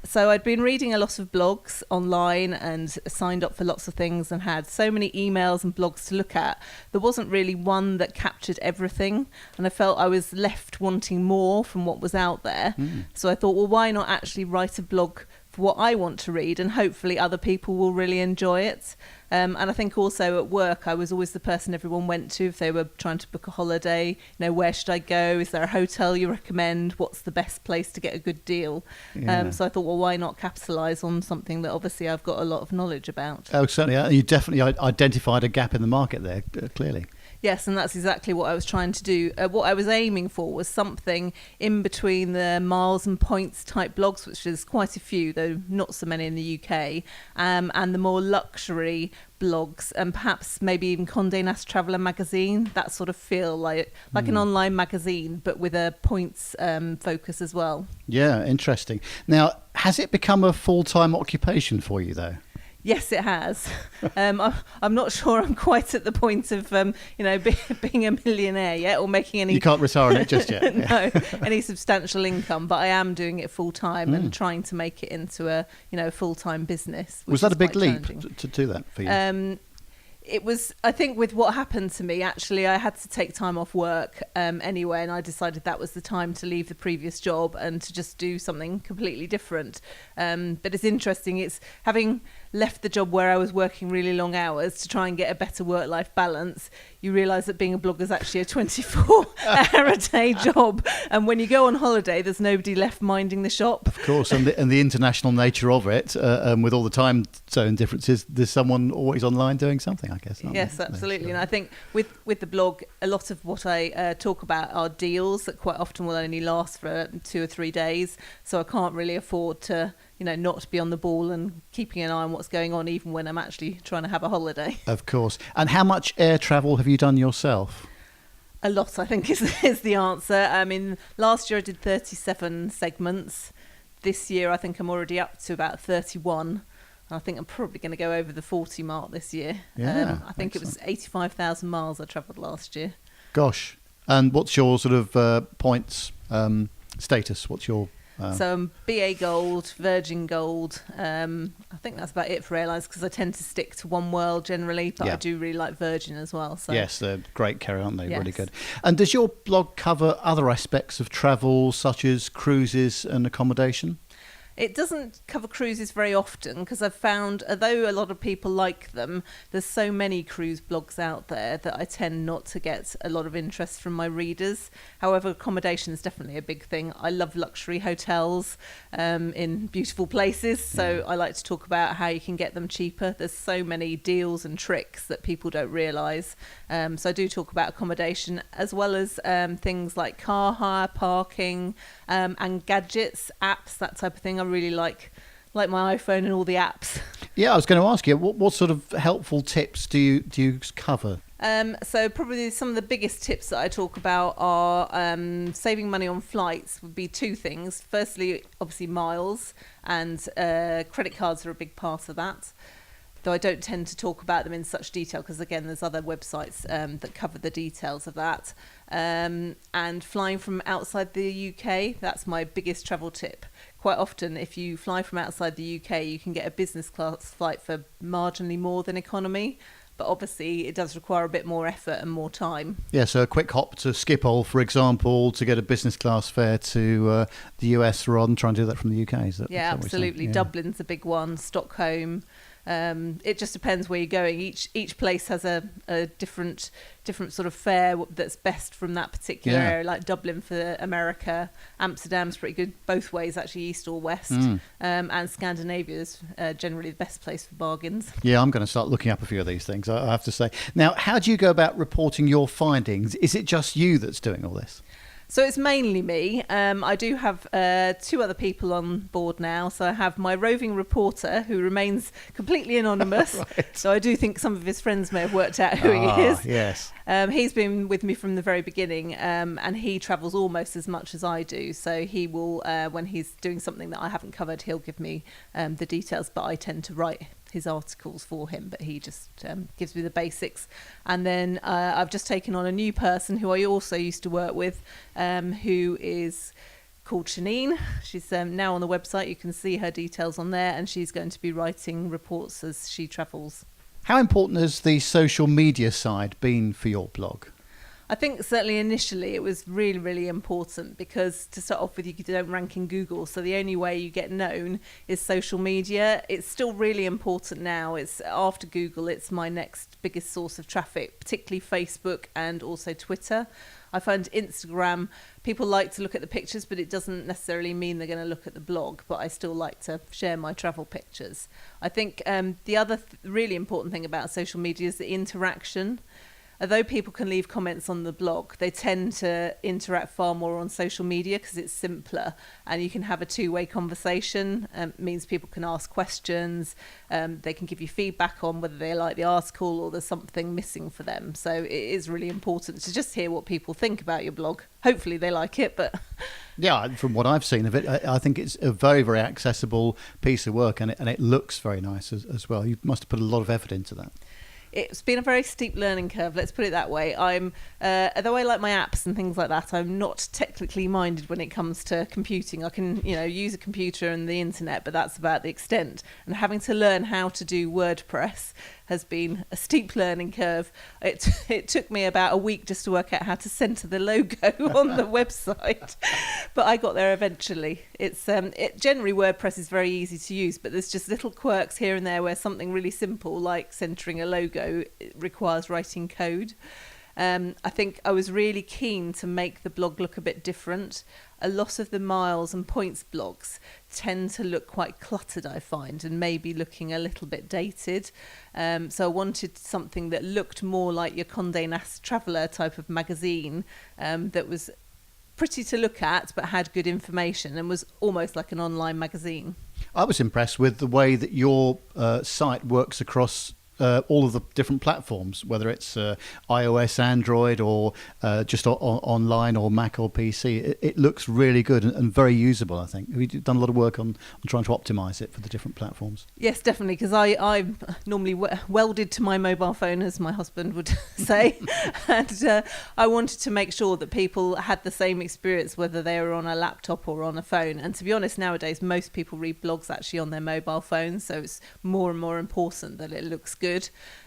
So I'd been reading a lot of blogs online and signed up for lots of things and had so many emails and blogs to look at. There wasn't really one that captured everything, and I felt I was left wanting more from what was out there. So I thought, well, why not actually write a blog for what I want to read, and hopefully other people will really enjoy it. And I think also at work, I was always the person everyone went to if they were trying to book a holiday. Where should I go? Is there a hotel you recommend? What's the best place to get a good deal? So I thought, well, why not capitalise on something that obviously I've got a lot of knowledge about?
Oh, certainly. You definitely identified a gap in the market there, clearly.
Yes, and that's exactly what I was trying to do. What I was aiming for was something in between the miles and points type blogs, which is quite a few, though not so many in the UK, and the more luxury blogs, and perhaps maybe even Condé Nast Traveller magazine, that sort of feel like an online magazine, but with a points focus as well. Yeah, interesting. Now, has it become a full-time occupation for you, though? Yes, it has. I'm not sure I'm quite at the point of, being a millionaire yet, or making any... You can't retire on it just yet. No, any substantial income, but I am doing it full time and trying to make it into a, full-time business. Was that a big leap to do that for you? It was, I think, with what happened to me, actually, I had to take time off work anyway, and I decided that was the time to leave the previous job and to just do something completely different. But it's interesting, it's having left the job where I was working really long hours to try and get a better work-life balance, you realise that being a blogger is actually a 24-hour-a-day job. And when you go on holiday, there's nobody left minding the shop. Of course, and the international nature of it, with all the time zone differences, there's someone always online doing something, I guess. Yes, absolutely. And I think with the blog, a lot of what I talk about are deals that quite often will only last for 2 or 3 days. So I can't really afford to not to be on the ball and keeping an eye on what's going on, even when I'm actually trying to have a holiday. Of course. And how much air travel have you done yourself? A lot, I think, is the answer. I mean, last year I did 37 segments. This year I think I'm already up to about 31. I think I'm probably going to go over the 40 mark this year. Yeah, I think excellent. It was 85,000 miles I travelled last year. Gosh. And what's your sort of points status? What's your... So I'm BA Gold, Virgin Gold. I think that's about it for airlines, because I tend to stick to One World generally, but I do really like Virgin as well. So. Yes, they're great carrier, aren't they? Yes. Really good. And does your blog cover other aspects of travel, such as cruises and accommodation? It doesn't cover cruises very often, because I've found, although a lot of people like them, there's so many cruise blogs out there that I tend not to get a lot of interest from my readers. However, accommodation is definitely a big thing. I love luxury hotels in beautiful places, so I like to talk about how you can get them cheaper. There's so many deals and tricks that people don't realise. So I do talk about accommodation, as well as things like car hire, parking, and gadgets, apps, that type of thing. I really like my iPhone and all the apps. Yeah, I was going to ask you, what sort of helpful tips do you cover? So probably some of the biggest tips that I talk about are saving money on flights would be two things. Firstly, obviously miles, and credit cards are a big part of that. Though I don't tend to talk about them in such detail because, again, there's other websites that cover the details of that. And flying from outside the UK, that's my biggest travel tip. Quite often, if you fly from outside the UK, you can get a business class flight for marginally more than economy. But obviously, it does require a bit more effort and more time.
Yeah, so a quick hop to Schiphol, for example, to get a business class fare to the US rather than trying to do that from the UK. Is that
absolutely.
Yeah.
Dublin's a big one, Stockholm. It just depends where you're going. Each place has a different sort of fare that's best from that particular area. Like Dublin for America, Amsterdam's pretty good both ways, actually, east or west. And Scandinavia is generally the best place for bargains.
Yeah, I'm going to start looking up a few of these things, I have to say. Now, how do you go about reporting your findings? Is it just you that's doing all this?
So it's mainly me. I do have two other people on board now. So I have my roving reporter, who remains completely anonymous. Right. So I do think some of his friends may have worked out who he is.
Yes.
He's been with me from the very beginning, and he travels almost as much as I do. So he will, when he's doing something that I haven't covered, he'll give me the details, but I tend to write his articles for him, but he just gives me the basics. And then I've just taken on a new person who I also used to work with, who is called Shanine. She's now on the website. You can see her details on there, and she's going to be writing reports as she travels.
How important has the social media side been for your blog?
I think certainly initially it was really, really important because to start off with, you don't rank in Google. So the only way you get known is social media. It's still really important now. It's after Google, it's my next biggest source of traffic, particularly Facebook and also Twitter. I find Instagram, people like to look at the pictures, but it doesn't necessarily mean they're going to look at the blog. But I still like to share my travel pictures. I think the other really important thing about social media is the interaction. Although people can leave comments on the blog, they tend to interact far more on social media because it's simpler and you can have a two-way conversation. It means people can ask questions, they can give you feedback on whether they like the article or there's something missing for them. So it is really important to just hear what people think about your blog. Hopefully they like it, but...
Yeah, from what I've seen of it, I think it's a very, very accessible piece of work and it looks very nice as well. You must have put a lot of effort into that.
It's been a very steep learning curve, let's put it that way. Although I like my apps and things like that, I'm not technically minded when it comes to computing. I can, use a computer and the internet, but that's about the extent. And having to learn how to do WordPress has been a steep learning curve. It took me about a week just to work out how to center the logo on the website, but I got there eventually. Generally WordPress is very easy to use, but there's just little quirks here and there where something really simple like centering a logo requires writing code. I think I was really keen to make the blog look a bit different. A lot of the miles and points blogs tend to look quite cluttered, I find, and maybe looking a little bit dated. So I wanted something that looked more like your Condé Nast Traveller type of magazine, that was pretty to look at but had good information and was almost like an online magazine.
I was impressed with the way that your site works across all of the different platforms, whether it's iOS, Android, or just online or Mac or PC. It looks really good and very usable, I think. Have you done a lot of work on trying to optimize it for the different platforms?
Yes, definitely, because I'm normally welded to my mobile phone, as my husband would say. And I wanted to make sure that people had the same experience, whether they were on a laptop or on a phone. And to be honest, nowadays, most people read blogs actually on their mobile phones, so it's more and more important that it looks good.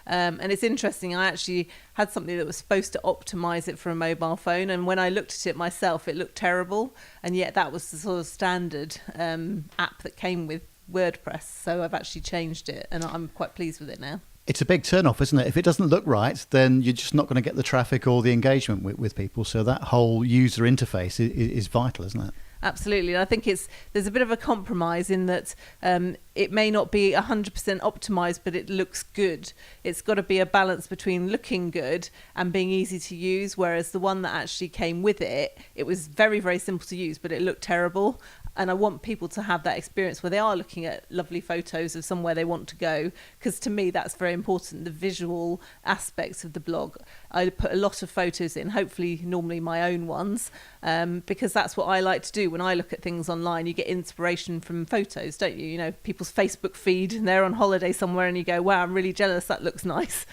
And it's interesting, I actually had something that was supposed to optimize it for a mobile phone, and when I looked at it myself, it looked terrible, and yet that was the sort of standard app that came with WordPress. So I've actually changed it and I'm quite pleased with it now.
It's a big turn-off, isn't it? If it doesn't look right, then you're just not going to get the traffic or the engagement with people. So that whole user interface is vital, isn't it?
Absolutely. And I think there's a bit of a compromise in that it may not be 100% optimized, but it looks good. It's got to be a balance between looking good and being easy to use, whereas the one that actually came with it was very, very simple to use, but it looked terrible. And I want people to have that experience where they are looking at lovely photos of somewhere they want to go, because to me that's very important, the visual aspects of the blog. I put a lot of photos in, hopefully normally my own ones, because that's what I like to do. When I look at things online, you get inspiration from photos, don't you? You know, people's Facebook feed and they're on holiday somewhere and you go, wow, I'm really jealous, that looks nice.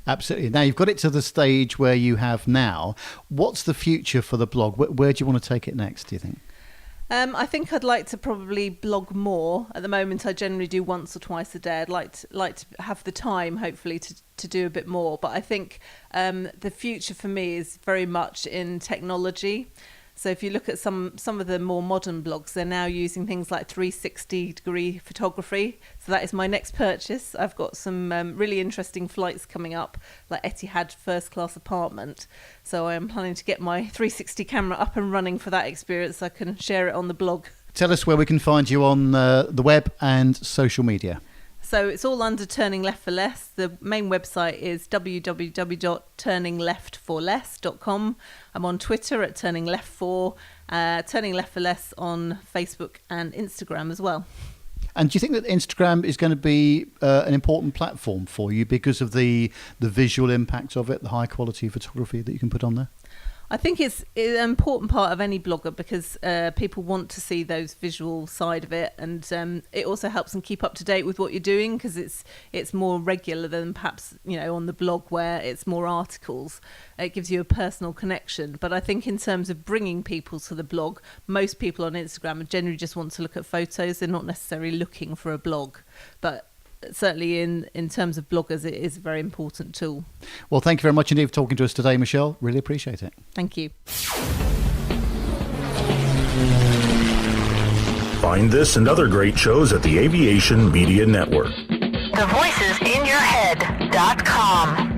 Absolutely. Now you've got it to the stage where you have now. What's the future for the blog? Where do you want to take it next, do you think?
I think I'd like to probably blog more. At the moment, I generally do once or twice a day. I'd like to have the time, hopefully, to do a bit more. But I think the future for me is very much in technology. So if you look at some of the more modern blogs, they're now using things like 360-degree photography. So that is my next purchase. I've got some really interesting flights coming up, like Etihad first-class apartment. So I am planning to get my 360 camera up and running for that experience so I can share it on the blog. Tell us where we can find you on the web and social media. So it's all under Turning Left for Less. The main website is www.turningleftforless.com. I'm on Twitter at Turning Left for, Turning Left for Less on Facebook and Instagram as well. And do you think that Instagram is going to be an important platform for you because of the visual impact of it, the high quality photography that you can put on there? I think it's an important part of any blogger because people want to see those visual side of it, and it also helps them keep up to date with what you're doing because it's more regular than perhaps on the blog where it's more articles. It gives you a personal connection. But I think in terms of bringing people to the blog, most people on Instagram generally just want to look at photos. They're not necessarily looking for a blog, but certainly in terms of bloggers, it is a very important tool. Well, thank you very much indeed for talking to us today, Michelle. Really appreciate it. Thank you.
Find this and other great shows at the Aviation Media Network. TheVoicesInYourHead.com.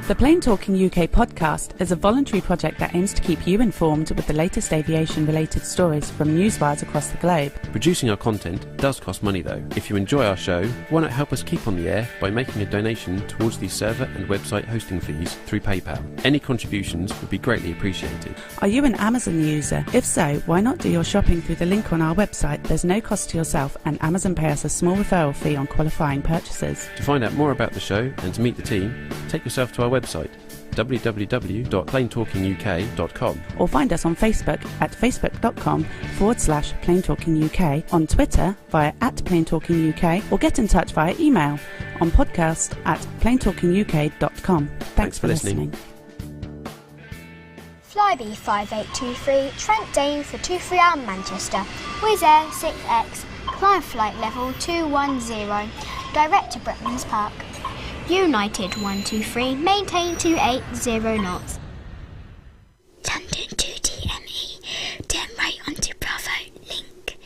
The Plain Talking UK podcast is a voluntary project that aims to keep you informed with the latest aviation-related stories from newswires across the globe.
Producing our content does cost money though. If you enjoy our show, why not help us keep on the air by making a donation towards the server and website hosting fees through PayPal. Any contributions would be greatly appreciated.
Are you an Amazon user? If so, why not do your shopping through the link on our website? There's no cost to yourself and Amazon pay us a small referral fee on qualifying purchases.
To find out more about the show and to meet the team, take yourself to our website www.plaintalkinguk.com,
or find us on Facebook at facebook.com/plaintalkinguk, on Twitter via @plaintalkinguk, or get in touch via email on podcast@plaintalkinguk.com. Thanks for listening.
Flybe 5823 Trent Dane for 23-hour Manchester, Wizz Air 6X, climb flight level 210, direct to Bretman's Park. United 123, maintain 280 knots. London 2DME, turn right onto Bravo, link,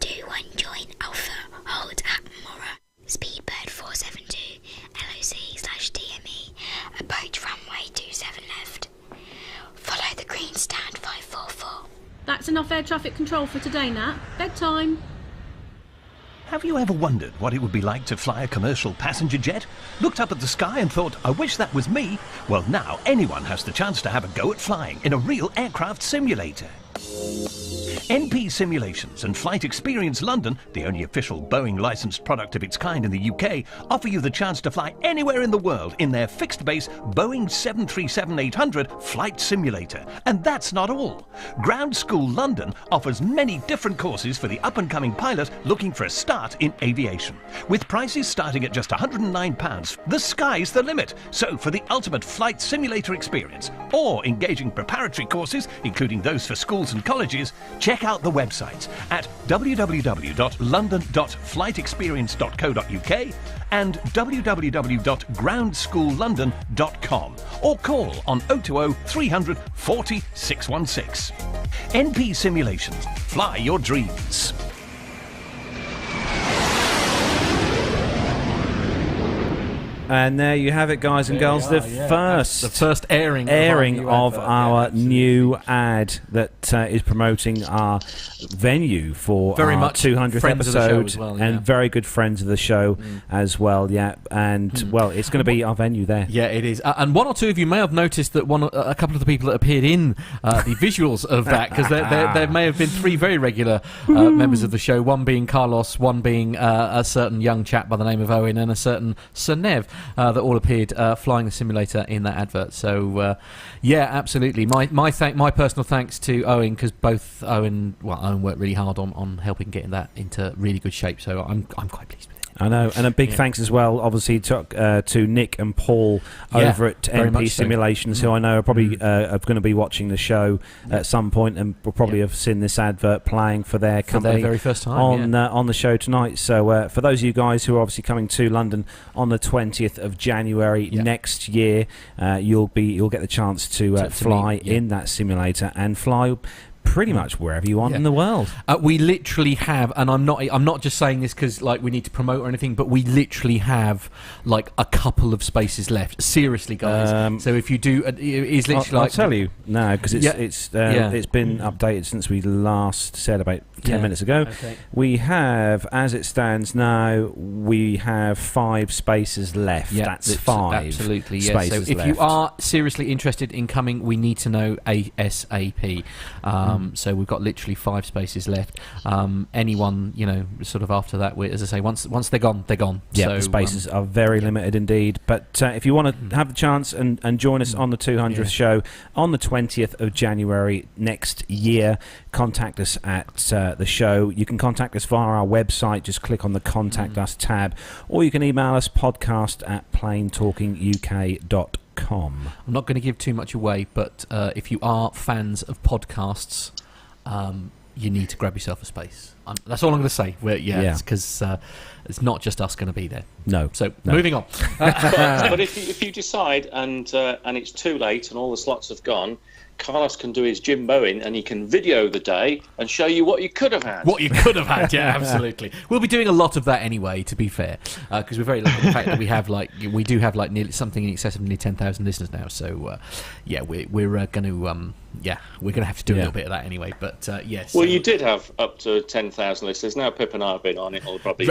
21 join Alpha, hold at Mora, Speedbird 472, LOC/DME, approach runway 27 left, follow the green stand 544.
That's enough air traffic control for today, Nat. Bedtime.
Have you ever wondered what it would be like to fly a commercial passenger jet? Looked up at the sky and thought, I wish that was me? Well, now anyone has the chance to have a go at flying in a real aircraft simulator. NP Simulations and Flight Experience London, the only official Boeing licensed product of its kind in the UK, offer you the chance to fly anywhere in the world in their fixed-base Boeing 737-800 flight simulator. And that's not all. Ground School London offers many different courses for the up-and-coming pilot looking for a start in aviation. With prices starting at just £109, the sky's the limit. So for the ultimate flight simulator experience, or engaging preparatory courses, including those for schools and colleges, check out the websites at www.london.flightexperience.co.uk and www.groundsschoollondon.com, or call on 020 300 40 616. NP Simulations. Fly your dreams.
And there you have it, guys and girls. The first
airing
of our new ad that is promoting our venue for
very
our
much
200th episode,
as well,
and very good friends of the show as well. Yeah, and well, it's going to be our venue there.
Yeah, it is. And one or two of you may have noticed that a couple of the people that appeared in the visuals of that, because there may have been three very regular members of the show. One being Carlos, one being a certain young chap by the name of Owen, and a certain Sir Nev, that all appeared flying the simulator in that advert. So yeah, absolutely. My personal thanks to Owen, because both Owen worked really hard on helping getting that into really good shape. So I'm quite pleased with it.
I know, and a big thanks as well, obviously, to Nick and Paul over at MP Simulations, who I know are probably are going to be watching the show at some point, and will probably have seen this advert playing for their company
for their very first time
on the show tonight. So for those of you guys who are obviously coming to London on the 20th of January next year, you'll get the chance to fly in that simulator and fly pretty much wherever you want in the world.
We literally have, and I'm not just saying this because like we need to promote or anything, but we literally have like a couple of spaces left. Seriously, guys. So if you do, it's literally
I'll tell you now, because it's been updated since we last said about 10 minutes ago.
Okay.
We have, as it stands now, we have 5 spaces left. That's 5.
Absolutely,
spaces
So if
left.
you are seriously interested in coming, we need to know ASAP. So we've got literally 5 spaces left. Anyone, sort of after that, as I say, once they're gone, they're gone.
Yeah,
so,
the spaces are very limited indeed. But if you want to have the chance and join us on the 200th show on the 20th of January next year, contact us at the show. You can contact us via our website. Just click on the Contact Us tab, or you can email us podcast@planetalkinguk.com.
I'm not going to give too much away, but if you are fans of podcasts, you need to grab yourself a space. That's all I'm going to say. Because it's not just us going to be there.
No.
So moving on.
But if you decide and it's too late and all the slots have gone, Carlos can do his Jim Bowen and he can video the day and show you what you could have had.
What you could have had, yeah, absolutely. We'll be doing a lot of that anyway, to be fair, because we're very lucky in the fact that we do have nearly something in excess of nearly 10,000 listeners now. So we're going to we're going to have to do a little bit of that anyway. But yes.
Well, you did have up to 10,000 listeners. Now Pip and I have been on it. It'll probably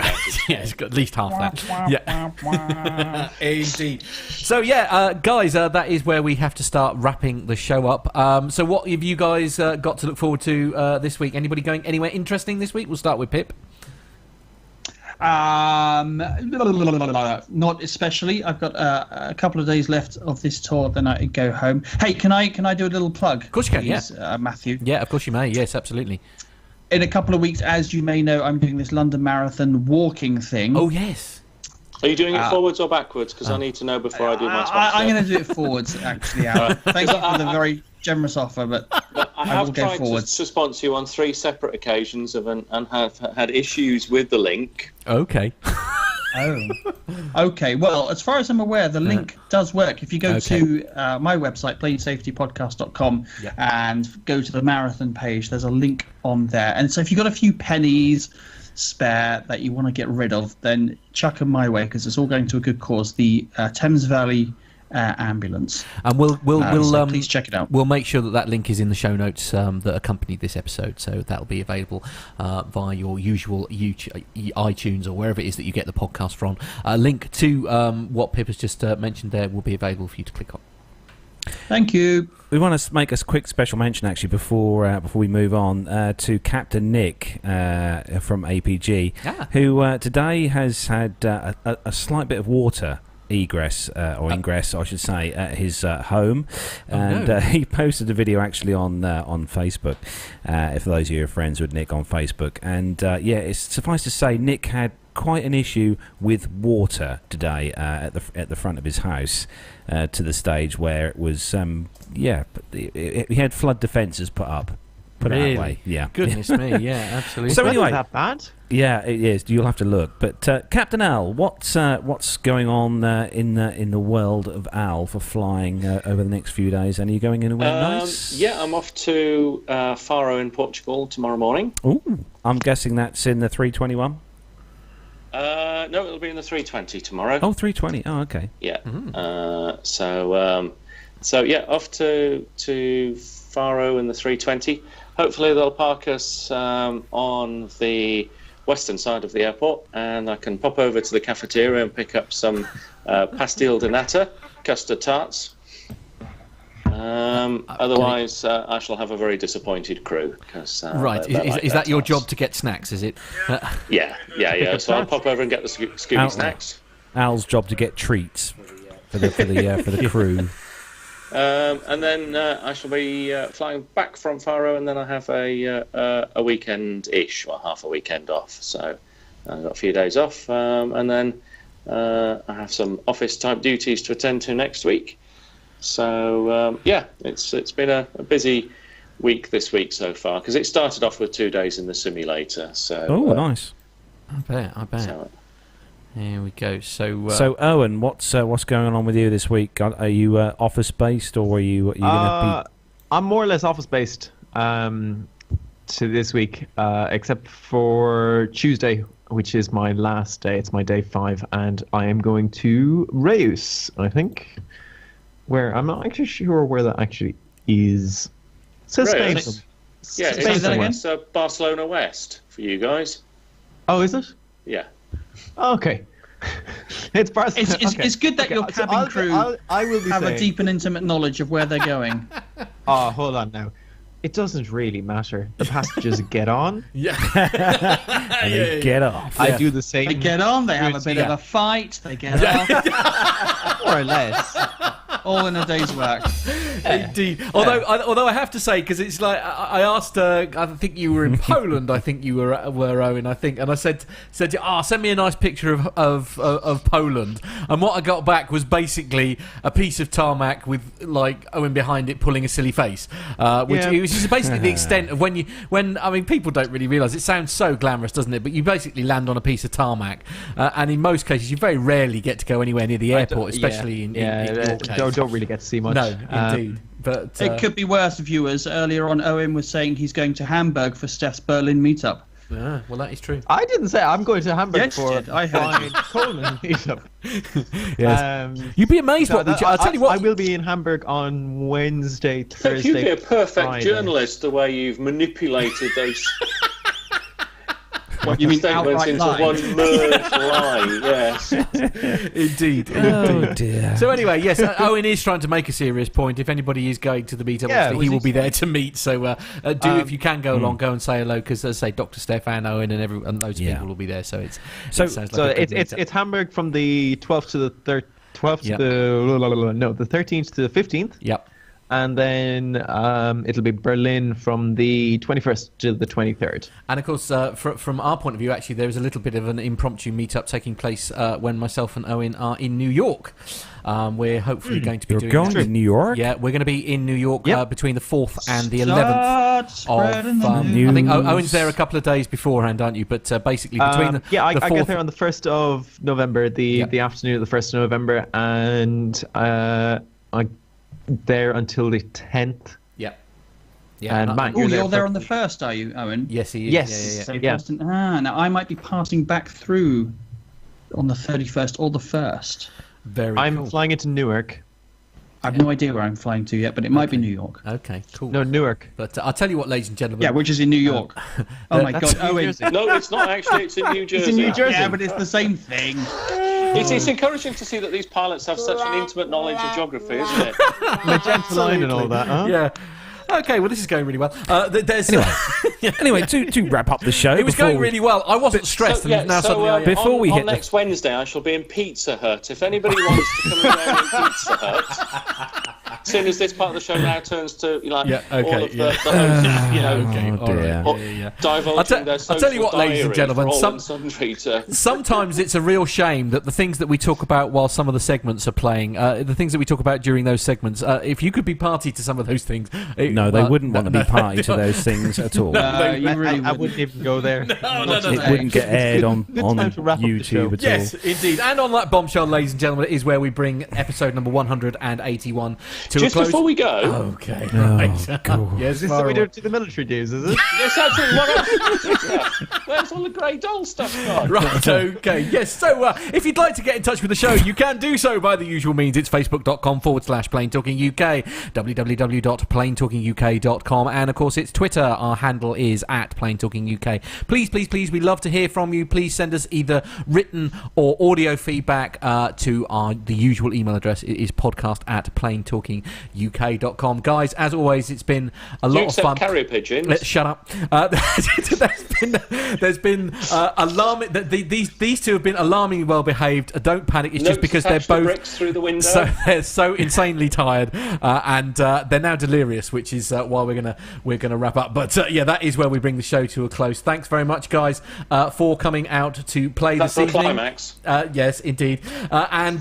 it's got at least half that. Yeah, indeed. So guys, that is where we have to start wrapping the show up. So what have you guys got to look forward to this week? Anybody going anywhere interesting this week? We'll start with Pip.
Not especially. I've got a couple of days left of this tour, then I go home. Hey, can I do a little plug?
Of course you can,
please, Matthew.
Yeah, of course you may. Yes, absolutely.
In a couple of weeks, as you may know, I'm doing this London Marathon walking thing.
Oh, yes.
Are you doing it forwards or backwards? Because I need to know before I do my sponsor.
I'm going to do it forwards, actually, Alan. Thank you for the very generous offer, but
I have tried to sponsor you on 3 separate occasions and have had issues with the link.
Okay.
Oh. Okay. Well, as far as I'm aware, the link does work. If you go to my website, planesafetypodcast.com, and go to the marathon page, there's a link on there. And so if you've got a few pennies spare that you want to get rid of, then chuck them my way, because it's all going to a good cause, the Thames Valley ambulance.
And we'll
please check it out.
We'll make sure that link is in the show notes that accompany this episode, so that'll be available via your usual iTunes or wherever it is that you get the podcast from. A link to what Pip has just mentioned there will be available for you to click on.
Thank you.
We want to make a quick special mention, actually, before we move on, to Captain Nick from APG, who today has had a slight bit of water egress or ingress, I should say, at his home, and he posted a video actually on Facebook. For those of you who are friends with Nick on Facebook, and it's suffice to say, Nick had quite an issue with water today at the front of his house, to the stage where it was he had flood defences put up. Put it that way, yeah.
Goodness me, yeah, absolutely.
So anyway,
that bad?
Yeah, it is. You'll have to look. But Captain Al, what's going on in the world of Al for flying over the next few days? And are you going anywhere nice?
Yeah, I'm off to Faro in Portugal tomorrow morning.
Ooh, I'm guessing that's in the 321.
No, it'll be in the 320 tomorrow.
Oh, 320. Oh, okay.
Yeah. So yeah, off to Faro in the 320. Hopefully they'll park us on the western side of the airport, and I can pop over to the cafeteria and pick up some pastel de nata, custard tarts. Otherwise, I shall have a very disappointed crew.
Right, is that your job to get snacks, is it?
Yeah. So I'll pop over and get the Scooby snacks.
Al's job to get treats for the crew.
And then I shall be flying back from Faro, and then I have a weekend-ish, or half a weekend off. So I've got a few days off, and then I have some office-type duties to attend to next week. So it's been a busy week this week so far, because it started off with 2 days in the simulator. So
nice.
I bet. So, here we go.
So Owen, what's going on with you this week? Are you office based, or are you going to be?
I'm more or less office based to this week, except for Tuesday, which is my last day. It's my day 5, and I am going to Reus, I think. Where I'm not actually sure where that actually is. So Spain.
Yeah, it's Barcelona West for you guys.
Oh, is it?
Yeah.
Okay. It's Barcelona.
It's good that your cabin crew
I will
have a deep and intimate knowledge of where they're going.
Oh, hold on now. It doesn't really matter. The passengers get on.
Yeah.
And they get off.
I do the same.
They get on, they have a bit of a fight, they get off.
More or less.
All in a day's work.
Indeed. Although I have to say, because it's like I asked, I think you were in Poland. I think you were Owen. I think, and I said, send me a nice picture of Poland. And what I got back was basically a piece of tarmac with like Owen behind it pulling a silly face, which is basically the extent of when I mean, people don't really realise. It sounds so glamorous, doesn't it? But you basically land on a piece of tarmac, and in most cases, you very rarely get to go anywhere near the airport, especially in your case.
Don't really get to see much.
No, indeed. But
it could be worse, viewers. Earlier on, Owen was saying he's going to Hamburg for Steph's Berlin meetup.
Yeah, well, that is true.
I didn't say I'm going to Hamburg for
I heard
Poland meetup.
Yes. You'd be amazed
No,
I'll tell you what.
I will be in Hamburg on Wednesday, Thursday,
You'd be a perfect
Friday.
journalist the way you've manipulated those.
You mean
statements
outright
into
lie?
one merged lie? Yes.
Indeed.
Oh dear.
So anyway, yes, Owen is trying to make a serious point. If anybody is going to the meetup, obviously he will be there to meet. So if you can go along, go and say hello, because as I say, Dr. Stefan, Owen, and those people will be there. So it sounds like
it's Hamburg from the 12th to the 13th to the 15th.
Yep.
And then it'll be Berlin from the 21st to the 23rd.
And of course, from our point of view, actually, there is a little bit of an impromptu meetup taking place when myself and Owen are in New York. We're hopefully going to be doing
going to New York?
Yeah, we're going to be in New York between the 4th and the 11th of I think Owen's there a couple of days beforehand, aren't you? But basically between
I get there on the 1st of November, the afternoon of the 1st of November, and I there until the 10th.
Yeah.
And Matt,
you're there on the 1st, are you, Owen?
Yes, he is.
Yes.
Yeah. Now I might be passing back through on the 31st or the 1st.
I'm flying into Newark.
I have no idea where I'm flying to yet, but it might be New York.
Okay, cool.
No, Newark.
But I'll tell you what, ladies and gentlemen.
Yeah, which is in New York. Oh my God, Owen.
No, it's not actually. It's in New Jersey.
It's in New Jersey. Yeah, but it's the same thing.
It's encouraging to see that these pilots have such an intimate knowledge of geography, isn't it?
Magenta line and all that, huh?
Yeah. Okay, well, this is going really well.
Anyway, to wrap up the show,
it was going really well. I wasn't stressed, and now suddenly
before we hit
next Wednesday, I shall be in Pizza Hut. If anybody wants to come around in Pizza Hut, as soon as this part of the show now turns to all of the divulging their social
I'll tell you what, ladies and gentlemen,
sometimes
it's a real shame that the things that we talk about while some of the segments are playing, the things that we talk about during those segments, if you could be party to some of those things.
No, they wouldn't want to be party to those things at all.
I wouldn't even go there.
It wouldn't get aired on YouTube at all.
Yes, indeed. And on that bombshell, ladies and gentlemen, is where we bring episode number 181 to
Just
a close.
before we go.
Okay. Right.
Yes, is this what we do to the military dues, is it?
Yes, absolutely. Where's all the grey doll stuff gone?
Right, okay. Yes, so if you'd like to get in touch with the show, you can do so by the usual means. It's facebook.com/PlaneTalkingUK, www.planetalkinguk.com, and of course it's Twitter. Our handle is @PlaneTalkingUK. Please, please, please, we love to hear from you. Please send us either written or audio feedback to the usual email address. It is podcast@planetalkinguk.com. Guys, as always, it's been a lot of fun.
Carrier pigeons?
Shut up. There's been alarming. These two have been alarmingly well behaved. Don't panic. It's just because they're both
bricks through the window.
they're so insanely tired, and they're now delirious, which is why we're gonna wrap up. But yeah, that is where we bring the show to a close. Thanks very much, guys, for coming out to play this evening.
Climax.
Yes, indeed. And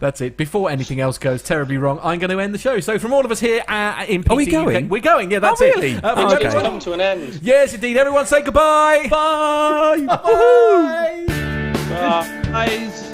that's it. Before anything else goes terribly wrong, I'm going to end the show. So from all of us here in PT,
Are we going?
We're going. Yeah, that's
really?
it.
It's come to an end.
Yes, indeed. Everyone say goodbye. Bye.
Bye.
Bye.